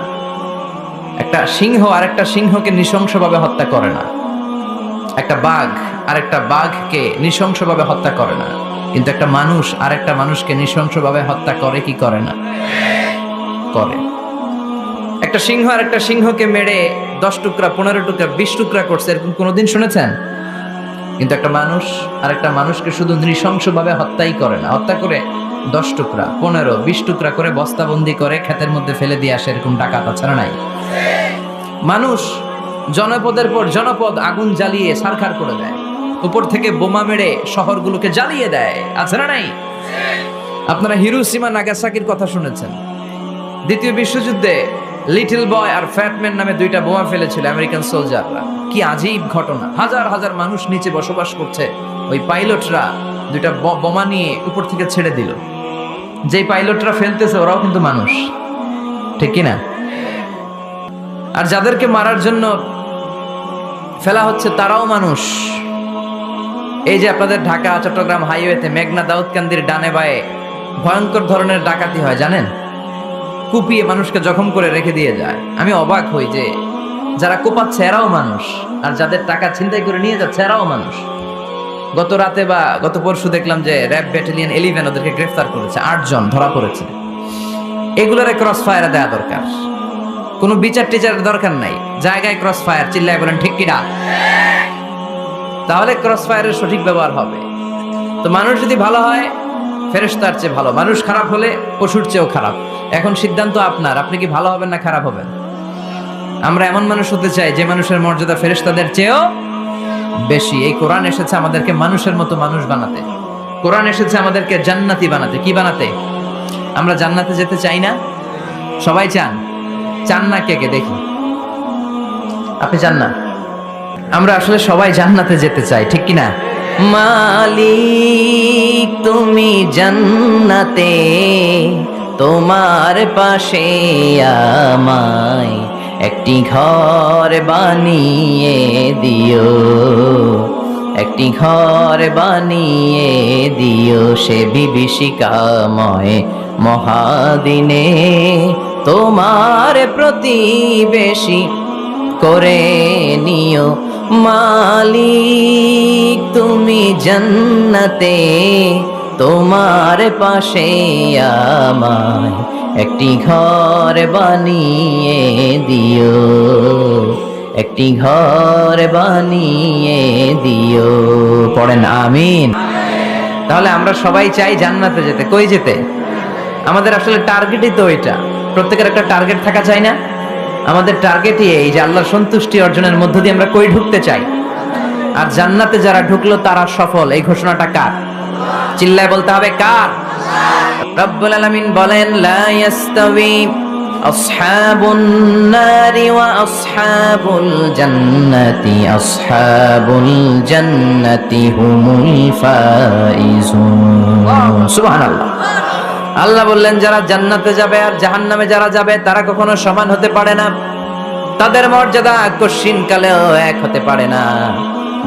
একটা সিংহ আর একটা সিংহকে নৃশংসভাবে হত্যা করে না। একটা বাঘ আর একটা বাঘকে নৃশংসভাবে হত্যা করে না। কিন্তু একটা মানুষ আর একটা মানুষকে নৃশংসভাবে হত্যা করে কি করে না? করে। একটা সিংহ আর একটা সিংহকে মেরে 10 টুকরা, 15 টুকরা, 20 টুকরা করছে, এরকম কোনোদিন শুনেছেন? কিন্তু একটা মানুষ আর একটা মানুষকে শুধু নৃশংসভাবে হত্যাই করে না, হত্যা করে 10 টুকরা, 15, 20 টুকরা করে বস্তাবন্দি করে ক্ষেতের মধ্যে ফেলে দিয়ে আসে, এরকম ডাকাত আছে না নাই? মানুষ জনপদের পর জনপদ আগুন জ্বালিয়ে ছারখার করে দেয়, উপর থেকে বোমা মেরে শহরগুলোকে জ্বালিয়ে দেয়, আছে না নাই? আপনারা হিরোশিমা নাগাসাকির কথা শুনেছেন। দ্বিতীয় বিশ্বযুদ্ধে লিটল বয় আর ফ্যাটম্যান নামে 2টা বোমা ফেলেছিল আমেরিকান সোলজাররা। কি আজীব ঘটনা! হাজার হাজার মানুষ নিচে বসবাস করছে, ওই পাইলটরা 2টা বোমা নিয়ে উপর থেকে ছেড়ে দিল। যেই পাইলটরা ফেলতেছে ওরাও কিন্তু মানুষ, ঠিক কি না? আর যাদেরকে মারার জন্য ফেলা হচ্ছে তারাও মানুষ। এই যে আপনাদের ঢাকা চট্টগ্রাম হাইওয়েতে মেঘনা দাউদকান্দির ডানে বায়ে ভয়ঙ্কর ধরনের ডাকাতি হয়, জানেন? কুপিয়ে মানুষকে জখম করে রেখে দিয়ে যায়। আমি অবাক হই যে যারা কোপাচ্ছে এরাও মানুষ, আর যাদের টাকা ছিনতাই করে নিয়ে যাচ্ছে এরাও মানুষ। গত রাতে বা গত পরশু দেখলাম যে র্যাব ব্যাটালিয়ন 11 ওদেরকে গ্রেফতার করেছে, 8 জন ধরা পড়েছে। এগুলোর ক্রস ফায়ারে দেওয়া দরকার, কোনো বিচার টিচারের দরকার নাই, জায়গায় ক্রস ফায়ার। চিল্লায় বলেন ঠিক কিনা? তাহলে ক্রস ফায়ারের সঠিক ব্যবহার হবে। তো মানুষ যদি ভালো হয়, ফেরেশতার চেয়ে ভালো। মানুষ খারাপ হলে পশুর চেয়েও খারাপ। এখন সিদ্ধান্ত আপনার, আপনি কি ভালো হবেন না খারাপ হবেন? আমরা এমন মানুষ হতে চাই যে মানুষের মর্যাদা ফেরেশতাদের চেয়েও বেশি। এই কোরআন এসেছে আমাদেরকে মানুষের মতো মানুষ বানাতে। কোরআন এসেছে আমাদেরকে জান্নাতি বানাতে। কি বানাতে? আমরা জান্নাতে যেতে চাই না? সবাই চান? চান না কে কে দেখি? আপনি চান না? আমরা আসলে সবাই জান্নাতে যেতে চাই, ঠিক কি না? মালিক তুমি জান্নাতে, তোমার পাশে আমায় একটি ঘর বানিয়ে দিও, একটি ঘর বানিয়ে দিও সে বিভীষিকাময় মহাদিনে, তোমার প্রতিবেশী করে নিও। মালিক তুমি জান্নাতে, তোমার পাশে আমায় একটি ঘর বানিয়ে দিও, একটি ঘর বানিয়ে দিও। পড়েন আমিন। তাহলে আমরা সবাই চাই জান্নাতে যেতে। কই যেতে? আমাদের আসলে টার্গেটই তো এটা। প্রত্যেকের একটা টার্গেট থাকা চাই না? আমাদের টার্গেটই এই যে আল্লাহর সন্তুষ্টি অর্জনের মধ্য দিয়ে আমরা কই ঢুকতে চাই। আর জান্নাতে যারা ঢুকলো তারা সফল। এই ঘোষণাটা কার? চিল্লায় বলতে হবে কার? রব্বুল আলামিন বলেন, লা ইয়াস্তাওয়ি আসহাবুন নারি ওয়া আসহাবুল জান্নাতি আসহাবুল জান্নাতি হুমুল ফাইজুন। সুবহানাল্লাহ। আল্লাহ বললেন যারা জান্নাতে যাবে আর জাহান্নামে যারা যাবে তারা কখনো সমান হতে পারে না, তাদের মর্যাদা কশিনকালেও এক হতে পারে না।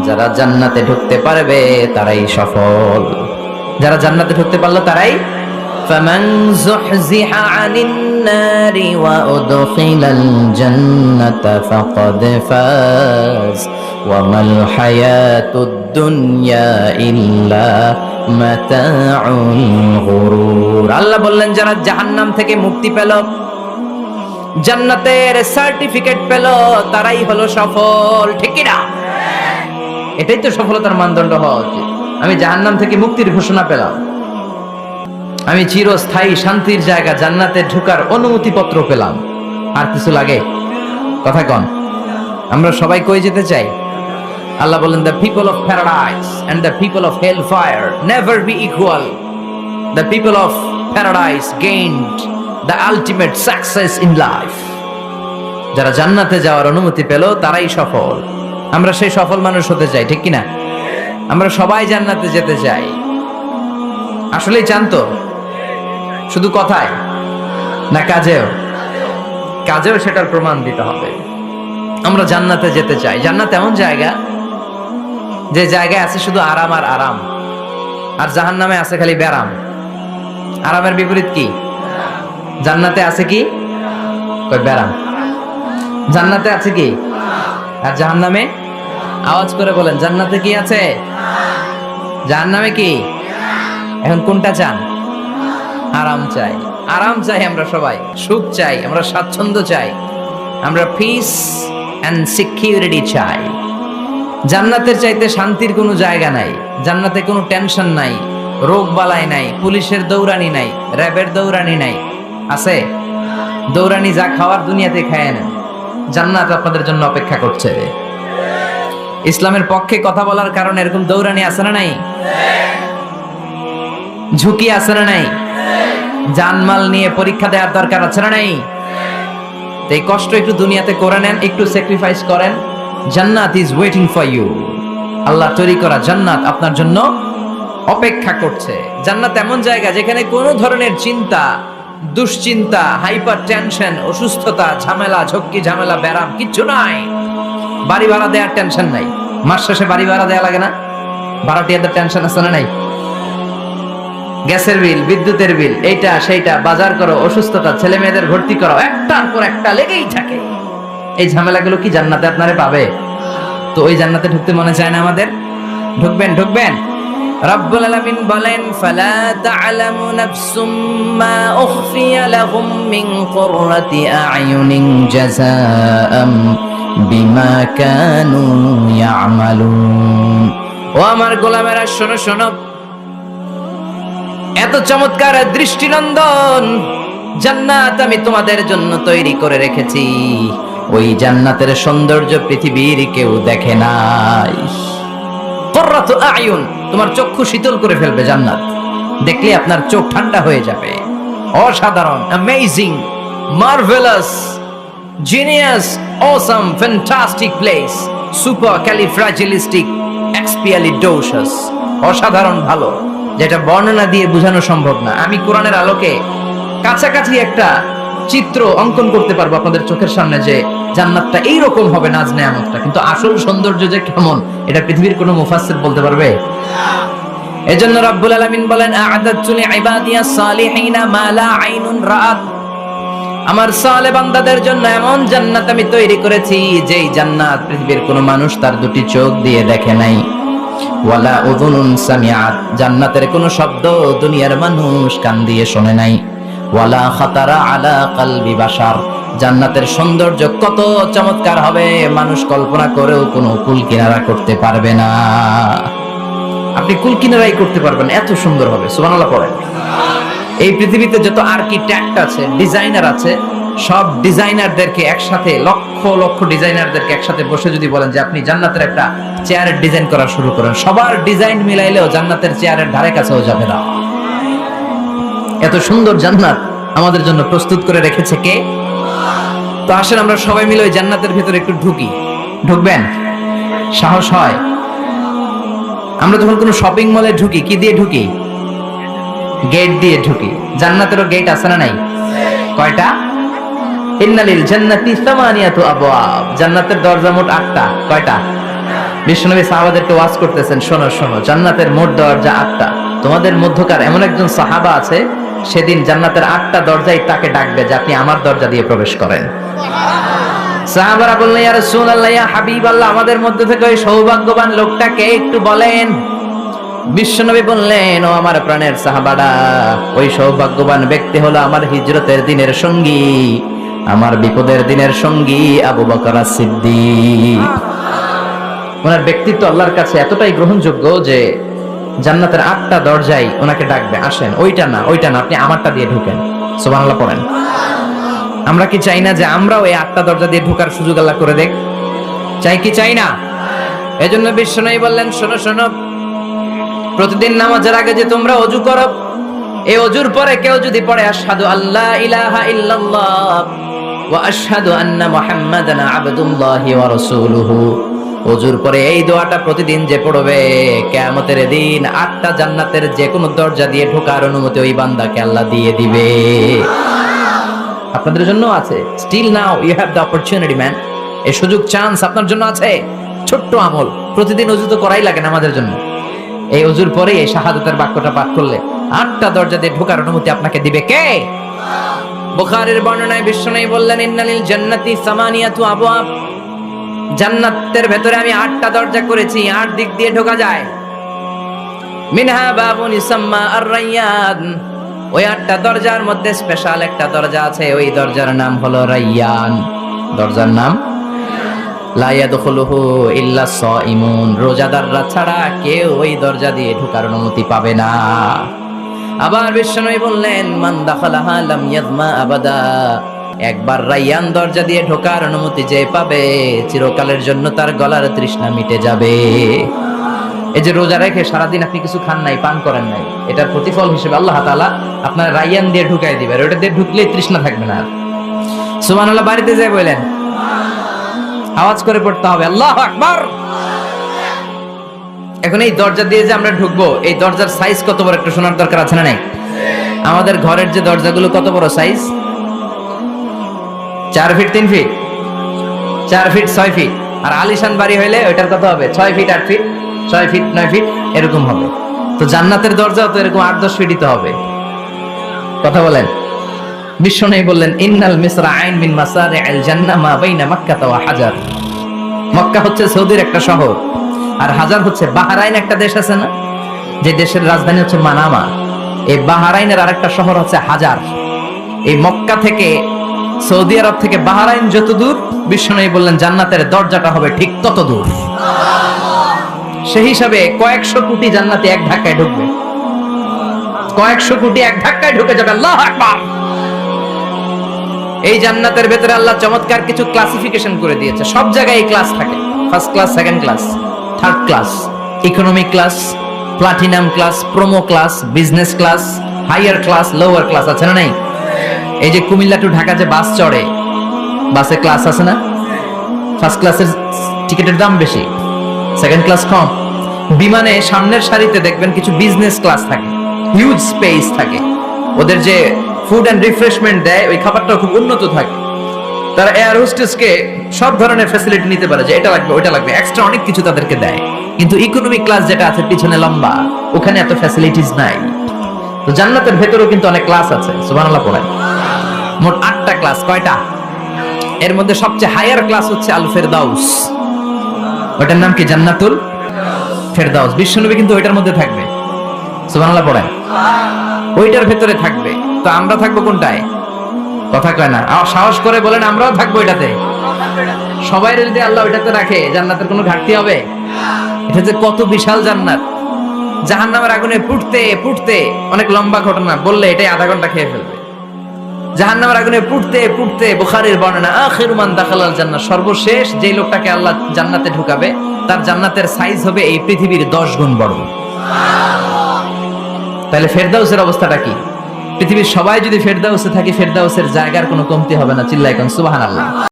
যারা জান্নাতে ঢুকতে পারবে তারাই সফল, যারা জান্নাতে ঢুকতে পারলো তারাই। ফামান যুহজিহা আনিন নারি ওয়া উদখিলাল জান্নাতা ফাকাদ ফাজ ওয়া মাল হায়াতুদ দুনিয়া ইল্লা মাতাউল গুরুর। আল্লাহ বললেন যারা জাহান্নাম থেকে মুক্তি পেল, জান্নাতের সার্টিফিকেট পেল, তারাই হলো সফল। ঠিক কি না? এটাই তো সফলতার মানদণ্ড হওয়া উচিত। আমি জাহান্নাম থেকে মুক্তির ঘোষণা পেলাম, আমি চিরস্থায়ী শান্তির জায়গা জান্নাতে ঢোকার অনুমতিপত্র পেলাম, আর কিছু লাগে? কথা কন। আমরা সবাই কই যেতে চাই? আল্লাহ বলেন the people of paradise and the people of hellfire never be equal. The people of paradise gained the ultimate success in life. যারা জান্নাতে যাওয়ার অনুমতি পেল তারাই সফল। আমরা সেই সফল মানুষ হতে চাই, ঠিক কিনা? আমরা সবাই জান্নাতে যেতে চাই। আসলেই চান তো? শুধু কথায় না কাজেও? কাজেও সেটার প্রমাণ দিতে হবে। আমরা জান্নাতে যেতে চাই। জান্নাত এমন জায়গা যে জায়গায় আছে শুধু আরাম আর আরাম, আর জাহান্নামে আছে খালি ব্যারাম। আরামের বিপরীত কি? জান্নাতে আছে কি? কই ব্যারাম। জান্নাতে আছে কি? আর জাহান্নামে? আওয়াজ করে বলেন, জান্নাতে কি আছে? জাহান্নামে কি? এখন কোনটা চান? আরাম চাই। আরাম চাই আমরা সবাই, সুখ চাই, আমরা স্বাচ্ছন্দ্য চাই, আমরা পিস এন্ড সিকিউরিটি চাই। জান্নাতের চাইতে শান্তির কোনো জায়গা নাই। জান্নাতে কোনো টেনশন নাই, রোগ বালাই নাই, পুলিশের দৌড়ানি নাই, র্যাবের দৌড়ানি নাই। আছে? দৌড়ানি যা খাওয়ার দুনিয়াতে খায় না, জান্নাত আপনাদের জন্য অপেক্ষা করছে। ইসলামের পক্ষে কথা বলার কারণে এরকম দৌড়ানি আছে না নাই? ঝুঁকি আছে না নাই? জানমাল নিয়ে পরীক্ষা দেওয়ার দরকার আছে না নাই? এই কষ্ট একটু দুনিয়াতে করে নেন, একটু স্যাক্রিফাইস করেন, জান্নাত ইজ ওয়েটিং ফর ইউ। আল্লাহ তৈরি করা জান্নাত আপনার জন্য অপেক্ষা করছে। জান্নাত এমন জায়গা যেখানে কোনো ধরনের চিন্তা, দুশ্চিন্তা, হাইপার টেনশন, অসুস্থতা, ঝামেলা, ঝক্কি ঝামেলা, ব্যারাম কিচ্ছু নাই। বাড়ি ভাড়া দেওয়ার টেনশন নাই। মাস শেষে বাড়ি ভাড়া দেওয়া লাগে না? ভাড়াটিয়াদের টেনশন আছে না নাই? গ্যাসের বিল, বিদ্যুতের বিল, এইটা সেইটা, বাজার করো, অসুস্থতা, ছেলে মেয়েদের ভর্তি করো, একটার পর একটা লেগেই থাকে। এই ঝামেলাগুলো কি জান্নাতে আপনারে পাবে? তো ওই জান্নাতে ঢুকতে মনে চায় না আমাদের? ঢুকবেন, ঢুকবেন। রব্বুল আলামিন বলেন, ফালা তা'লামু নাফসুম মা উখফিয়া লাহুম মিন কুররাতি আ'য়ুনিন জাযাআম বিমা কানু ইয়া'মালুন। ও আমার গোলামেরা, শোনো শোনো, এত চমৎকার দৃষ্টিনন্দন জান্নাত আমি তোমাদের জন্য তৈরি করে রেখেছি। ওই জান্নাতের সৌন্দর্য পৃথিবীর কেউ দেখে নাই। কুররাতু আ'য়ুন, তোমার চক্ষু শীতল করে ফেলবে জান্নাত। দেখলে আপনার চোখ ঠান্ডা হয়ে যাবে। অসাধারণ, amazing, marvellous, genius, awesome, fantastic place, supercalifragilisticexpialidocious. অসাধারণ ভালো, যেটা বর্ণনা দিয়ে বোঝানো সম্ভব না। আমি কোরআনের আলোকে কাছাকাছি একটা চিত্র অঙ্কন করতে পারবো আপনাদের চোখের সামনে যে জান্নাতটা এইরকম হবে, নাজ নেয়ামতটা। কিন্তু আসল সৌন্দর্য যে কেমন এটা পৃথিবীর কোনো মুফাসসির বলতে পারবে? এজন্য রব্বুল আলামিন বলেন, আ'আদাতু লিইবাদিয়াস সালিহিনা মা লা আইনুন রাআত। আমার সালেহ বান্দাদের জন্য এমন জান্নাত আমি তৈরি করেছি যেই জান্নাত পৃথিবীর কোনো মানুষ তার দুটি চোখ দিয়ে দেখে নাই। ওয়ালা উযুনুন সামিআত, জান্নাতের কোনো শব্দ দুনিয়ার মানুষ কান দিয়ে শোনে নাই। ওয়ালা খাতারা আলা কলবি বাশার, জান্নাতের সৌন্দর্য কত চমৎকার হবে মানুষ কল্পনা করেও কোনো কুল কিনারা করতে পারবে না। আপনি কুল কিনারাই করতে পারবেন, এত সুন্দর হবে। সুবহানাল্লাহ পড়েন। এই পৃথিবীতে যত আর্কিটেক্ট আছে, ডিজাইনার আছে, সব ডিজাইনারদেরকে একসাথে, লক্ষ লক্ষ ডিজাইনারদেরকে একসাথে বসে যদি বলেন যে আপনি জান্নাতের একটা চেয়ারের ডিজাইন করা শুরু করেন, সবার ডিজাইন মিলাইলেও জান্নাতের চেয়ারের ধারে কাছেও যাবে না। এত সুন্দর জান্নাত আমাদের জন্য প্রস্তুত করে রেখেছে কে? তো আসেন আমরা সবাই মিলে ওই জান্নাতের ভিতরে একটু ঢুকি। ঢুকবেন? সাহস হয়? আমরা যখন কোনো শপিং মলে ঢুকি, কি দিয়ে ঢুকি? গেট দিয়ে ঢুকি। জান্নাতেরও গেট আছে না নাই? কয়টা? ইন্নালিল জান্নাতি সামানিয়াতু আবওয়াব। জান্নাতের দরজা মোট 8টা। কয়টা? বিশ্বনবী সাহাবাদেরকে ওয়াজ করতেছেন, শোনো শোনো, জান্নাতের মোট দরজা 8টা। তোমাদের মধ্যকার এমন একজন সাহাবা আছে, সেদিন জান্নাতের 8টা দরজাই তাকে ডাকবে যে আপনি আমার দরজা দিয়ে প্রবেশ করেন। সাহাবারা বললেন, ইয়া রাসূলুল্লাহ, ইয়া হাবিবাল্লাহ, আমাদের মধ্যে থেকে ওই সৌভাগ্যবান লোকটাকে একটু বলেন। বিশ্বনবী বললেন, ও আমার প্রাণের সাহাবারা, ওই সৌভাগ্যবান ব্যক্তি হলো আমার হিজরতের দিনের সঙ্গী, আমার বিপদের দিনের সঙ্গী আবু বকর সিদ্দিক। ওনার ব্যক্তিত্ব আল্লাহর কাছে এতটাই গ্রহণযোগ্য যে জান্নাতের 8টা দরজাই ওনাকে ডাকবে, আসেন। ওইটা না, ওইটা না, আপনি আমারটা দিয়ে ঢুকেন। সুবহানাল্লাহ পড়েন। আমরা কি চাই না যে আমরাও এই 8টা দরজা দিয়ে ঢোকার সুযোগ আল্লাহ করে দেখ? চাই কি চাই না? এজন্য বিশ্বনবী বললেন, শোনো শোনো, প্রতিদিন নামাজের আগে যে তোমরা ওযু করো, এই ওযুর পরে কেউ যদি পড়ে আশহাদু আল্লা ইলাহা ইল্লাল্লাহ ওয়া আশহাদু আন্না মুহাম্মাদান আবদুল্লাহি ওয়া রাসূলুহু, ওযুর পরে এই দোয়াটা প্রতিদিন যে পড়বে, কিয়ামতের দিন 8টা জান্নাতের যে কোনো দরজা দিয়ে ঢোকার অনুমতি ওই বান্দাকে আল্লাহ দিয়ে দিবে। আপনাদের জন্য আছে। Still now you have the opportunity man. এই সুযোগ, চান্স আপনার জন্য আছে। ছোট্ট আমল, প্রতিদিন ওযু তো করাই লাগে না আমাদের জন্য। এই ওযুর পরে এই শাহাদাতের বাক্যটা পাঠ করলে 8টা দরজা দিয়ে ঢোকার অনুমতি আপনাকে দিবে কে? বুখারীর বর্ণনায় বিশ্বনবী বললেন, ইন্নালিল জান্নাতি সামানিয়াতু আবওয়াব। জান্নাতের ভেতরে আমি 8টা দরজা করেছি, 8 দিক দিয়ে ঢোকা যায়। মিনহা বাবুন ইসাম্মা আর-রায়্যান। ওই 8টা দরজার মধ্যে স্পেশাল একটা দরজা আছে, ওই দরজার নাম হলো রায়্যান। দরজার নাম লা ইয়াদখুলুহু ইল্লা সাইমুন। রোজাদাররা ছাড়া কেউ ওই দরজা দিয়ে ঢোকার অনুমতি পাবে না। আবার বিশ্বনবী বললেন, মান দাখালাহা লাম ইয়াযমা আবাদা। একবার রায়্যান দরজা দিয়ে ঢোকার অনুমতি যে পাবে, চিরকালের জন্য তার গলার তৃষ্ণা মিটে যাবে। এই যে রোজা রেখে সারাদিন আপনি কিছু খান নাই, পান করেন নাই, এটার প্রতিফল হিসেবে আল্লাহ তাআলা আপনার রায়্যান দিয়ে ঢুকাই দিবে। ওটা দিয়ে ঢুকলে তৃষ্ণা থাকবে না। সুবহানাল্লাহ। বাড়িতে যাই বলেন, আওয়াজ করে পড়তে হবে আল্লাহু আকবার। এখন এই দরজা দিয়ে যে আমরা ঢুকবো, এই দরজার সাইজ কত বড় একটু শোনার দরকার আছে না নাই? আমাদের ঘরের যে দরজাগুলো কত বড় size? 4 feet 3 feet, 4 feet 6 feet. আর আলিশান বাড়ি হইলে ওইটার কত হবে? 6 ফিট 8 ফিট, 6 ফিট 9 ফিট, এরকম হবে। তো জান্নাতের দরজাও তো এরকম 8-10 ফিটই তো হবে। কথা বলেন। বিশ্বনবী বললেন, ইন্নাল মিসরাআইন মিন মাসারি'আল জান্নাহ মা বাইনা মাক্কাহ ওয়া হাজার। মক্কা হচ্ছে সৌদির একটা শহর, আর হাজার হচ্ছে বাহরাইন, একটা দেশ আছে না, যে দেশের রাজধানী হচ্ছে মানামা। এই বাহরাইনের আরেকটা শহর হচ্ছে হাজার। এই মক্কা থেকে, সৌদি আরব থেকে বাহরাইন যত দূর, বিশ্বনবী বললেন জান্নাতের দরজাটা হবে ঠিক তত দূর। সেই হিসাবে কয়েকশো কোটি জান্নাতে এক ধাক্কায় ঢুকবে। কয়েকশো কোটি এক ধাক্কায় ঢুকে যাবে। আল্লাহু আকবার। এই জান্নাতের ভেতরে আল্লাহ চমৎকার কিছু ক্লাসিফিকেশন করে দিয়েছে। সব জায়গায় এই ক্লাস থাকে, first class, second class, third class, economy class, platinum class, promo class, business class, higher class, lower class, আছে না নাই? এই যে কুমিল্লা টু ঢাকা যে বাস চড়ে, বাসে ক্লাস আছে না? ফার্স্ট ক্লাসের টিকিটের দাম বেশি, সেকেন্ড ক্লাস কম। বিমানে সামনের সারিতে দেখবেন কিছু বিজনেস ক্লাস থাকে, হিউজ স্পেস থাকে। ওদের যে ফুড এন্ড রিফ্রেশমেন্ট দেয়, ওই খাবারটা খুব উন্নত থাকে। তারা এয়ার হোস্টেসকে সব ধরনের ফ্যাসিলিটি নিতে পারে, যে এটা লাগবে ওইটা লাগবে, এক্সট্রা অনেক কিছু তাদেরকে দেয়। কিন্তু ইকোনমি ক্লাস যেটা আছে পিছনে লম্বা, ওখানে এত ফ্যাসিলিটিস নাই। তো জান্নাতের ভেতরেও কিন্তু অনেক ক্লাস আছে। সুবহানাল্লাহ পড়েন। মোট 8টা ক্লাস। কয়টা? এর মধ্যে সবচেয়ে হায়ার ক্লাস হচ্ছে আল ফেরদাউস। ওটার নাম কি? জান্নাতুল ফেরদাউস। বিশ্বনবী কিন্তু ওইটার মধ্যে থাকবে। সুবহানাল্লাহ পড়েন। ওইটার ভেতরে থাকবে। তো আমরা থাকবো কোনটায়? কথা কয় না। আর সাহস করে বলেন আমরাও থাকবো এটাতে। সবাই যদি আল্লাহ ওইটাতে রাখে, জান্নাতের কোনো ঘাটতি হবে? এটা যে কত বিশাল জান্নাত! জাহান্নামের আগুনে পুড়তে পুড়তে, অনেক লম্বা ঘটনা, বললে এটাই আধা ঘন্টা খেয়ে ফেলবে। জাহান্নামের আগুনে পুড়তে পুড়তে, বুখারীর বর্ণনা, আখিরু মান দাখালাল জান্নাহ, সর্বশেষ যে লোকটাকে আল্লাহ জান্নাতে ঢুকাবে, তার জান্নাতের সাইজ হবে এই পৃথিবীর 10 গুণ বড়। তাহলে ফেরদাউসের অবস্থাটা কি? পৃথিবীর সবাই যদি ফেরদাউসে থাকি, ফেরদাউসের জায়গার কোনো কমতি হবে না। চিল্লায় কোন সুবহানাল্লাহ।